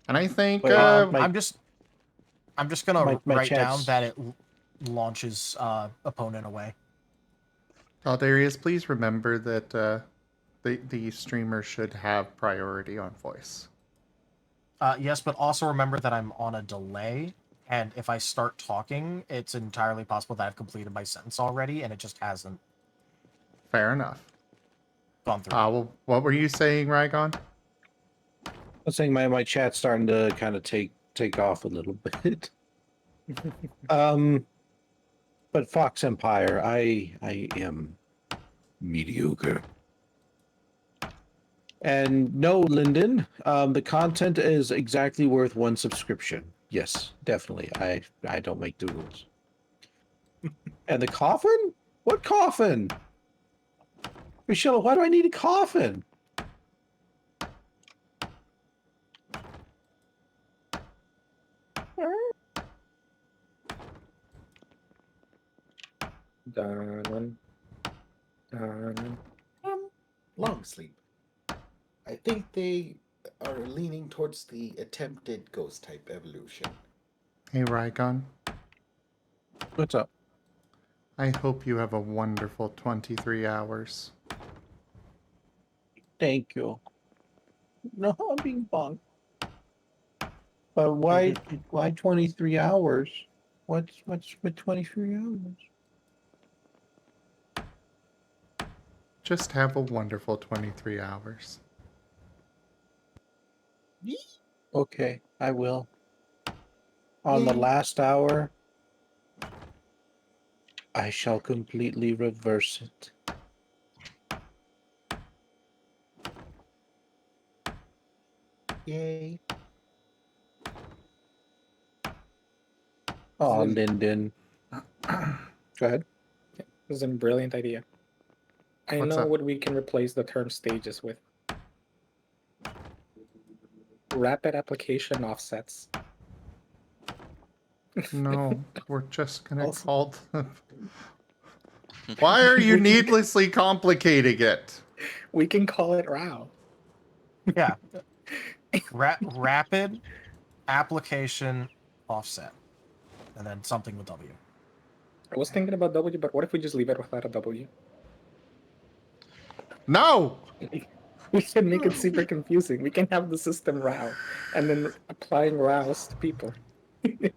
And I think I'm just gonna my write down chat's- that it launches opponent away. Darius, please remember that the streamer should have priority on voice. Yes, but also remember that I'm on a delay, and if I start talking, it's entirely possible that I've completed my sentence already, and it just hasn't Fair enough. gone through. Well, what were you saying, Rygon? I was saying my chat's starting to kind of take off a little bit. But Fox Empire, I am mediocre. And no, Lyndon, the content is exactly worth 1 subscription. Yes, definitely. I don't make the rules. And the coffin? What coffin? Michelle, why do I need a coffin? Dun, Long sleep. I think they are leaning towards the attempted ghost type evolution. Hey, Rygon. What's up? I hope you have a wonderful 23 hours. Thank you. No, I'm being bunked. But why 23 hours? What's with 23 hours? Just have a wonderful 23 hours. Okay, I will. On the last hour, I shall completely reverse it. Yay. Oh, Linden. Go ahead. This is a brilliant idea. I What's know up? what we can replace the term stages with. Rapid application offsets. No, we're just gonna Also- call them. Why are you needlessly complicating it? We can call it RAW. Yeah. Rapid application offset. And then something with W. I was thinking about W, but what if we just leave it without a W? No! We can make it super confusing. We can have the system RAW and then applying RAWs to people.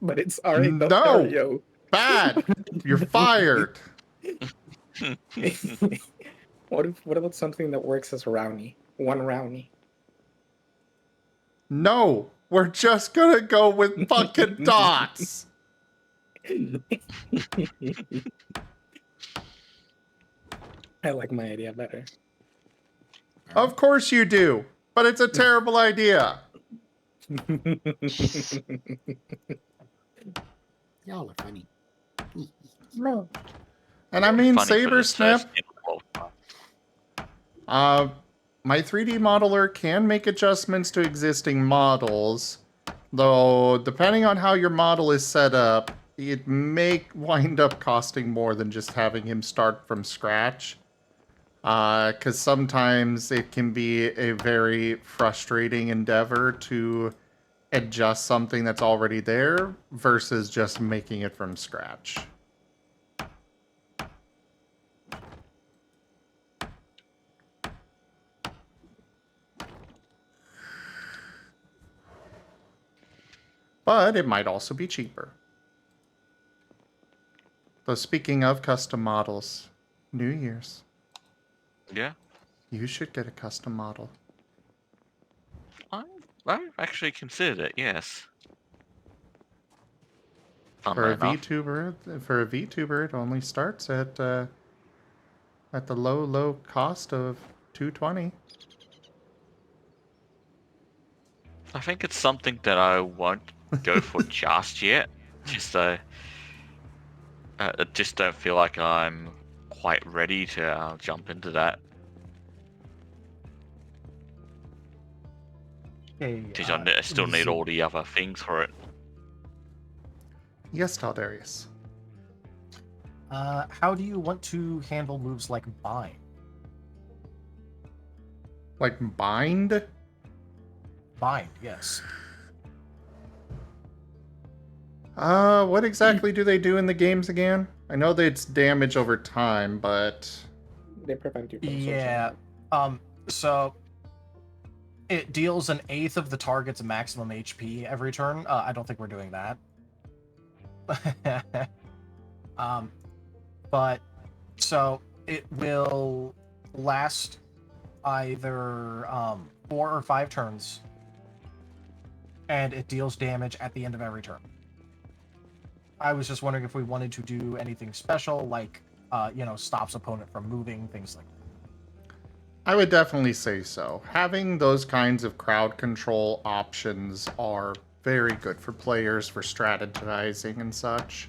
But it's No! yo. Bad! You're fired! What about something that works as Rowney? One Rowney. No! We're just gonna go with fucking dots! I like my idea better. Of course you do, but it's a terrible idea. Y'all are funny. No. And I mean, Funny for the Sabersnip, first 10 or 12 times. my 3D modeler can make adjustments to existing models, though depending on how your model is set up, it may wind up costing more than just having him start from scratch. Because sometimes it can be a very frustrating endeavor to adjust something that's already there versus just making it from scratch. But it might also be cheaper. Though speaking of custom models, New Year's, Yeah. you should get a custom model. I've actually considered it, yes. For Funnily a enough. VTuber, it only starts at the low cost of $220. I think it's something that I won't go for just yet. Just I just don't feel like I'm quite ready to jump into that. Because I still need all the other things for it. Yes, Taldarius. How do you want to handle moves like bind? Like bind? Bind, yes. What exactly do they do in the games again? I know that it's damage over time, but They prevent you from Yeah. So it deals an eighth of the target's maximum HP every turn. I don't think we're doing that. But so it will last either 4 or 5 turns, and it deals damage at the end of every turn. I was just wondering if we wanted to do anything special, like stops opponent from moving, things like that. I would definitely say so. Having those kinds of crowd control options are very good for players for strategizing and such.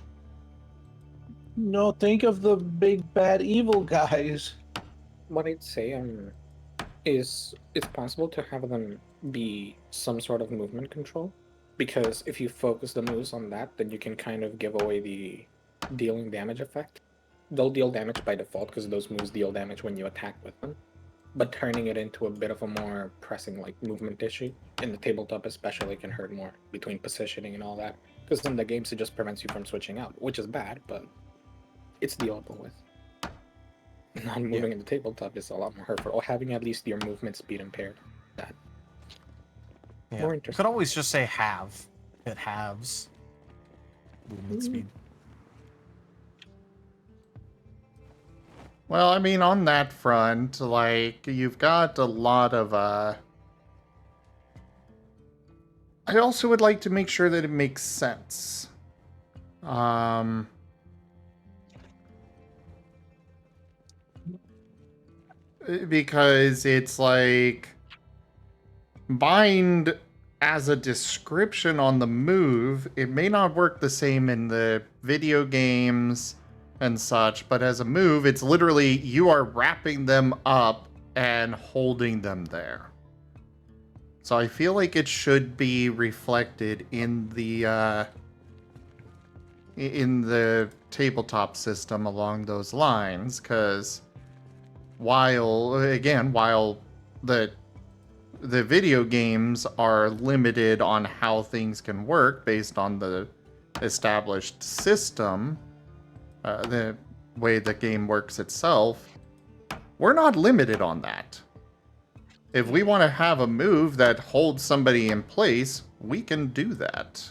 No, think of the big bad evil guys. What I'd say is it's possible to have them be some sort of movement control, because if you focus the moves on that, then you can kind of give away the dealing damage effect. They'll deal damage by default because those moves deal damage when you attack with them, but turning it into a bit of a more pressing like movement issue in the tabletop especially can hurt more between positioning and all that, because in the games it just prevents you from switching out, which is bad, but it's dealable with. Not moving in the tabletop is a lot more hurtful, or having at least your movement speed impaired. That. Yeah. More You interesting. could always just say halve. It halves movement speed. Well, I mean, on that front, like, you've got a lot of, I also would like to make sure that it makes sense. Because it's like, bind as a description on the move, it may not work the same in the video games and such, but as a move, it's literally you are wrapping them up and holding them there. So I feel like it should be reflected in the tabletop system along those lines, because while the video games are limited on how things can work based on the established system, the way the game works itself, we're not limited on that. If we want to have a move that holds somebody in place, we can do that.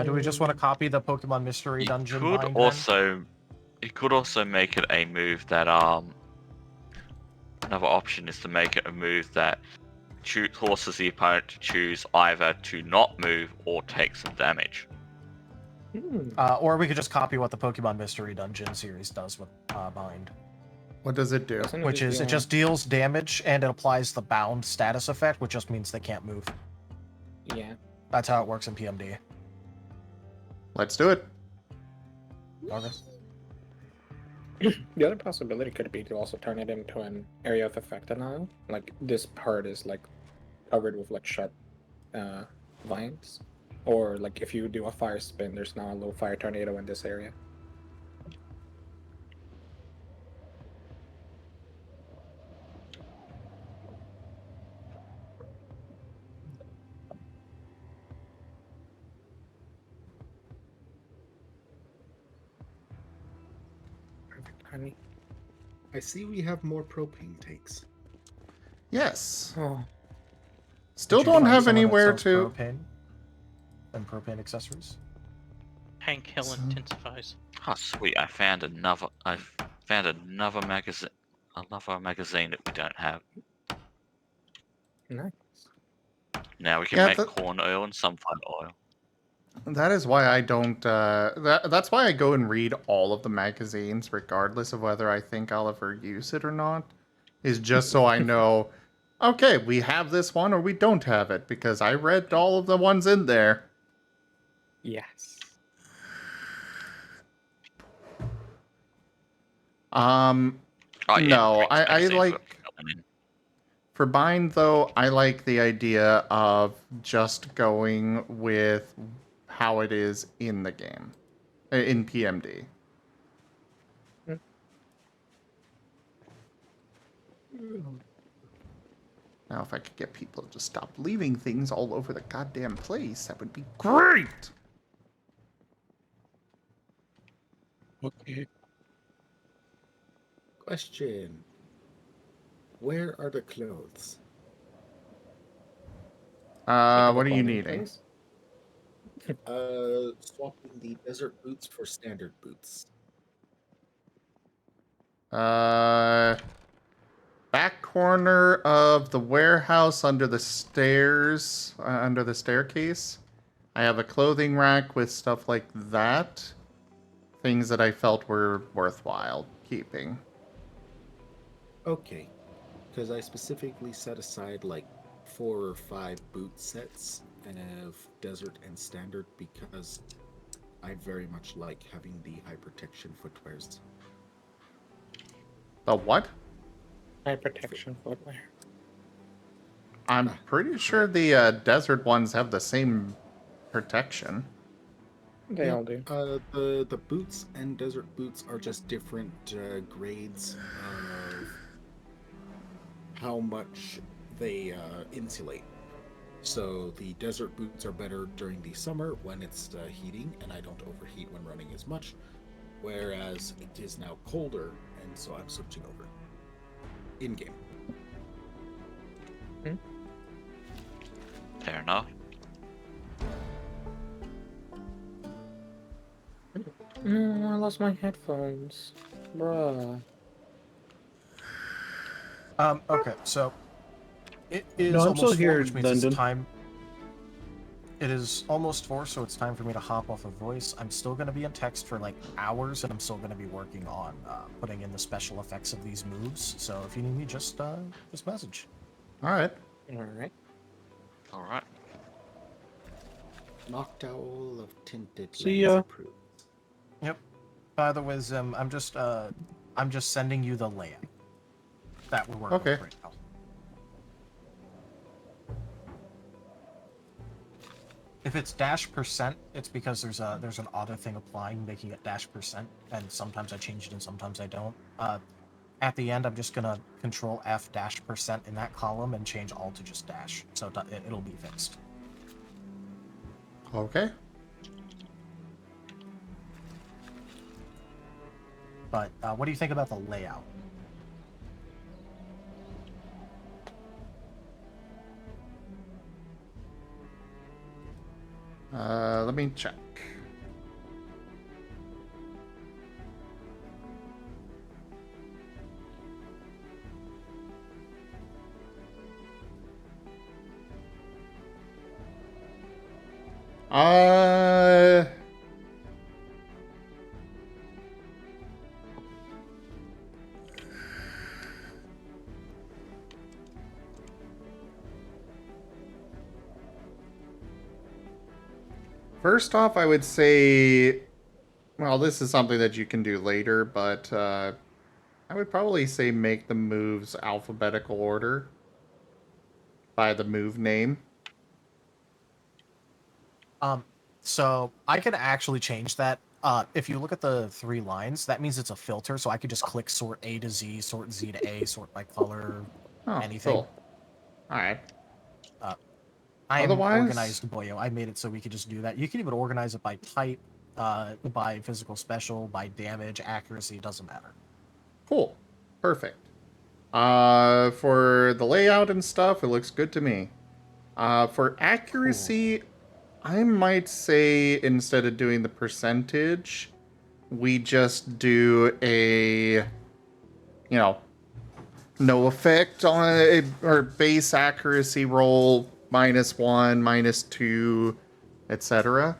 Do we just want to copy the Pokemon Mystery Dungeon bind, then? You could also make it a move that another option is to make it a move that forces the opponent to choose either to not move or take some damage. Or we could just copy what the Pokemon Mystery Dungeon series does with bind. What does it do? Which is, it just deals damage and it applies the bound status effect, which just means they can't move. Yeah. That's how it works in PMD. Let's do it. Okay. The other possibility could be to also turn it into an area of effect denial. Like, this part is, like, covered with, like, sharp vines. Or, like, if you do a fire spin, there's now a little fire tornado in this area. Honey. I see we have more propane tanks. Yes. Oh. Still don't have anywhere to. Propane and propane accessories. Hank Hill intensifies. Oh sweet! I found another magazine. Another magazine that we don't have. Nice. Now we can make corn oil and sunflower oil. That is why I don't. That's why I go and read all of the magazines, regardless of whether I think I'll ever use it or not. Is just so I know, okay, we have this one or we don't have it, because I read all of the ones in there. Yes. No, I like. For bind though, I like the idea of just going with how it is in the game, in PMD. Now, if I could get people to just stop leaving things all over the goddamn place, that would be great! Okay. Question. Where are the clothes? What are you needing? Swapping the desert boots for standard boots. Back corner of the warehouse under the stairs, under the staircase. I have a clothing rack with stuff like that. Things that I felt were worthwhile keeping. Okay. Because I specifically set aside like 4 or 5 boot sets of desert and standard because I very much like having the high protection footwears. The what? High protection footwear. I'm pretty sure the desert ones have the same protection. They all do. The boots and desert boots are just different grades of how much they insulate. So the desert boots are better during the summer when it's heating, and I don't overheat when running as much. Whereas it is now colder, and so I'm switching over. In-game. Fair enough. No, I lost my headphones. Bruh. Okay, so it is No, I'm almost still 4, here, which means London. it's time. It is almost 4, so it's time for me to hop off of voice. I'm still going to be in text for like hours, and I'm still going to be working on putting in the special effects of these moves. So if you need me, just message. All right. Alright. All right. Knocked Owl of Tinted See Lens ya. approved. Yep. By the way, Zim, I'm just sending you the layout that we're working Okay. with right now. If it's -%, it's because there's an auto thing applying, making it -%, and sometimes I change it and sometimes I don't. At the end, I'm just gonna Control F -% in that column and change all to just dash, so it'll be fixed. Okay. But what do you think about the layout? Let me check. Uh, First off, I would say, well, this is something that you can do later, but I would probably say make the moves alphabetical order by the move name. So I can actually change that. If you look at the 3 lines, that means it's a filter, so I could just click sort A to Z, sort Z to A, sort by color, Oh, anything. cool. All right. I am Otherwise- organized, boyo. I made it so we could just do that. You can even organize it by type, by physical special, by damage, accuracy, it doesn't matter. Cool. Perfect. For the layout and stuff, it looks good to me. For accuracy, I might say instead of doing the percentage, we just do a, no effect on a, or base accuracy roll -1, -2, etc.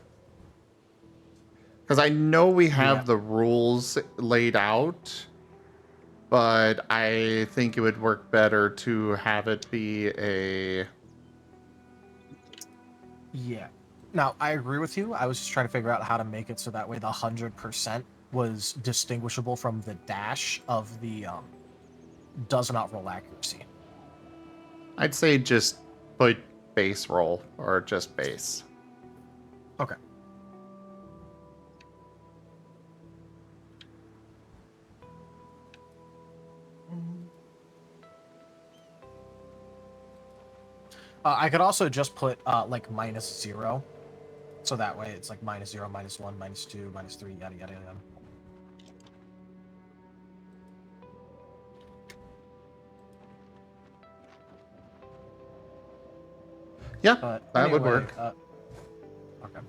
Because I know we have the rules laid out, but I think it would work better to have it be a... Yeah. Now, I agree with you. I was just trying to figure out how to make it so that way the 100% was distinguishable from the dash of the does not roll accuracy. I'd say just put base roll, or just base. Okay. I could also just put like -0, so that way it's like -0, -1, -2, -3, yada yada yada. Yeah, But that would anyway, work. Okay.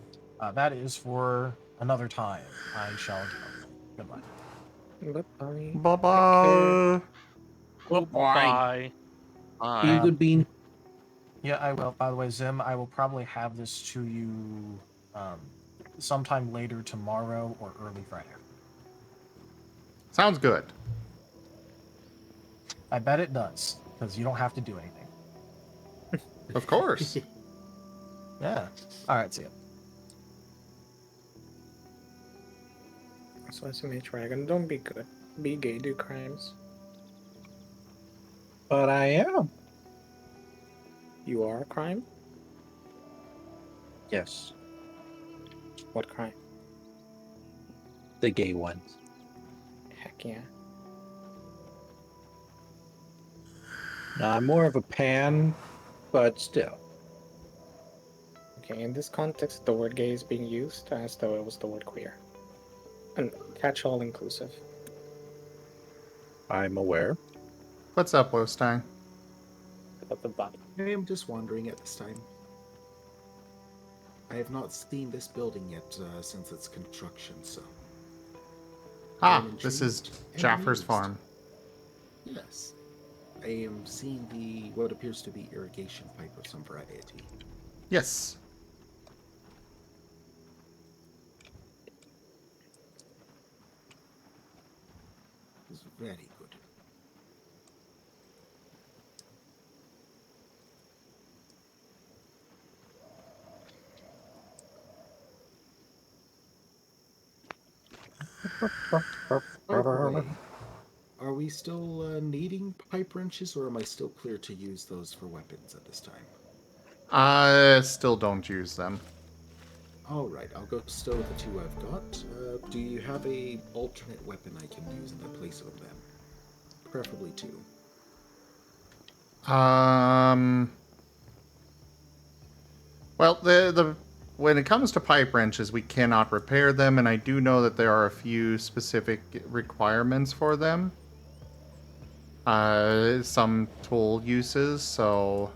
That is for another time. I shall go. Goodbye. Goodbye. Bye-bye. Bye. Be a Bye. good bean. Yeah, I will. By the way, Zim, I will probably have this to you sometime later tomorrow or early Friday. Sounds good. I bet it does, because you don't have to do anything. Of course. Yeah. Alright, see ya. So as a dragon, don't be good. Be gay, do crimes. But I am. You are a crime? Yes. What crime? The gay ones. Heck yeah. No, I'm more of a pan, but still. Okay, in this context, the word gay is being used as though it was the word queer. And catch-all inclusive. I'm aware. What's up, Wostein? About the body. I am just wondering at this time. I have not seen this building yet since its construction, so. Ah, I'm this is intrigued and Jaffer's amused. farm. Yes. I am seeing what appears to be irrigation pipe of some variety. Yes. It's very good. By the way, are we still needing pipe wrenches, or am I still clear to use those for weapons at this time? I still don't use them. All right, I'll go still with the two I've got. Do you have a alternate weapon I can use in the place of them? Preferably two. Well, the when it comes to pipe wrenches, we cannot repair them, and I do know that there are a few specific requirements for them. Some tool uses, so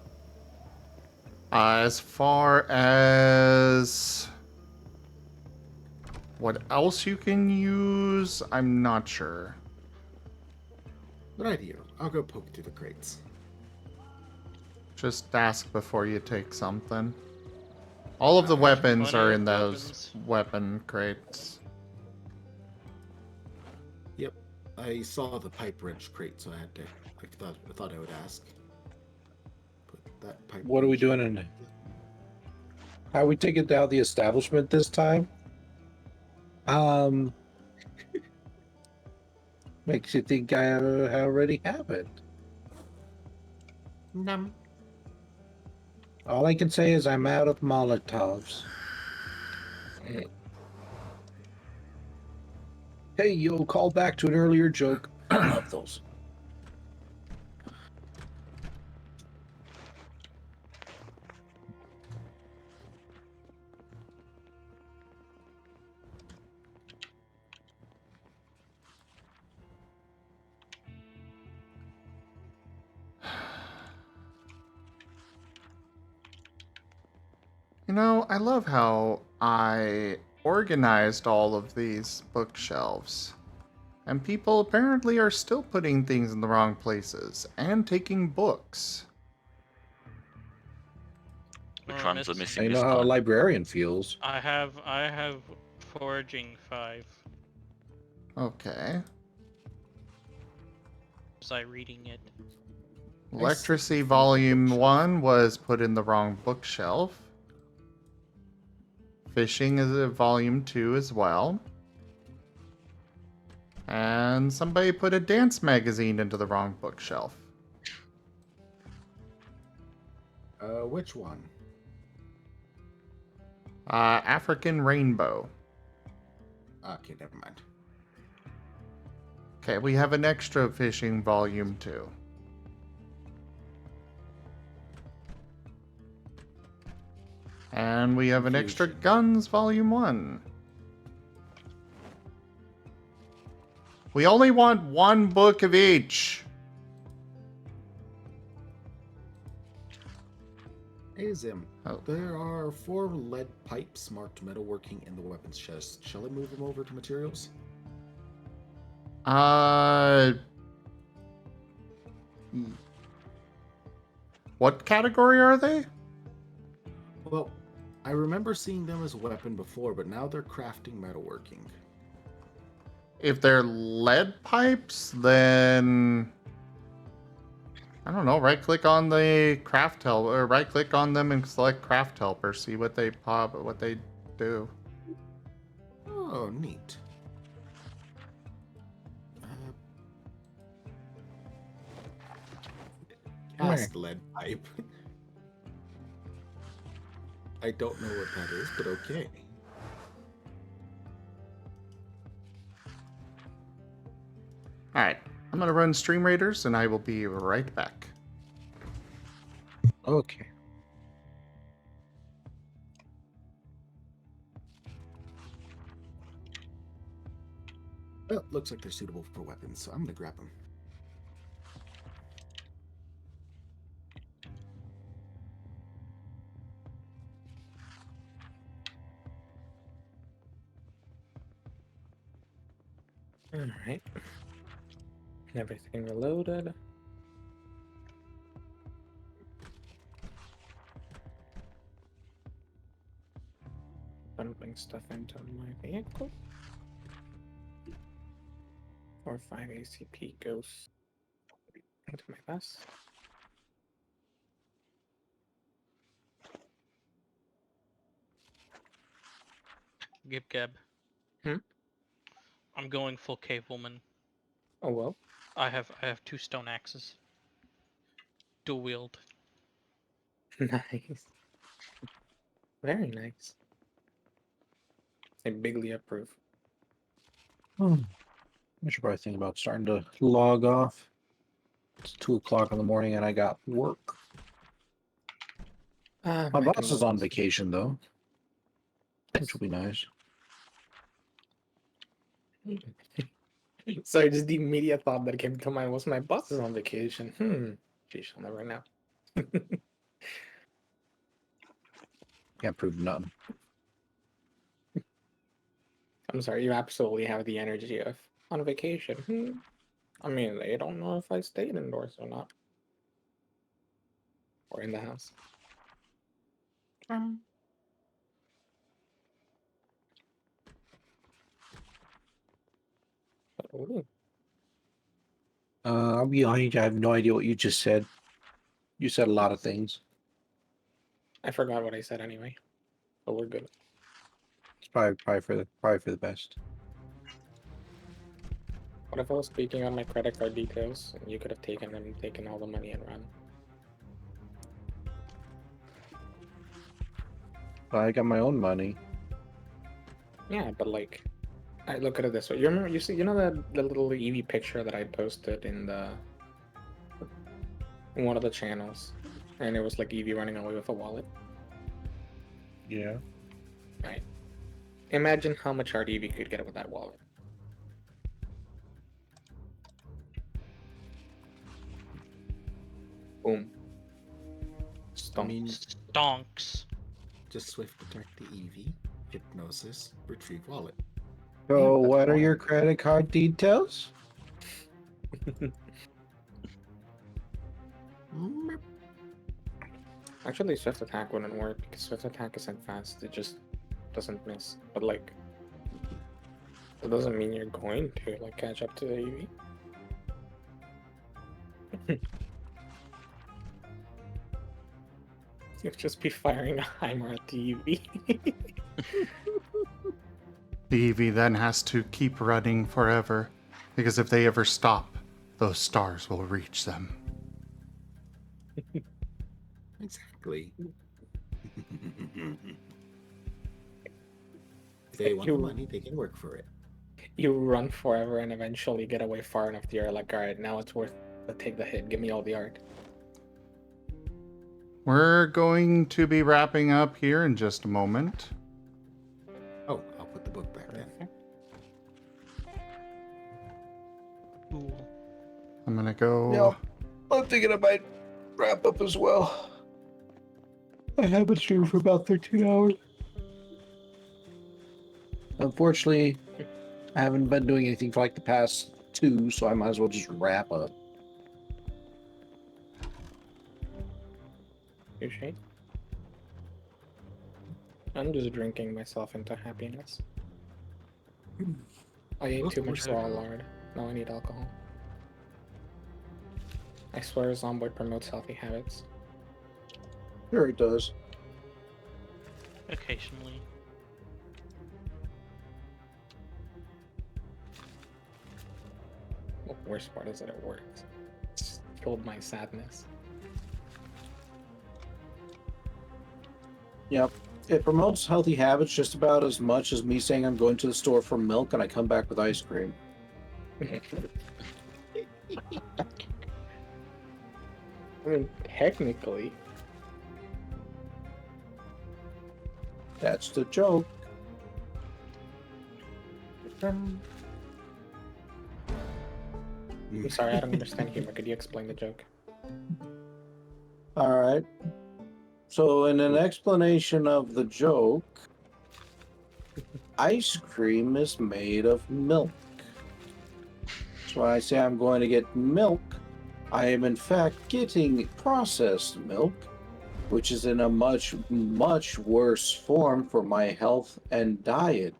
as far as what else you can use, I'm not sure. Right here. I'll go poke through the crates. Just ask before you take something. All of the There's weapons plenty are of in those weapons. weapon crates. Yep, I saw the pipe wrench crate, so I thought I would ask. Put that pipe. What are we wrench doing in? How are we taking down the establishment this time? Makes you think I already have it. Num. All I can say is I'm out of Molotovs. Hey, you'll call back to an earlier joke. I love those. You know, I love how I organized all of these bookshelves. And people apparently are still putting things in the wrong places and taking books. Which ones are missing I this know how a time? librarian feels. I have foraging 5. Okay. Was I reading it? Electricity Volume 1 was put in the wrong bookshelf. Fishing is a Volume 2 as well. And somebody put a dance magazine into the wrong bookshelf. Which one? African Rainbow. Okay, never mind. Okay, we have an extra fishing Volume 2. And we have an extra Guns Volume 1. We only want one book of each. Hey, Zim. Oh. There are 4 lead pipes marked metalworking in the weapons chest. Shall I move them over to materials? What category are they? Well, I remember seeing them as a weapon before, but now they're crafting metalworking. If they're lead pipes, then I don't know. Right click on the craft helper, or right click on them and select craft helper. See what they pop, what they do. Oh, neat. Cast lead pipe. I don't know what that is, but okay. Alright, I'm gonna run Stream Raiders and I will be right back. Okay. Well, looks like they're suitable for weapons, so I'm gonna grab them. Alright. Everything reloaded. Dumping stuff into my vehicle. 4 5 ACP goes into my bus. Gib Gab. Hmm? I'm going full cave woman. Oh well. I have 2 stone axes. Dual wield. Nice. Very nice. I bigly approve. I should probably think about starting to log off. It's 2 o'clock in the morning and I got work. My boss is on vacation though, which will be nice. So just the immediate thought that came to mind was my boss is on vacation. Geez, I'll never know. Can't prove nothing. I'm sorry, you absolutely have the energy of on vacation. I mean, they don't know if I stayed indoors or not. Or in the house. Ooh. I'll be honest, I have no idea what you just said. You said a lot of things. I forgot what I said anyway. But we're good. It's probably for the best. What if I was speaking on my credit card details and you could have taken them, taken all the money and run? I got my own money. Yeah, but like, I look at it this way. You remember? You know the little Eevee picture that I posted in one of the channels, and it was like Eevee running away with a wallet. Yeah. Right. Imagine how much art Eevee could get with that wallet. Boom. I mean, Stonks. just swift attack the EV, hypnosis, retrieve wallet. So, what are your credit card details? Actually, swift attack wouldn't work because swift attack isn't fast. It just doesn't miss. But like, it doesn't mean you're going to like catch up to the EV. You'll just be firing a Heimer at the EV. The EV then has to keep running forever, because if they ever stop, those stars will reach them. Exactly. If they want the money, they can work for it. You run forever and eventually get away far enough that you're like, alright, now it's worth to take the hit. Give me all the art. We're going to be wrapping up here in just a moment. Oh, I'll put the book back then. I'm gonna go. Yeah, I'm thinking I might wrap up as well. I have been streaming for about 13 hours. Unfortunately, I haven't been doing anything for like the past 2, so I might as well just wrap up. Touché. I'm just drinking myself into happiness. I ate too much raw lard. Now I need alcohol. I swear Zomboid promotes healthy habits. Sure it does. Occasionally. The worst part is that it works. It's killed my sadness. Yep. It promotes healthy habits just about as much as me saying I'm going to the store for milk and I come back with ice cream. I mean, technically. That's the joke. I'm sorry, I don't understand humor. Could you explain the joke? All right. So, in an explanation of the joke, ice cream is made of milk. So when I say I'm going to get milk, I am in fact getting processed milk, which is in a much, much worse form for my health and diet.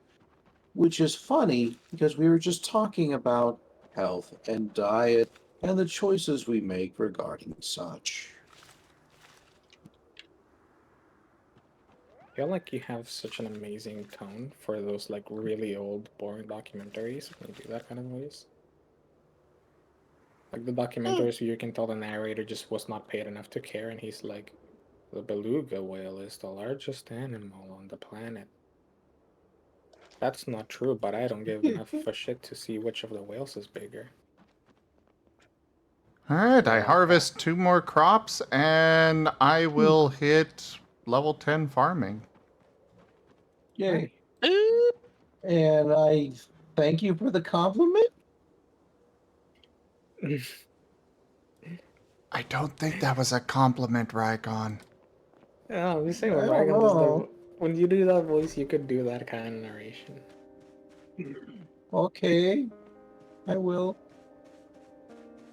Which is funny because we were just talking about health and diet and the choices we make regarding such. I feel like you have such an amazing tone for those like really old, boring documentaries when you do that kind of voice. Like the documentaries where you can tell the narrator just was not paid enough to care, and he's like, the beluga whale is the largest animal on the planet. That's not true, but I don't give enough of a shit to see which of the whales is bigger. Alright, I harvest 2 more crops and I will hit level 10 farming. Yay. And I thank you for the compliment. I don't think that was a compliment, Rykon. Yeah, I'm just saying, I when don't Dragon does know. when you do that voice, you could do that kind of narration. Okay, I will.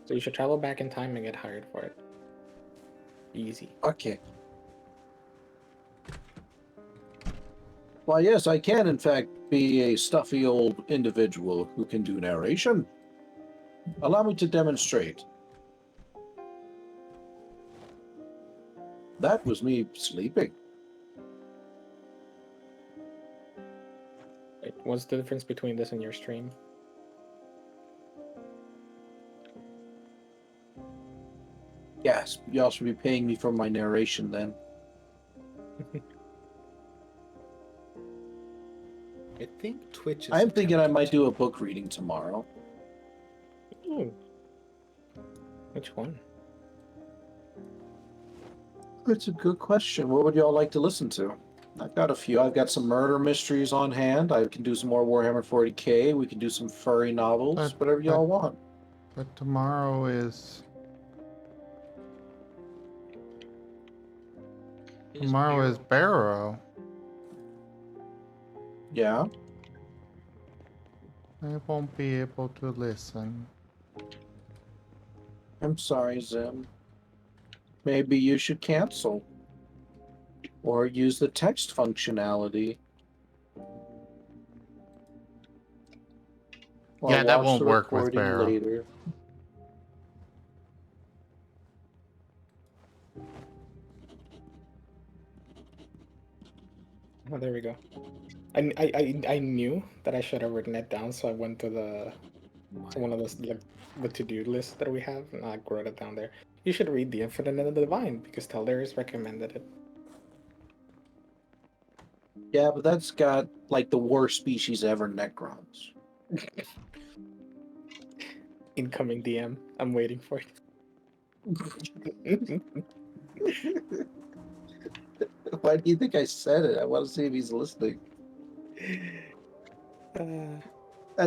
So you should travel back in time and get hired for it. Easy. Okay. Well, yes, I can, in fact, be a stuffy old individual who can do narration. Allow me to demonstrate. That was me sleeping. Wait, what's the difference between this and your stream? Yes, y'all should be paying me for my narration then. I think Twitch is. I'm thinking I might do a book reading tomorrow. Ooh. Which one? That's a good question. What would y'all like to listen to? I've got a few. I've got some murder mysteries on hand. I can do some more Warhammer 40k. We can do some furry novels. Whatever y'all want. But tomorrow is... Tomorrow is Barrow. Yeah? I won't be able to listen. I'm sorry, Zim. Maybe you should cancel. Or use the text functionality. Or Yeah, that watch won't the work with recording Barrow. later. Oh, there we go. I knew that I should have written it down, so I went to one of those like the to-do list that we have, and I wrote it down there. You should read The Infinite and the Divine because Taldaris recommended it. Yeah, but that's got like the worst species ever, Necrons. Incoming DM. I'm waiting for it. Why do you think I said it? I want to see if he's listening. And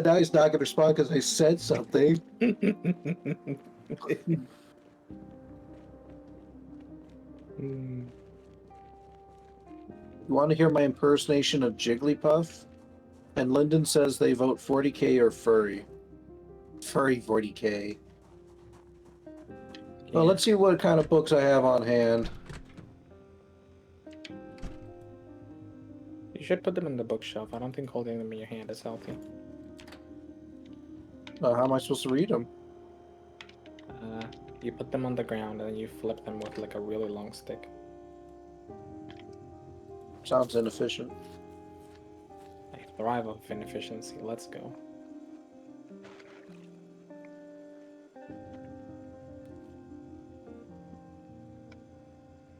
now he's not going to respond because I said something. You want to hear my impersonation of Jigglypuff? And Lyndon says they vote 40k or Furry. Furry 40k. Well, let's see what kind of books I have on hand. You should put them in the bookshelf. I don't think holding them in your hand is healthy. How am I supposed to read them? You put them on the ground and then you flip them with like a really long stick. Sounds inefficient. I thrive off inefficiency. Let's go.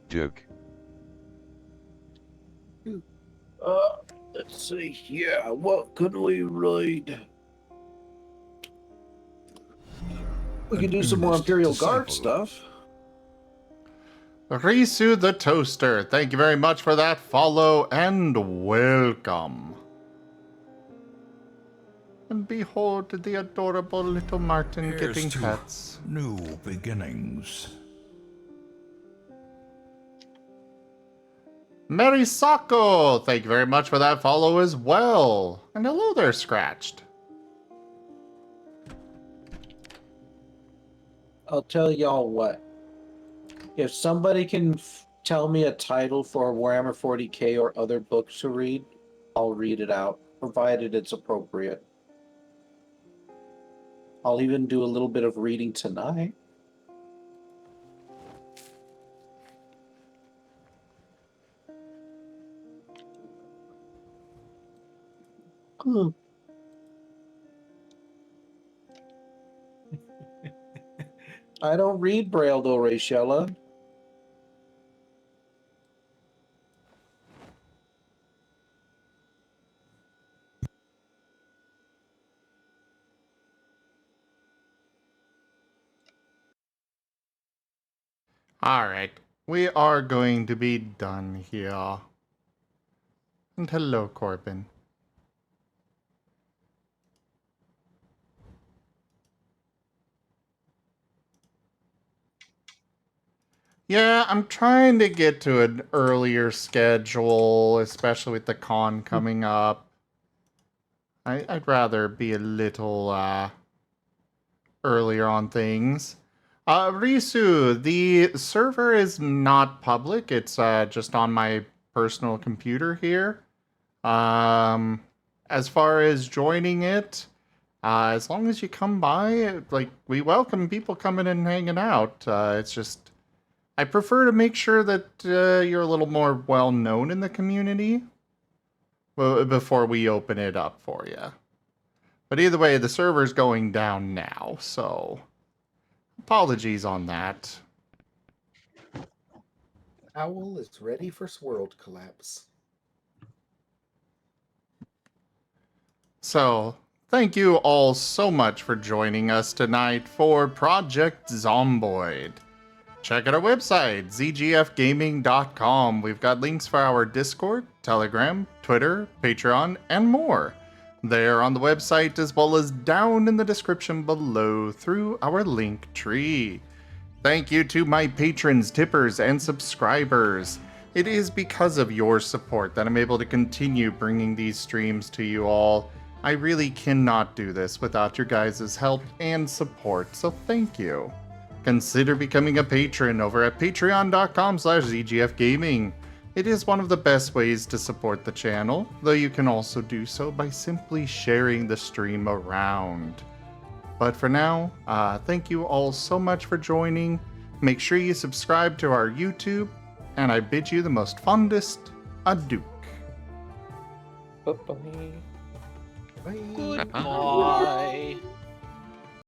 Joke. Let's see. Yeah, what could we read? We can do some more Imperial Guard stuff. Risu the Toaster, thank you very much for that follow and welcome. And behold the adorable little Marten Here's getting to pets. new beginnings. Mary Sako, thank you very much for that follow as well. And hello there, Scratched. I'll tell y'all what. If somebody can tell me a title for Warhammer 40k or other books to read, I'll read it out, provided it's appropriate. I'll even do a little bit of reading tonight. I don't read Braille though, Rachella. Alright, we are going to be done here. And hello, Corbin. Yeah, I'm trying to get to an earlier schedule, especially with the con coming up. I'd rather be a little earlier on things. Risu, the server is not public. It's just on my personal computer here. As far as joining it, as long as you come by, like, we welcome people coming and hanging out. It's just, I prefer to make sure that you're a little more well known in the community before we open it up for you. But either way, the server's going down now, so apologies on that. Owl is ready for world collapse. So, thank you all so much for joining us tonight for Project Zomboid. Check out our website, zgfgaming.com. We've got links for our Discord, Telegram, Twitter, Patreon, and more. They're on the website as well as down in the description below through our link tree. Thank you to my patrons, tippers, and subscribers. It is because of your support that I'm able to continue bringing these streams to you all. I really cannot do this without your guys' help and support, so thank you. Consider becoming a patron over at patreon.com/zgfgaming. It is one of the best ways to support the channel, though you can also do so by simply sharing the stream around. But for now, thank you all so much for joining. Make sure you subscribe to our YouTube, and I bid you the most fondest adieu. Bye-bye. Goodbye.